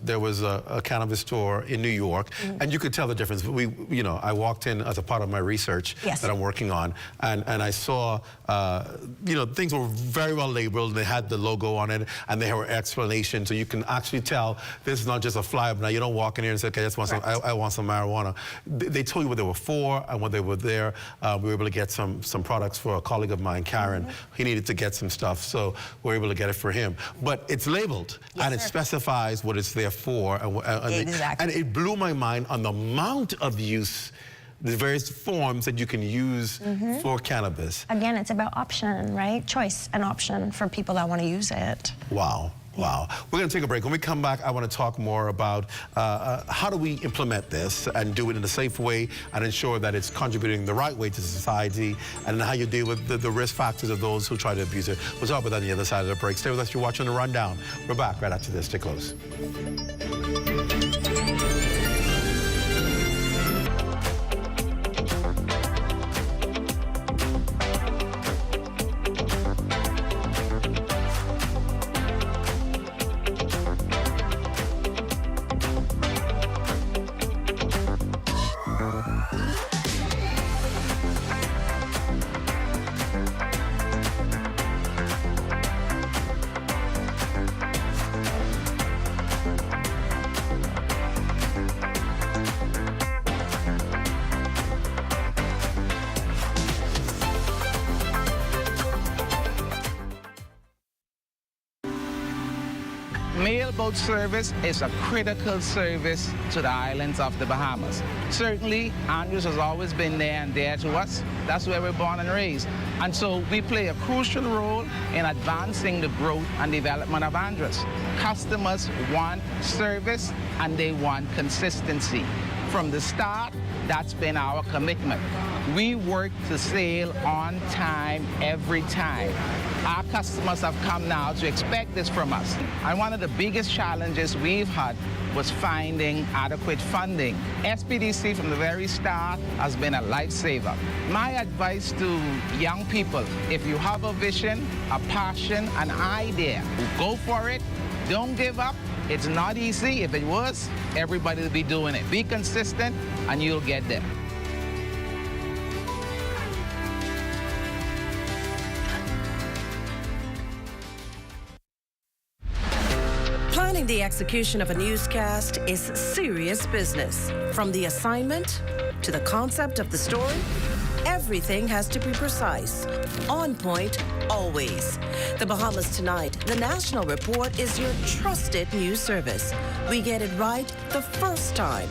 a cannabis store in New York, and you could tell the difference. I walked in as a part of my research that I'm working on, and I saw, things were very well labeled. They had the logo on it, and they were explanations, so you can actually tell this is not just a flyer. Now you don't walk in here and say, okay, I want some marijuana. They told you what they were for and what they were there. We were able to get some products for a colleague of mine, Karen. He needed to get some stuff, so we were able to get it for him. But it's labeled, and it specifies what it's there for. And it blew my mind on the amount of use, the various forms that you can use for cannabis. Again, it's about option, right? Choice and option for people that want to use it. Wow. Wow. We're going to take a break. When we come back, I want to talk more about how do we implement this and do it in a safe way and ensure that it's contributing the right way to society, and how you deal with the risk factors of those who try to abuse it. We'll talk about that on the other side of the break. Stay with us. You're watching The Rundown. We're back right after this. Stay close. Mailboat service is a critical service to the islands of the Bahamas. Certainly, Andros has always been there and dear to us. That's where we're born and raised. And so we play a crucial role in advancing the growth and development of Andros. Customers want service and they want consistency. From the start, that's been our commitment. We work to sail on time every time. Our customers have come now to expect this from us. And one of the biggest challenges we've had was finding adequate funding. SPDC from the very start has been a lifesaver. My advice to young people, if you have a vision, a passion, an idea, go for it. Don't give up. It's not easy. If it was, everybody would be doing it. Be consistent and you'll get there. Planning the execution of a newscast is serious business. From the assignment to the concept of the story, everything has to be precise, on point, always. The Bahamas Tonight, the national report, is your trusted news service. We get it right the first time.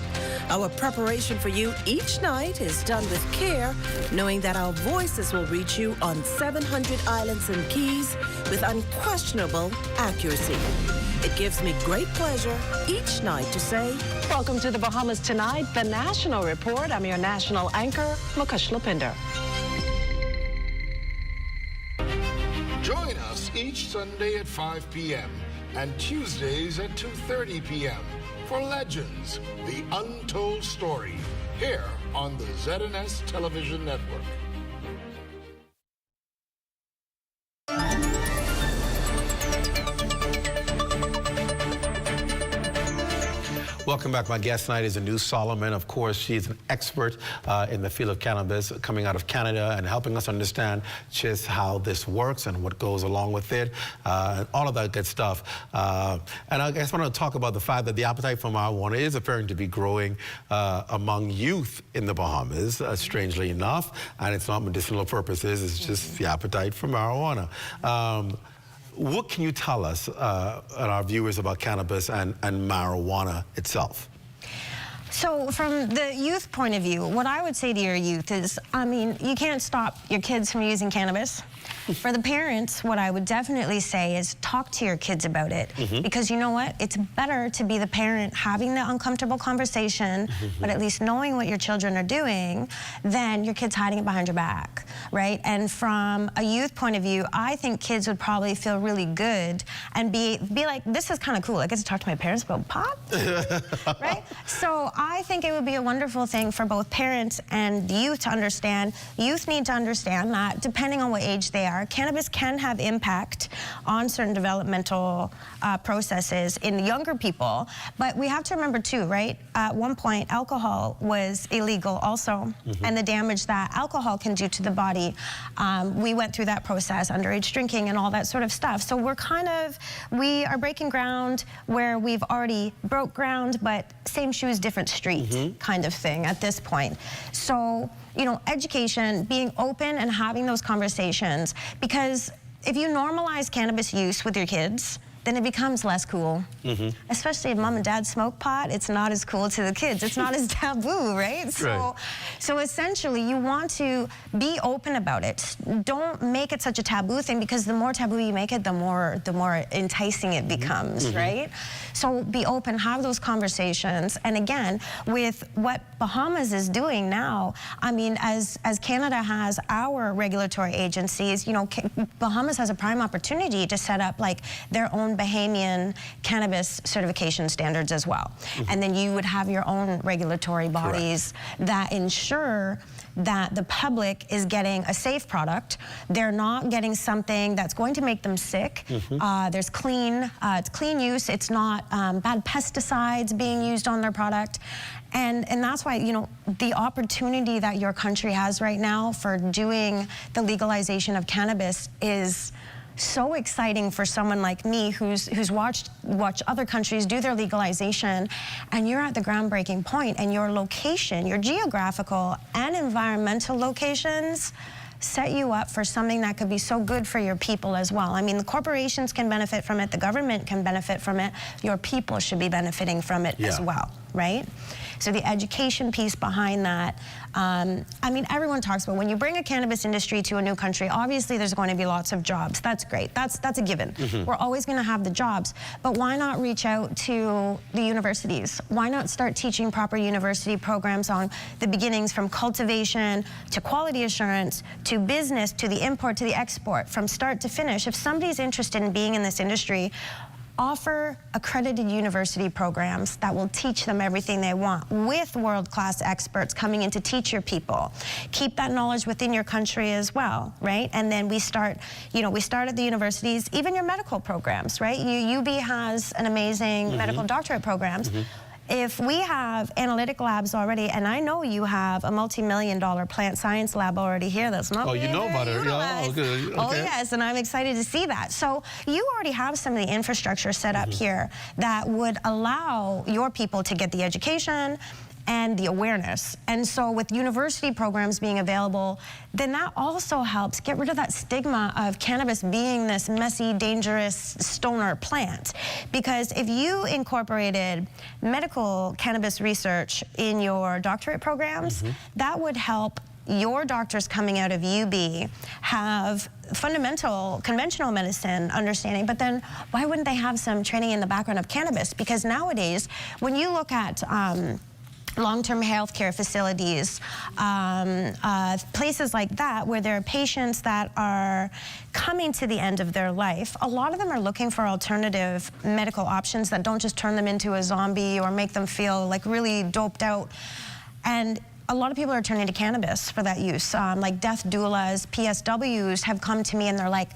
Our preparation for you each night is done with care, knowing that our voices will reach you on 700 islands and keys with unquestionable accuracy. It gives me great pleasure each night to say, welcome to the Bahamas Tonight, the national report. I'm your national anchor, Mukesh Lapinder. Join us each Sunday at 5 p.m. and Tuesdays at 2:30 p.m. for Legends, the Untold Story, here on the ZNS Television Network. Welcome back. My guest tonight is Anu Solomon. Of course, she is an expert in the field of cannabis, coming out of Canada and helping us understand just how this works and what goes along with it, all of that good stuff. And I just want to talk about the fact that the appetite for marijuana is appearing to be growing among youth in the Bahamas, strangely enough, and it's not medicinal purposes, it's just the appetite for marijuana. What can you tell us and our viewers about cannabis and marijuana itself? So from the youth point of view, what I would say to your youth is, I mean, you can't stop your kids from using cannabis. For the parents, what I would definitely say is talk to your kids about it. Because you know what? It's better to be the parent having the uncomfortable conversation, but at least knowing what your children are doing, than your kids hiding it behind your back, right? And from a youth point of view, I think kids would probably feel really good and be like, this is kind of cool. I get to talk to my parents about pot, right? So I think it would be a wonderful thing for both parents and youth to understand. Youth need to understand that depending on what age they are, cannabis can have impact on certain developmental processes in younger people. But we have to remember too, right? At one point, alcohol was illegal also, and the damage that alcohol can do to the body. We went through that process, underage drinking and all that sort of stuff. So we are breaking ground where we've already broke ground, but same shoes, different street kind of thing at this point. So, you know, education, being open and having those conversations, because if you normalize cannabis use with your kids, then it becomes less cool. Especially if mom and dad smoke pot, it's not as cool to the kids. It's not as taboo, right? So essentially, you want to be open about it. Don't make it such a taboo thing, because the more taboo you make it, the more enticing it becomes, right? So be open, have those conversations. And again, with what Bahamas is doing now, I mean, as Canada has our regulatory agencies, you know, Bahamas has a prime opportunity to set up like their own Bahamian cannabis certification standards as well. And then you would have your own regulatory bodies that ensure that the public is getting a safe product. They're not getting something that's going to make them sick. There's it's clean use. It's not bad pesticides being used on their product. And that's why, you know, the opportunity that your country has right now for doing the legalization of cannabis is so exciting for someone like me who's watched other countries do their legalization, and you're at the groundbreaking point, and your location, your geographical and environmental locations set you up for something that could be so good for your people as well. I mean, the corporations can benefit from it, the government can benefit from it, your people should be benefiting from it as well, right? So the education piece behind that, I mean, everyone talks about when you bring a cannabis industry to a new country, obviously there's going to be lots of jobs. That's great. That's a given. We're always going to have the jobs. But why not reach out to the universities? Why not start teaching proper university programs on the beginnings from cultivation to quality assurance to business to the import to the export, from start to finish? If somebody's interested in being in this industry, offer accredited university programs that will teach them everything they want, with world-class experts coming in to teach your people. Keep that knowledge within your country as well, right? And then we start, you know, we start at the universities, even your medical programs, right? UB has an amazing medical doctorate programs. If we have analytic labs already, and I know you have a multi-million-dollar plant science lab already here that's not you know about it. Oh, yes, and I'm excited to see that. So you already have some of the infrastructure set up here that would allow your people to get the education and the awareness. And so with university programs being available, then that also helps get rid of that stigma of cannabis being this messy, dangerous stoner plant. Because if you incorporated medical cannabis research in your doctorate programs, that would help your doctors coming out of UB have fundamental conventional medicine understanding, but then why wouldn't they have some training in the background of cannabis? Because nowadays, when you look at long-term healthcare facilities, places like that where there are patients that are coming to the end of their life, a lot of them are looking for alternative medical options that don't just turn them into a zombie or make them feel like really doped out. And a lot of people are turning to cannabis for that use. Like death doulas, PSWs have come to me and they're like,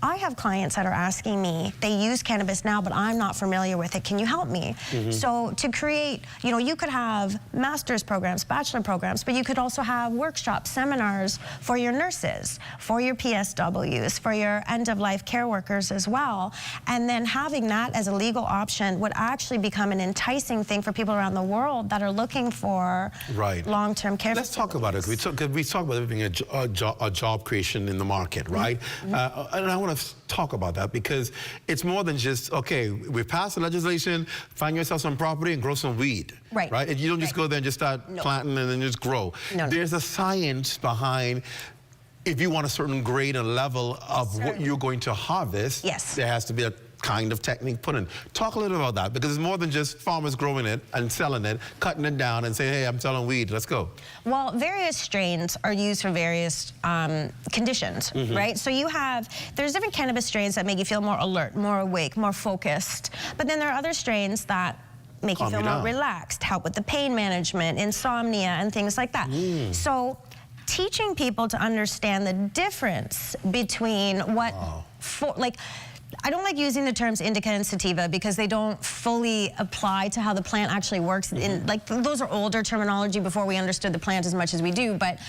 I have clients that are asking me, they use cannabis now, but I'm not familiar with it. Can you help me? So to create, you know, you could have master's programs, bachelor programs, but you could also have workshops, seminars for your nurses, for your PSWs, for your end-of-life care workers as well. And then having that as a legal option would actually become an enticing thing for people around the world that are looking for long-term care. Let's talk about it. We talk about it being a job creation in the market, right? And I want to talk about that because it's more than just, okay, we passed the legislation, find yourself some property and grow some weed. Right. And you don't just go there and just start planting and then just grow. There's a science behind, if you want a certain grade and level of what you're going to harvest, there has to be a kind of technique put in. Talk a little about that, because it's more than just farmers growing it and selling it, cutting it down and saying, hey, I'm selling weed, let's go. Well, various strains are used for various conditions, right? So there's different cannabis strains that make you feel more alert, more awake, more focused. But then there are other strains that make you feel more relaxed, help with the pain management, insomnia, and things like that. So teaching people to understand the difference between what, I don't like using the terms indica and sativa because they don't fully apply to how the plant actually works. Those are older terminology before we understood the plant as much as we do. But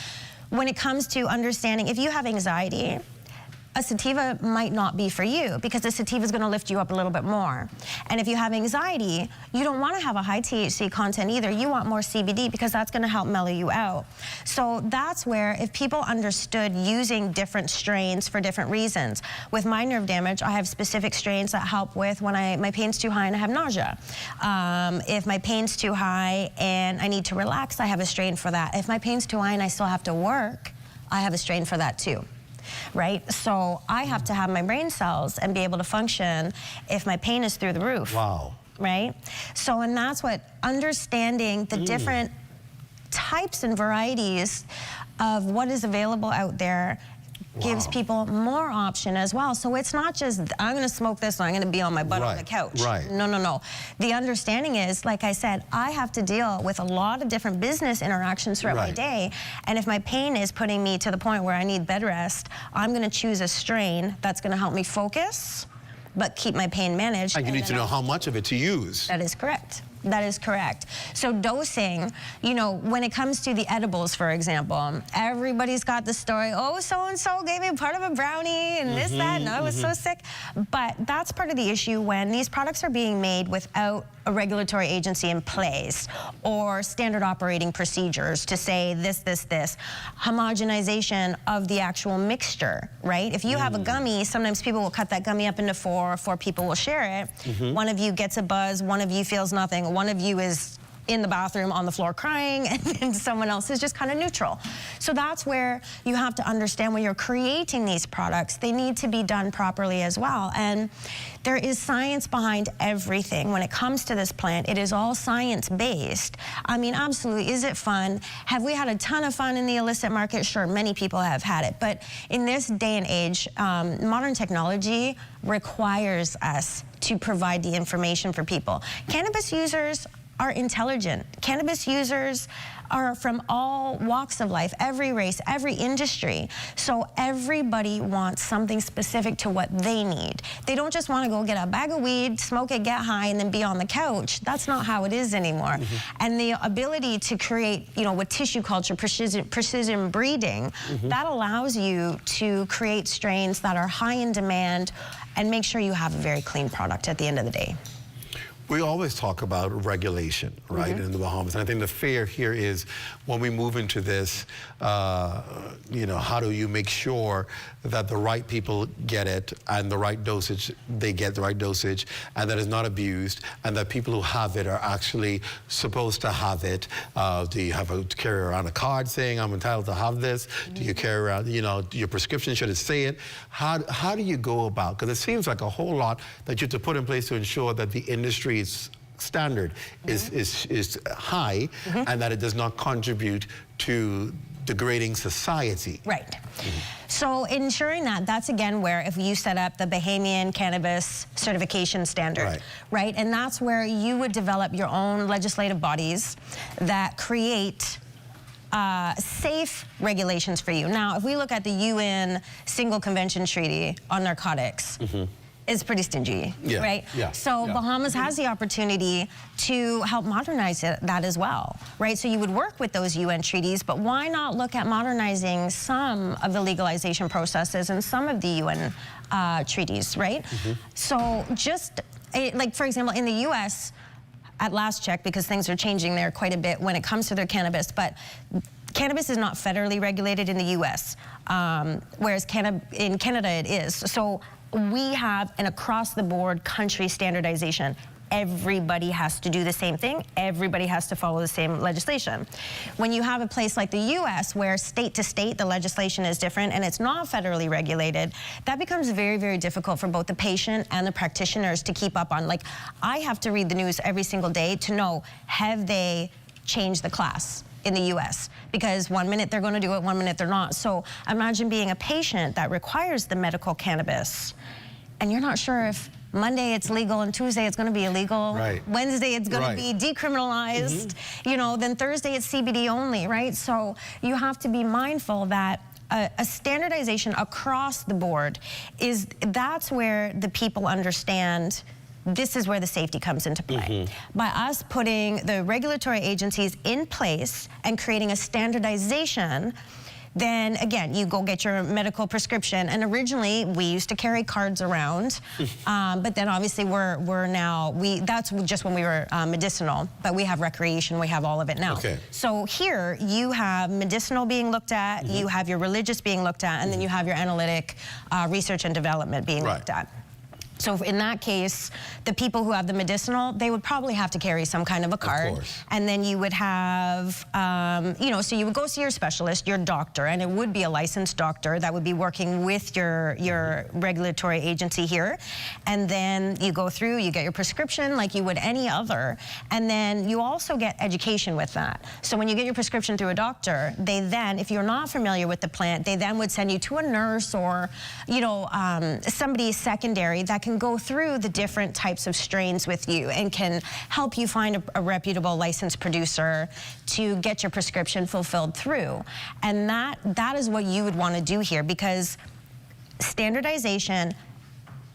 when it comes to understanding, if you have anxiety, a sativa might not be for you because the sativa is going to lift you up a little bit more. And if you have anxiety, you don't want to have a high THC content either. You want more CBD because that's going to help mellow you out. So that's where if people understood using different strains for different reasons. With my nerve damage, I have specific strains that help with when my pain's too high and I have nausea. If my pain's too high and I need to relax, I have a strain for that. If my pain's too high and I still have to work, I have a strain for that too. Right? So I have to have my brain cells and be able to function if my pain is through the roof. Wow. Right? So, and that's what understanding the different types and varieties of what is available out there gives people more option as well. So it's not just, I'm going to smoke this and I'm going to be on my butt on the couch. No, no, no. The understanding is, like I said, I have to deal with a lot of different business interactions throughout my day. And if my pain is putting me to the point where I need bed rest, I'm going to choose a strain that's going to help me focus, but keep my pain managed. And you need to know how much of it to use. That is correct. That is correct. So dosing, you know, when it comes to the edibles, for example, everybody's got the story, oh, so-and-so gave me part of a brownie and this, that, and I was so sick. But that's part of the issue when these products are being made without a regulatory agency in place or standard operating procedures to say this, this, this. Homogenization of the actual mixture, right? If you have a gummy, sometimes people will cut that gummy up into four people will share it. One of you gets a buzz, one of you feels nothing, one of you is in the bathroom on the floor crying, and then someone else is just kind of neutral. So that's where you have to understand when you're creating these products, they need to be done properly as well. And there is science behind everything. When it comes to this plant, it is all science-based. I mean, absolutely, is it fun? Have we had a ton of fun in the illicit market? Sure, many people have had it. But in this day and age, modern technology requires us to provide the information for people. Cannabis users are intelligent. Cannabis users are from all walks of life, every race, every industry. So everybody wants something specific to what they need. They don't just want to go get a bag of weed, smoke it, get high, and then be on the couch. That's not how it is anymore. And the ability to create, you know, with tissue culture, precision breeding, that allows you to create strains that are high in demand and make sure you have a very clean product at the end of the day. We always talk about regulation, right, in the Bahamas. And I think the fear here is when we move into this, you know, how do you make sure that the right people get it and the right dosage, they get the right dosage, and that it's not abused, and that people who have it are actually supposed to have it. Do you have to carry around a card saying, I'm entitled to have this? Do you carry around, you know, your prescription, should it say it? How do you go about, because it seems like a whole lot that you have to put in place to ensure that the industry's standard is high and that it does not contribute to degrading society. Right. So ensuring that, that's again where if you set up the Bahamian Cannabis Certification Standard, right? And that's where you would develop your own legislative bodies that create safe regulations for you. Now, if we look at the UN Single Convention Treaty on Narcotics, it's pretty stingy, right? So Bahamas has the opportunity to help modernize that as well, right? So you would work with those UN treaties, but why not look at modernizing some of the legalization processes and some of the UN treaties, right? So just, like for example, in the US, at last check, because things are changing there quite a bit when it comes to their cannabis, but cannabis is not federally regulated in the US, whereas in Canada it is. So we have an across-the-board country standardization. Everybody has to do the same thing. Everybody has to follow the same legislation. When you have a place like the US where state to state the legislation is different and it's not federally regulated, that becomes very, very difficult for both the patient and the practitioners to keep up on. Like, I have to read the news every single day to know, have they changed the class in the US? Because 1 minute they're going to do it, 1 minute they're not. So imagine being a patient that requires the medical cannabis and you're not sure if Monday it's legal and Tuesday it's going to be illegal. Right. Wednesday it's going to be decriminalized. You know, then Thursday it's CBD only, right? So you have to be mindful that a standardization across the board that's where the people understand this is where the safety comes into play. By us putting the regulatory agencies in place and creating a standardization, then again, you go get your medical prescription. And originally, we used to carry cards around, but then obviously we're now, that's just when we were medicinal, but we have recreation, we have all of it now. Okay. So here, you have medicinal being looked at, you have your religious being looked at, and then you have your analytic research and development being looked at. So in that case, the people who have the medicinal, they would probably have to carry some kind of a card. Of course. And then you would have, you know, so you would go see your specialist, your doctor, and it would be a licensed doctor that would be working with your regulatory agency here. And then you go through, you get your prescription like you would any other. And then you also get education with that. So when you get your prescription through a doctor, they then, if you're not familiar with the plant, they then would send you to a nurse or, you know, somebody secondary that can go through the different types of strains with you and can help you find a reputable licensed producer to get your prescription fulfilled through. And that is what you would want to do here, because standardization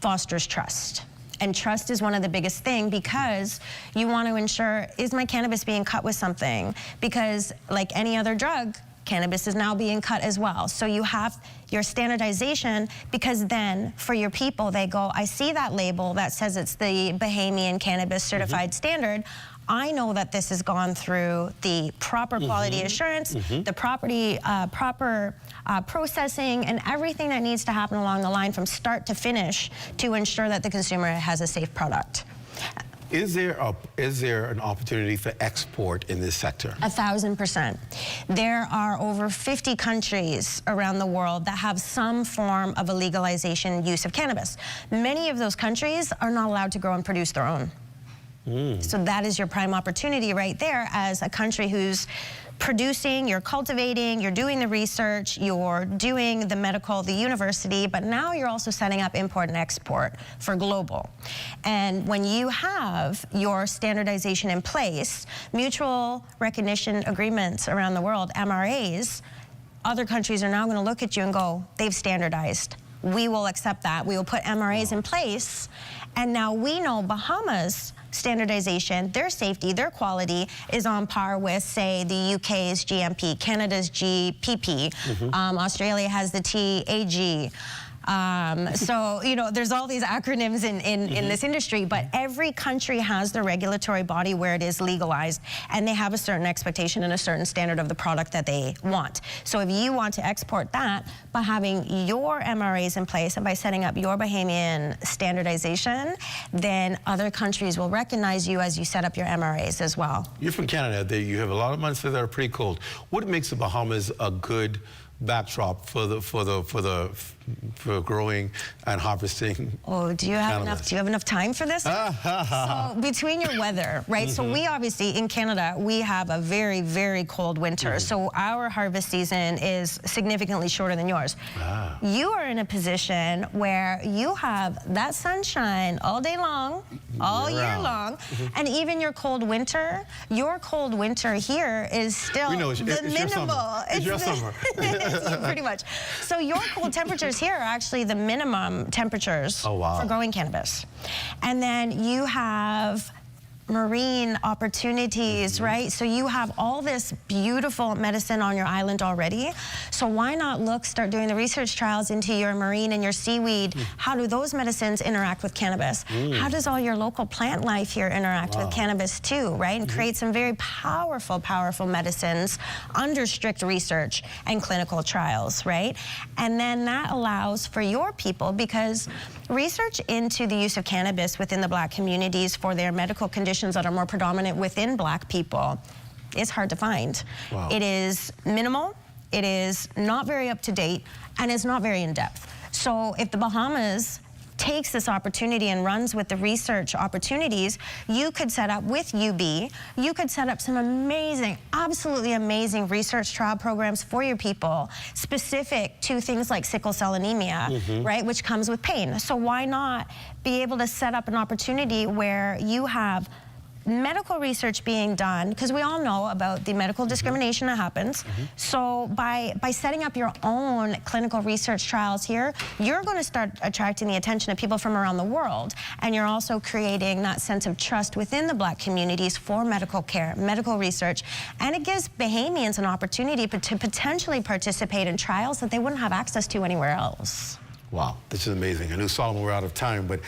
fosters trust. And trust is one of the biggest things, because you want to ensure, is my cannabis being cut with something? Because like any other drug, cannabis is now being cut as well. So you have your standardization, because then for your people, they go, I see that label that says it's the Bahamian Cannabis Certified Standard. I know that this has gone through the proper quality assurance, the proper processing, and everything that needs to happen along the line from start to finish to ensure that the consumer has a safe product. Is there an opportunity for export in this sector? 1,000%. There are over 50 countries around the world that have some form of a legalization use of cannabis. Many of those countries are not allowed to grow and produce their own. So that is your prime opportunity right there as a country who's producing, you're cultivating, you're doing the research, you're doing the medical, the university, but now you're also setting up import and export for global. And when you have your standardization in place, mutual recognition agreements around the world, MRAs, other countries are now going to look at you and go, they've standardized. We will accept that. We will put MRAs in place. And now we know Bahamas standardization, their safety, their quality is on par with, say, the UK's GMP, Canada's GPP, Australia has the TAG. So, you know, there's all these acronyms in this industry, but every country has their regulatory body where it is legalized, and they have a certain expectation and a certain standard of the product that they want. So if you want to export that by having your MRAs in place and by setting up your Bahamian standardization, then other countries will recognize you as you set up your MRAs as well. You're from Canada. You have a lot of months that are pretty cold. What makes the Bahamas a good backdrop for growing and harvesting? Oh, do you have enough time for this? So between your weather, right? So we obviously in Canada, we have a very, very cold winter. So our harvest season is significantly shorter than yours. You are in a position where you have that sunshine all day long, all year long, and even your cold winter here is still the minimal. It's your summer. Pretty much. So your cold temperatures here are actually the minimum temperatures for growing cannabis. And then you have marine opportunities, right? So you have all this beautiful medicine on your island already. So why not start doing the research trials into your marine and your seaweed? How do those medicines interact with cannabis? How does all your local plant life here interact with cannabis too, right? And create some very powerful, powerful medicines under strict research and clinical trials, right? And then that allows for your people, because research into the use of cannabis within the Black communities for their medical conditions that are more predominant within Black people is hard to find. It is minimal, it is not very up to date, and it's not very in depth. So if the Bahamas takes this opportunity and runs with the research opportunities, you could set up with UB, you could set up some amazing, absolutely amazing research trial programs for your people, specific to things like sickle cell anemia, right, which comes with pain. So why not be able to set up an opportunity where you have medical research being done, because we all know about the medical discrimination that happens. So by setting up your own clinical research trials here, you're going to start attracting the attention of people from around the world, and you're also creating that sense of trust within the Black communities for medical care, medical research, and it gives Bahamians an opportunity to potentially participate in trials that they wouldn't have access to anywhere else. Wow, this is amazing. I knew, Solomon, we're out of time, but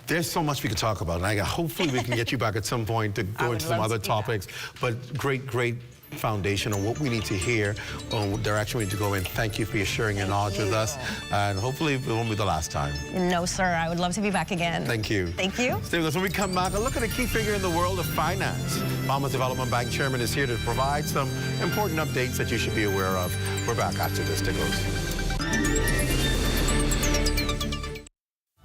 there's so much we could talk about, and hopefully we can get you back at some point to go into some other topics. But great foundation on what we need to hear, on direction we need to go in. Thank you for sharing your knowledge with us, and hopefully it won't be the last time. No, sir. I would love to be back again. Thank you. Thank you. Stay with us. When we come back, a look at a key figure in the world of finance. Bahamas Development Bank Chairman is here to provide some important updates that you should be aware of. We're back after this. Stay close.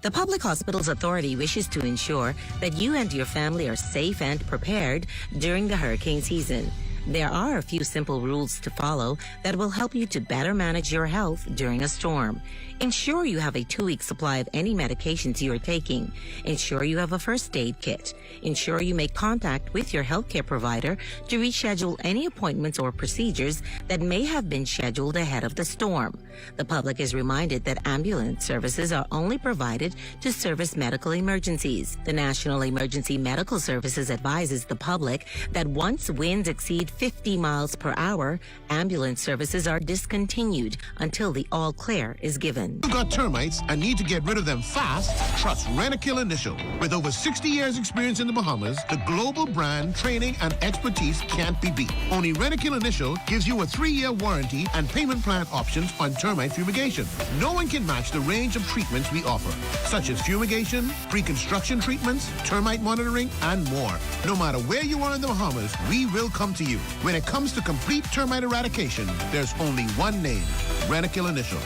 The Public Hospitals Authority wishes to ensure that you and your family are safe and prepared during the hurricane season. There are a few simple rules to follow that will help you to better manage your health during a storm. Ensure you have a 2-week supply of any medications you are taking. Ensure you have a first aid kit. Ensure you make contact with your healthcare provider to reschedule any appointments or procedures that may have been scheduled ahead of the storm. The public is reminded that ambulance services are only provided to service medical emergencies. The National Emergency Medical Services advises the public that once winds exceed 50 miles per hour, ambulance services are discontinued until the all clear is given. You've got termites and need to get rid of them fast? Trust Rent-A-Kill Initial. With over 60 years experience in the Bahamas, the global brand, training, and expertise can't be beat. Only Rent-A-Kill Initial gives you a 3-year warranty and payment plan options on termite fumigation. No one can match the range of treatments we offer, such as fumigation, pre-construction treatments, termite monitoring, and more. No matter where you are in the Bahamas, we will come to you. When it comes to complete termite eradication, there's only one name, Rent-A-Kill Initial.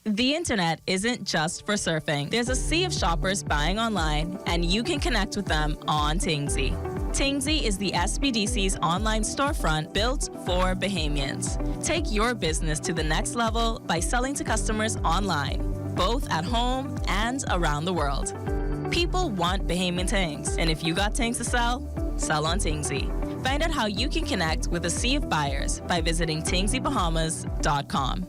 The internet isn't just for surfing. There's a sea of shoppers buying online, and you can connect with them on Tingsy. Tingsy is the SBDC's online storefront built for Bahamians. Take your business to the next level by selling to customers online, both at home and around the world. People want Bahamian things, and if you got things to sell, sell on Tingsy. Find out how you can connect with a sea of buyers by visiting tingsybahamas.com.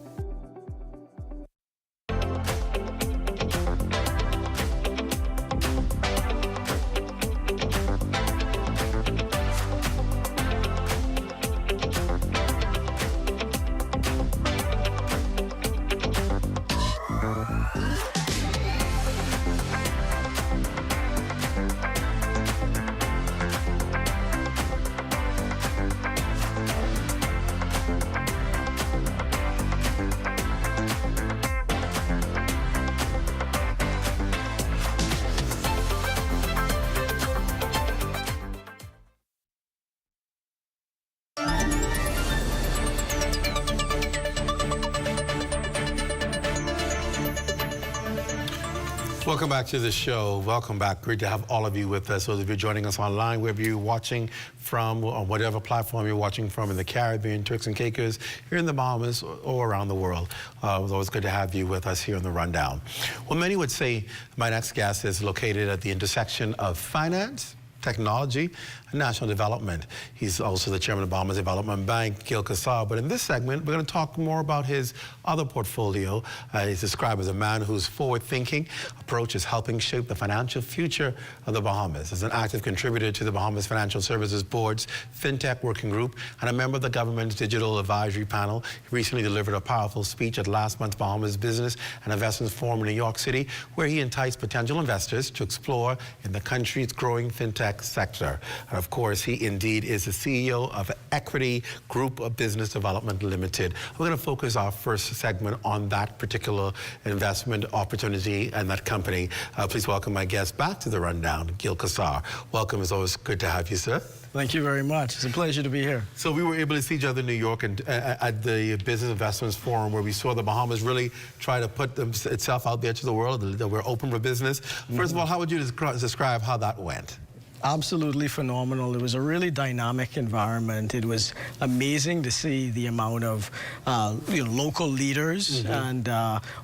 Welcome back to the show. Welcome back. Great to have all of you with us. So if you're joining us online, wherever you're watching from, on whatever platform you're watching from, in the Caribbean, Turks and Caicos, here in the Bahamas, or around the world, it was always good to have you with us here on The Rundown. Well, many would say my next guest is located at the intersection of finance, technology, and national development. He's also the chairman of Bahamas Development Bank, Gil Kassar. But in this segment, we're going to talk more about his other portfolio. He's described as a man whose forward-thinking approach is helping shape the financial future of the Bahamas. As an active contributor to the Bahamas Financial Services Board's FinTech Working Group and a member of the government's Digital Advisory Panel, he recently delivered a powerful speech at last month's Bahamas Business and Investments Forum in New York City, where he enticed potential investors to explore in the country's growing FinTech sector. And of course, he indeed is the CEO of Equity Group of Business Development Limited. We're going to focus our first segment on that particular investment opportunity and that company. Please welcome my guest back to the Rundown, Gil Kassar. Welcome. It's always good to have you, sir. Thank you very much. It's a pleasure to be here. So we were able to see each other in New York and at the Business Investments Forum, where we saw the Bahamas really try to put itself out there to the world, that we're open for business. First of all, how would you describe how that went? Absolutely phenomenal. It was a really dynamic environment. It was amazing to see the amount of local leaders and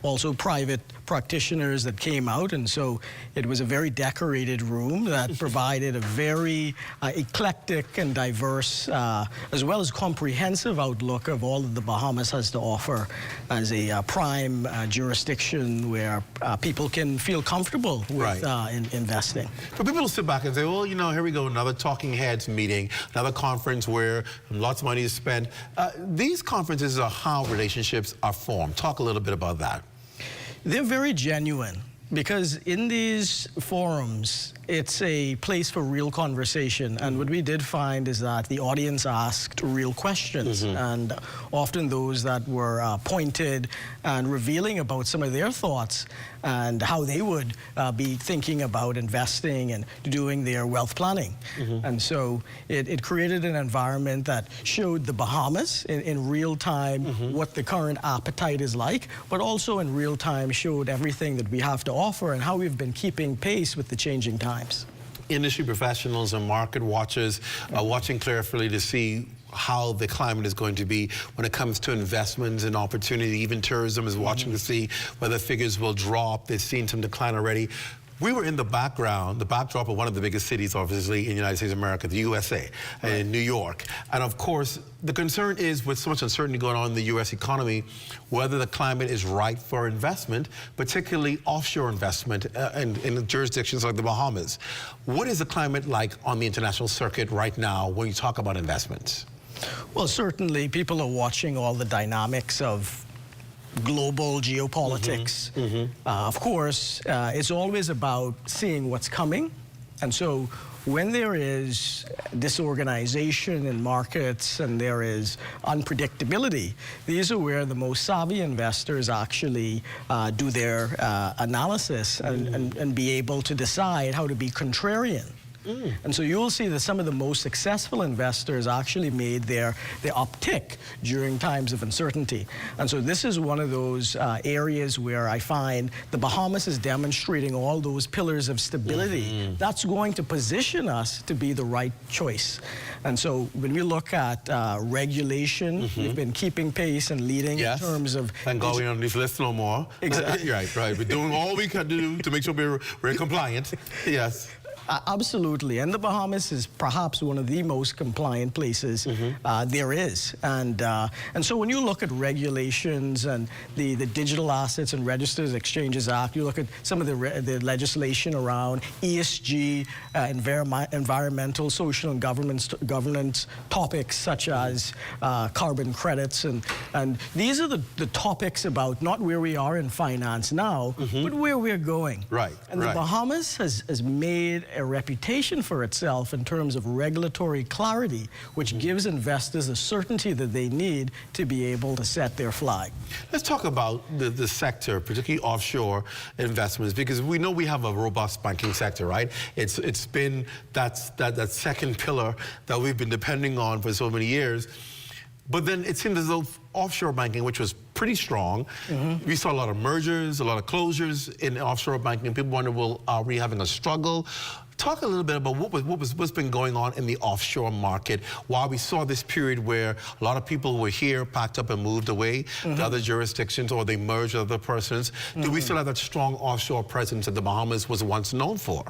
also private practitioners that came out, and so it was a very decorated room that provided a very eclectic and diverse as well as comprehensive outlook of all that the Bahamas has to offer as a prime jurisdiction where people can feel comfortable with investing. For people to sit back and say, well, you know, here we go, another talking heads meeting, another conference where lots of money is spent. These conferences are how relationships are formed. Talk a little bit about that. They're very genuine because in these forums, it's a place for real conversation. And what we did find is that the audience asked real questions, and often those that were pointed and revealing about some of their thoughts and how they would be thinking about investing and doing their wealth planning. And so it created an environment that showed the Bahamas in real time what the current appetite is like, but also in real time showed everything that we have to offer and how we've been keeping pace with the changing times. Industry professionals and market watchers are watching carefully to see how the climate is going to be when it comes to investments and opportunity. Even tourism is watching to see whether figures will drop. They've seen some decline already. We were in the background, the backdrop of one of the biggest cities, obviously, in the United States of America, the USA, in New York. And of course, the concern is, with so much uncertainty going on in the U.S. economy, whether the climate is right for investment, particularly offshore investment in jurisdictions like the Bahamas. What is the climate like on the international circuit right now when you talk about investments? Well, certainly people are watching all the dynamics of global geopolitics. Of course, it's always about seeing what's coming. And so when there is disorganization in markets and there is unpredictability, these are where the most savvy investors actually do their analysis and be able to decide how to be contrarian. And so you'll see that some of the most successful investors actually made their uptick during times of uncertainty. And so this is one of those areas where I find the Bahamas is demonstrating all those pillars of stability. That's going to position us to be the right choice. And so when we look at regulation, we've been keeping pace and leading in terms of... Thank God we're on this list no more. Exactly. Right. We're doing all we can do to make sure we're compliant. Yes. Absolutely, and the Bahamas is perhaps one of the most compliant places there is. And so when you look at regulations and the Digital Assets and Registers Exchanges Act, you look at some of the legislation around ESG, environmental, social, and governance topics such as carbon credits, and these are the topics about not where we are in finance now, but where we're going. And the Bahamas has made a reputation for itself in terms of regulatory clarity, which gives investors the certainty that they need to be able to set their flag. Let's talk about the sector, particularly offshore investments, because we know we have a robust banking sector, right? It's been that second pillar that we've been depending on for so many years. But then it seemed as though offshore banking, which was pretty strong, we saw a lot of mergers, a lot of closures in offshore banking, and people wonder, well, are we having a struggle? Talk a little bit about what's been going on in the offshore market while we saw this period where a lot of people were here, packed up and moved away to other jurisdictions, or they merged with other persons. Do we still have that strong offshore presence that the Bahamas was once known for?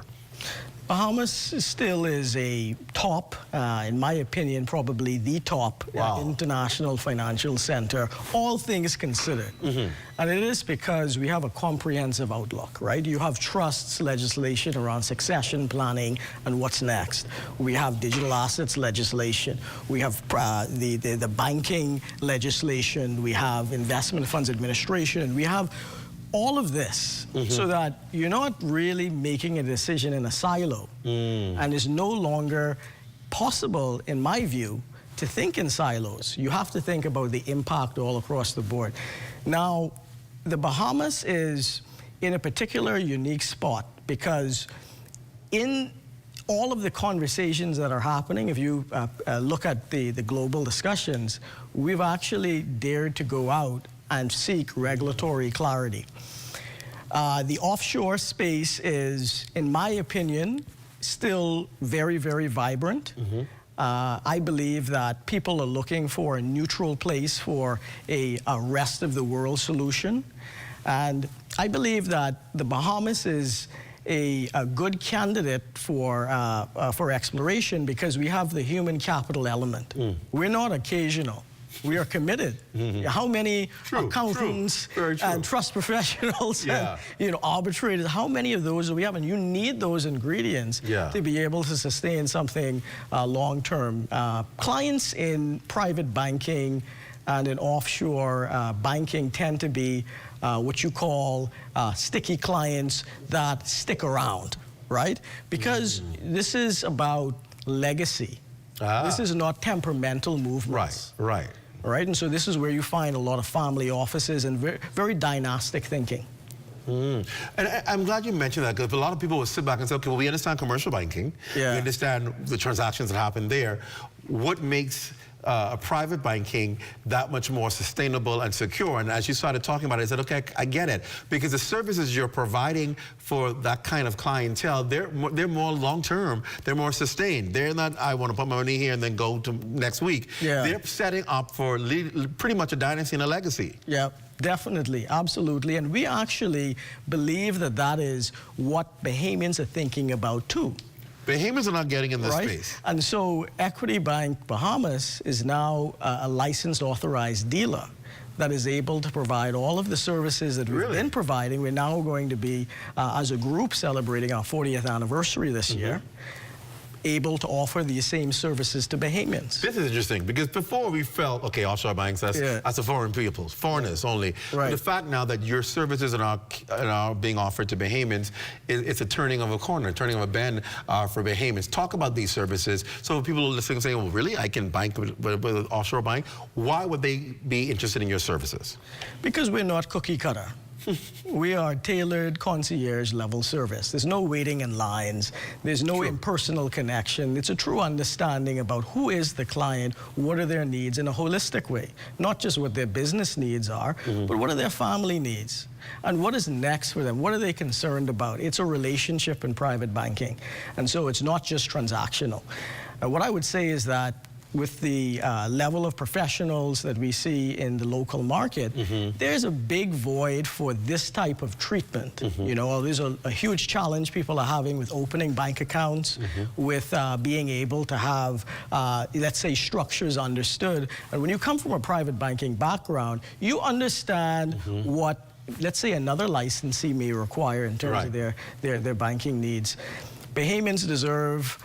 Bahamas still is a top, in my opinion, probably the top international financial center, all things considered. And it is because we have a comprehensive outlook, right? You have trusts legislation around succession planning and what's next. We have digital assets legislation. We have the banking legislation. We have investment funds administration. We have all of this so that you're not really making a decision in a silo. And it's no longer possible, in my view, to think in silos. You have to think about the impact all across the board. Now, the Bahamas is in a particular unique spot because in all of the conversations that are happening, if you look at the global discussions, we've actually dared to go out and seek regulatory clarity. The offshore space is, in my opinion, still very, very vibrant. I believe that people are looking for a neutral place for a rest of the world solution. And I believe that the Bahamas is a good candidate for exploration because we have the human capital element. We're not occasional. We are committed. How many accountants and trust professionals and arbitrators, how many of those do we have? And you need those ingredients to be able to sustain something long-term. Clients in private banking and in offshore banking tend to be what you call sticky clients that stick around, right? Because this is about legacy. This is not temperamental movements. Right, and so this is where you find a lot of family offices and very, very dynastic thinking. And I'm glad you mentioned that because a lot of people will sit back and say, okay, well, we understand commercial banking. We understand the transactions that happen there. What makes private banking that much more sustainable and secure? And as you started talking about it, I said, okay, I get it. Because the services you're providing for that kind of clientele, they're more long-term, they're more sustained. They're not, I want to put my money here and then go to next week. They're setting up for pretty much a dynasty and a legacy. Definitely, absolutely. And we actually believe that that is what Bahamians are thinking about too. Bahamians are not getting in this space. And so Equity Bank Bahamas is now a licensed authorized dealer that is able to provide all of the services that we've been providing. We're now going to be, as a group, celebrating our 40th anniversary this year, able to offer these same services to Bahamians. This is interesting because before we felt, okay, offshore banks, that's the foreign people, foreigners only. But the fact now that your services are being offered to Bahamians, it's a turning of a corner, turning of a bend for Bahamians. Talk about these services. So people are listening and saying, well, really, I can bank with an offshore bank? Why would they be interested in your services? Because we're not cookie cutter. We are tailored concierge level service. There's no waiting in lines. There's no impersonal connection. It's a true understanding about who is the client, what are their needs in a holistic way. Not just what their business needs are, but what are their family needs? And what is next for them? What are they concerned about? It's a relationship in private banking. And so it's not just transactional. What I would say is that with the level of professionals that we see in the local market, there's a big void for this type of treatment. You know, there's a huge challenge people are having with opening bank accounts, with being able to have, let's say, structures understood. And when you come from a private banking background, you understand what, let's say, another licensee may require in terms of their banking needs. Bahamians deserve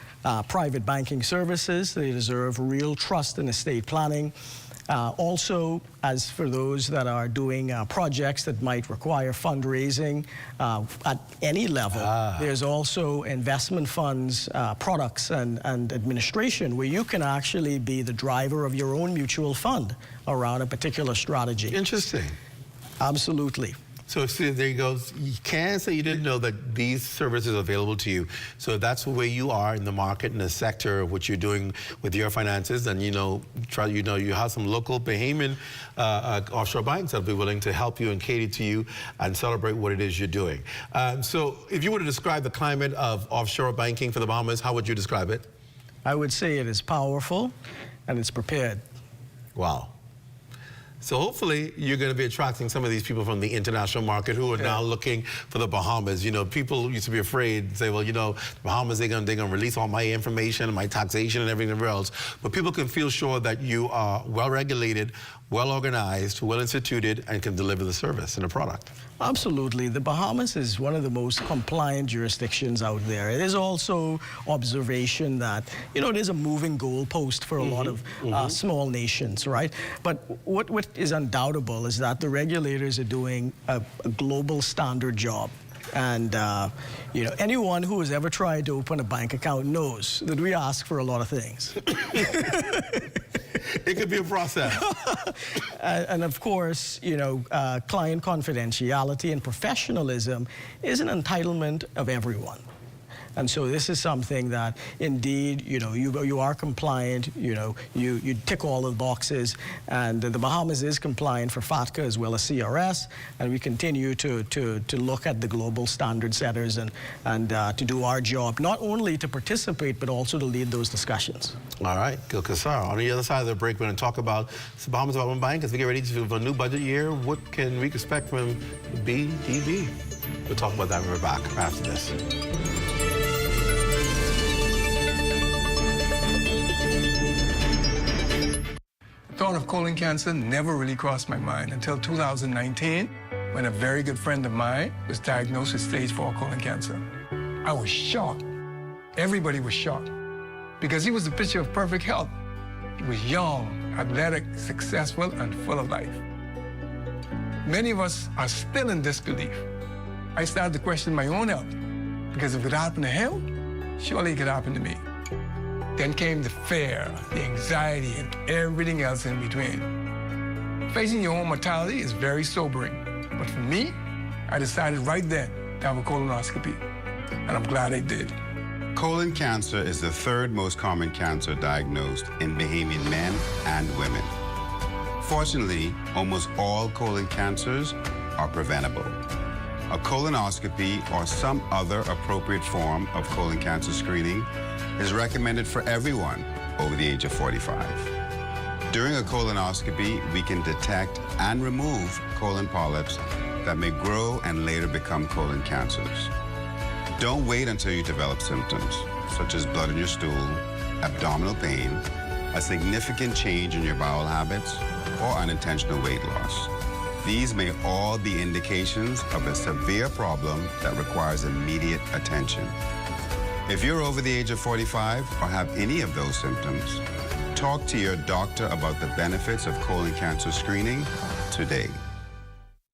private banking services. They deserve real trust in estate planning. Also, as for those that are doing projects that might require fundraising at any level, there's also investment funds, products, and administration where you can actually be the driver of your own mutual fund around a particular strategy. Interesting. Absolutely. So see, there you go. You can't say you didn't know that these services are available to you. So that's where you are in the market, in the sector of what you're doing with your finances. And you have some local Bahamian offshore banks that will be willing to help you and cater to you and celebrate what it is you're doing. So if you were to describe the climate of offshore banking for the Bahamas, how would you describe it? I would say it is powerful and it's prepared. Wow. So hopefully you're going to be attracting some of these people from the international market who are now looking for the Bahamas. You know, people used to be afraid and say, well, you know, the Bahamas, they're going to release all my information and my taxation and everything else. But people can feel sure that you are well regulated, well organized, well instituted, and can deliver the service and the product. Absolutely. The Bahamas is one of the most compliant jurisdictions out there. It is also observation that, you know, there's a moving goalpost for a lot of small nations, right? But what is undoubtable is that the regulators are doing a global standard job. And, you know, anyone who has ever tried to open a bank account knows that we ask for a lot of things. It could be a process. And of course, you know, client confidentiality and professionalism is an entitlement of everyone. And so this is something that, indeed, you know, you are compliant, you know, you tick all the boxes, and the Bahamas is compliant for FATCA as well as CRS, and we continue to look at the global standard setters and to do our job, not only to participate, but also to lead those discussions. All right, good, Kassar. On the other side of the break, we're going to talk about the Bahamas Development Bank as we get ready for a new budget year. What can we expect from BDB? We'll talk about that when we're back after this. The thought of colon cancer never really crossed my mind until 2019, when a very good friend of mine was diagnosed with stage 4 colon cancer. I was shocked. Everybody was shocked because he was the picture of perfect health. He was young, athletic, successful, and full of life. Many of us are still in disbelief. I started to question my own health because if it happened to him, surely it could happen to me. Then came the fear, the anxiety, and everything else in between. Facing your own mortality is very sobering. But for me, I decided right then to have a colonoscopy. And I'm glad I did. Colon cancer is the third most common cancer diagnosed in Bahamian men and women. Fortunately, almost all colon cancers are preventable. A colonoscopy or some other appropriate form of colon cancer screening is recommended for everyone over the age of 45. During a colonoscopy, we can detect and remove colon polyps that may grow and later become colon cancers. Don't wait until you develop symptoms, such as blood in your stool, abdominal pain, a significant change in your bowel habits, or unintentional weight loss. These may all be indications of a severe problem that requires immediate attention. If you're over the age of 45 or have any of those symptoms, talk to your doctor about the benefits of colon cancer screening today.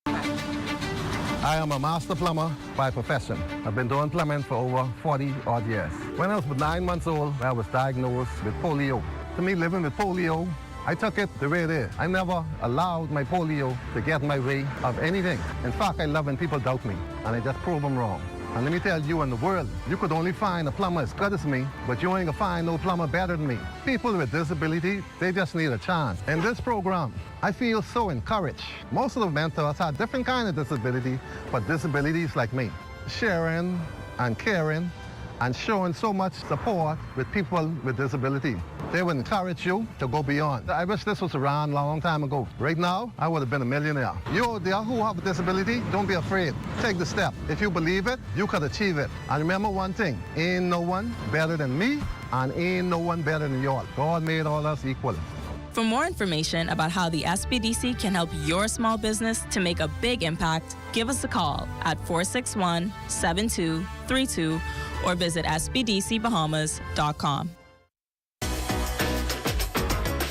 I am a master plumber by profession. I've been doing plumbing for over 40-odd years. When I was 9 months old, I was diagnosed with polio. To me, living with polio, I took it the way it is. I never allowed my polio to get in my way of anything. In fact, I love when people doubt me, and I just prove them wrong. And let me tell you, in the world, you could only find a plumber as good as me, but you ain't gonna find no plumber better than me. People with disability, they just need a chance. In this program, I feel so encouraged. Most of the mentors have different kind of disability, but disabilities like me. Sharing and caring and showing so much support with people with disability. They would encourage you to go beyond. I wish this was around a long time ago. Right now, I would have been a millionaire. You out there who have a disability, don't be afraid. Take the step. If you believe it, you could achieve it. And remember one thing, ain't no one better than me, and ain't no one better than y'all. God made all us equal. For more information about how the SBDC can help your small business to make a big impact, give us a call at 461-7232 or visit sbdcbahamas.com.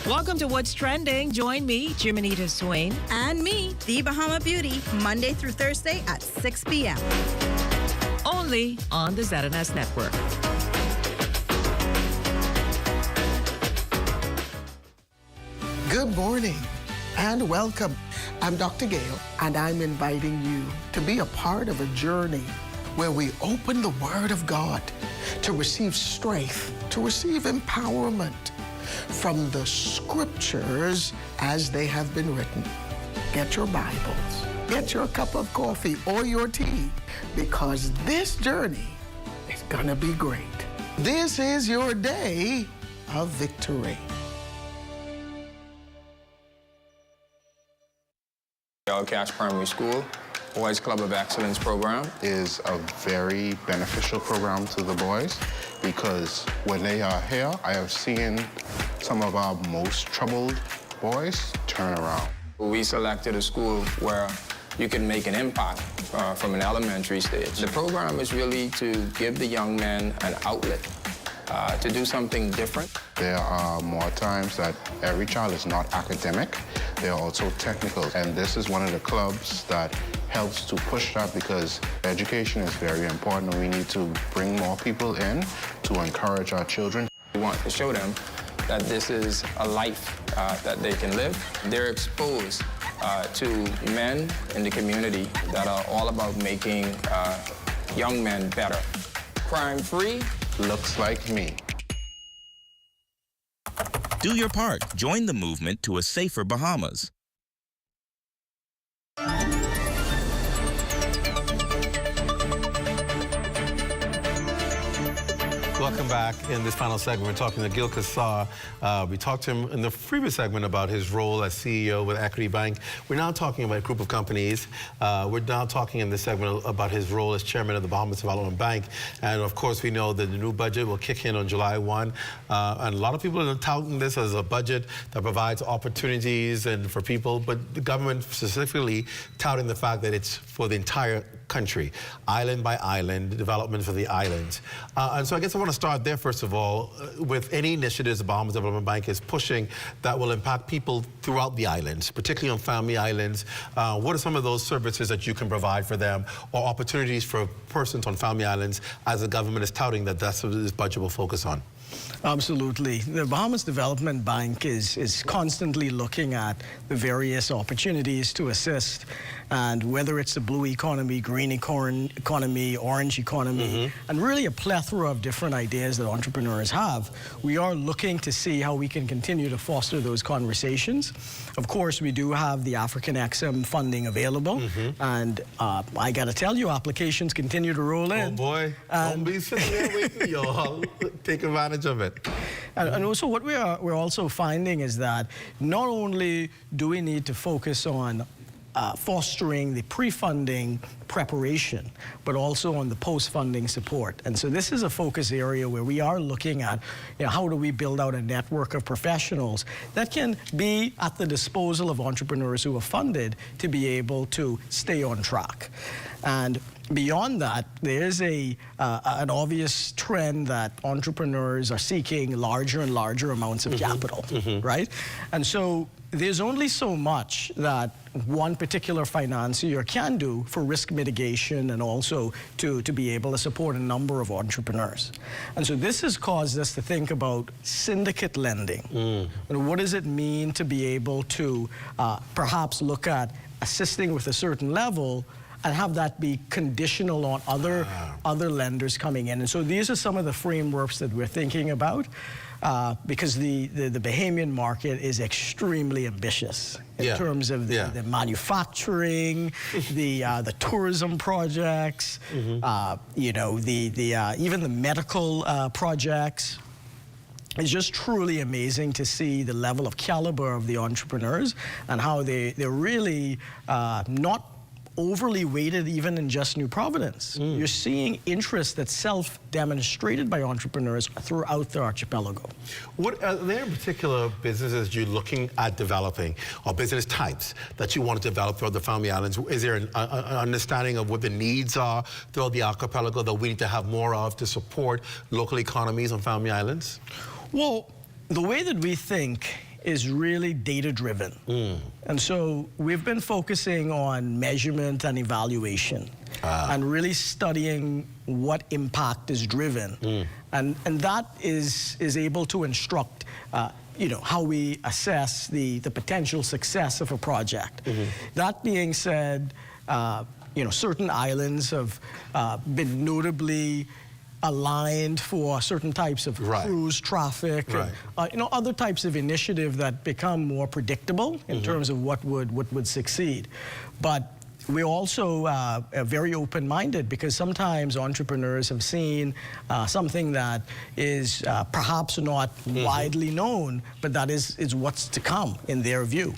Welcome to What's Trending. Join me, Jiminita Swain. And me, the Bahama Beauty, Monday through Thursday at 6 p.m. Only on the ZNS Network. Good morning and welcome. I'm Dr. Gale, and I'm inviting you to be a part of a journey where we open the Word of God to receive strength, to receive empowerment from the Scriptures as they have been written. Get your Bibles, get your cup of coffee or your tea, because this journey is gonna be great. This is your day of victory. Cash Primary School Boys Club of Excellence program is a very beneficial program to the boys because when they are here, I have seen some of our most troubled boys turn around. We selected a school where you can make an impact from an elementary stage. The program is really to give the young men an outlet to do something different. There are more times that every child is not academic, they're also technical. And this is one of the clubs that helps to push that because education is very important and we need to bring more people in to encourage our children. We want to show them that this is a life that they can live. They're exposed to men in the community that are all about making young men better. Crime-free. Looks like me. Do your part. Join the movement to a safer Bahamas. Welcome back. In this final segment, we're talking to Gil Kassar. We talked to him in the previous segment about his role as CEO with Equity Bank. We're now talking about a group of companies. We're now talking in this segment about his role as chairman of the Bahamas Development Bank. And of course, we know that the new budget will kick in on July 1. And a lot of people are touting this as a budget that provides opportunities and for people, but the government specifically touting the fact that it's for the entire country, island by island, development for the islands. And so I guess I want to start there, first of all, with any initiatives the Bahamas Development Bank is pushing that will impact people throughout the islands, particularly on family islands. What are some of those services that you can provide for them or opportunities for persons on family islands as the government is touting that that's what this budget will focus on? Absolutely. The Bahamas Development Bank is constantly looking at the various opportunities to assist, and whether it's the blue economy, green economy, orange economy, and really a plethora of different ideas that entrepreneurs have, we are looking to see how we can continue to foster those conversations. Of course, we do have the African XM funding available, and I got to tell you, applications continue to roll in. Oh boy, don't be sitting there waiting, y'all. Take advantage of it. And also what we're also finding is that not only do we need to focus on fostering the pre-funding preparation, but also on the post-funding support. And so this is a focus area where we are looking at, how do we build out a network of professionals that can be at the disposal of entrepreneurs who are funded to be able to stay on track. And beyond that, there's an obvious trend that entrepreneurs are seeking larger and larger amounts of capital, right? And so there's only so much that one particular financier can do for risk mitigation and also to be able to support a number of entrepreneurs. And so this has caused us to think about syndicate lending. And what does it mean to be able to perhaps look at assisting with a certain level and have that be conditional on other lenders coming in. And so these are some of the frameworks that we're thinking about because the Bahamian market is extremely ambitious in terms of the manufacturing, the tourism projects, even the medical projects. It's just truly amazing to see the level of caliber of the entrepreneurs and how they're really not overly weighted even in just New Providence. You're seeing interest that's self-demonstrated by entrepreneurs throughout the archipelago. What are there particular businesses you're looking at developing or business types that you want to develop throughout the family islands? Is there an understanding of what the needs are throughout the archipelago that we need to have more of to support local economies on family islands? Well, the way that we think is really data-driven. And so we've been focusing on measurement and evaluation and really studying what impact is driven. And that is able to instruct how we assess the potential success of a project. That being said, certain islands have been notably aligned for certain types of cruise traffic, and, other types of initiative that become more predictable in terms of what would succeed. But we're also very open-minded because sometimes entrepreneurs have seen something that is perhaps not widely known, but that is what's to come in their view.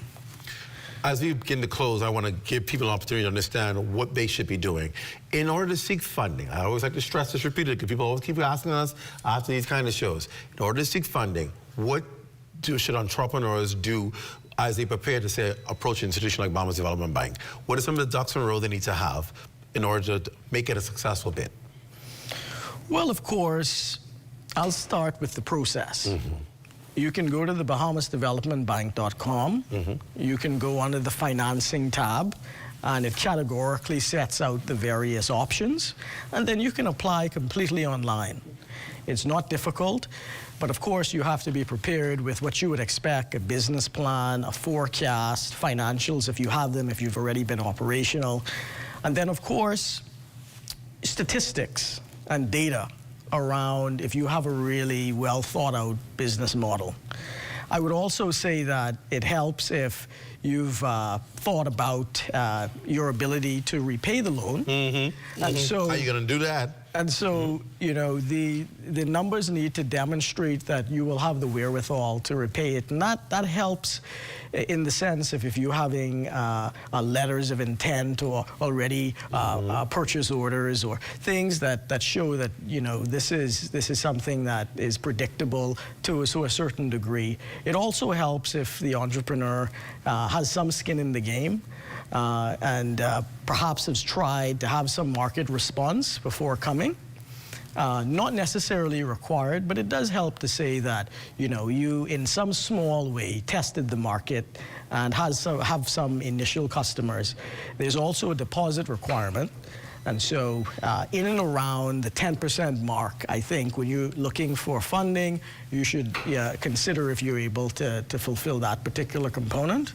As we begin to close, I want to give people an opportunity to understand what they should be doing in order to seek funding. I always like to stress this repeatedly because people always keep asking us after these kind of shows. In order to seek funding, what should entrepreneurs do as they prepare to, say, approach an institution like Bahamas Development Bank? What are some of the ducks in a row they need to have in order to make it a successful bid? Well, of course, I'll start with the process. You can go to the BahamasDevelopmentBank.com. You can go under the financing tab, and it categorically sets out the various options. And then you can apply completely online. It's not difficult, but of course you have to be prepared with what you would expect: a business plan, a forecast, financials if you have them, if you've already been operational. And then of course, statistics and data around if you have a really well thought out business model. I would also say that it helps if you've thought about your ability to repay the loan. And so, how are you going to do that? And so, you know, the numbers need to demonstrate that you will have the wherewithal to repay it. And that helps in the sense if you're having letters of intent or already purchase orders or things that show that, you know, this is something that is predictable to a certain degree. It also helps if the entrepreneur has some skin in the game. And perhaps has tried to have some market response before coming. Not necessarily required, but it does help to say that, you know, you in some small way tested the market and have some initial customers. There's also a deposit requirement. And so in and around the 10% mark, I think when you're looking for funding, you should consider if you're able to fulfill that particular component.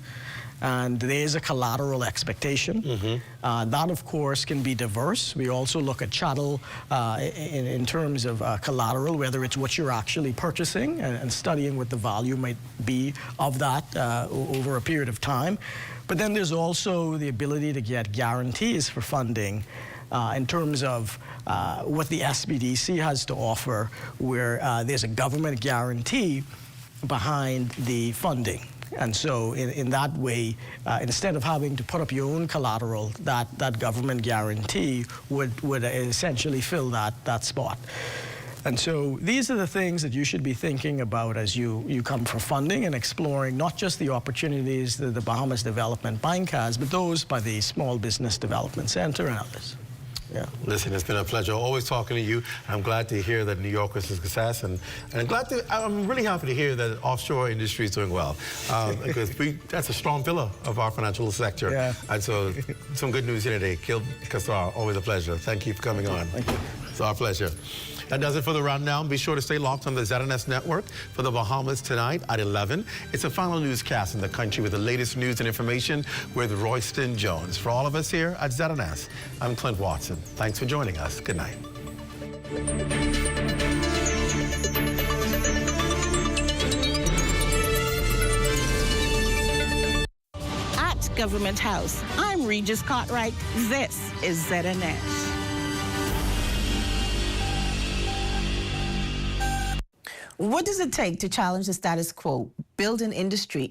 And there's a collateral expectation. That, of course, can be diverse. We also look at chattel in terms of collateral, whether it's what you're actually purchasing and studying what the value might be of that over a period of time. But then there's also the ability to get guarantees for funding in terms of what the SBDC has to offer, where there's a government guarantee behind the funding. And so in that way, instead of having to put up your own collateral, that government guarantee would essentially fill that spot. And so these are the things that you should be thinking about as you come for funding and exploring not just the opportunities that the Bahamas Development Bank has, but those by the Small Business Development Center and others. Yeah. Listen, it's been a pleasure always talking to you. I'm glad to hear that New York was a success, and I'm really happy to hear that offshore industry is doing well, because that's a strong pillar of our financial sector. Yeah. And so some good news here today. Gil Kassar, always a pleasure. Thank you for coming on. Thank you. It's our pleasure. That does it for the rundown. Be sure to stay locked on the ZNS network for the Bahamas tonight at 11. It's a final newscast in the country with the latest news and information with Royston Jones. For all of us here at ZNS, I'm Clint Watson. Thanks for joining us. Good night. At Government House, I'm Regis Cartwright. This is ZNS. What does it take to challenge the status quo, build an industry,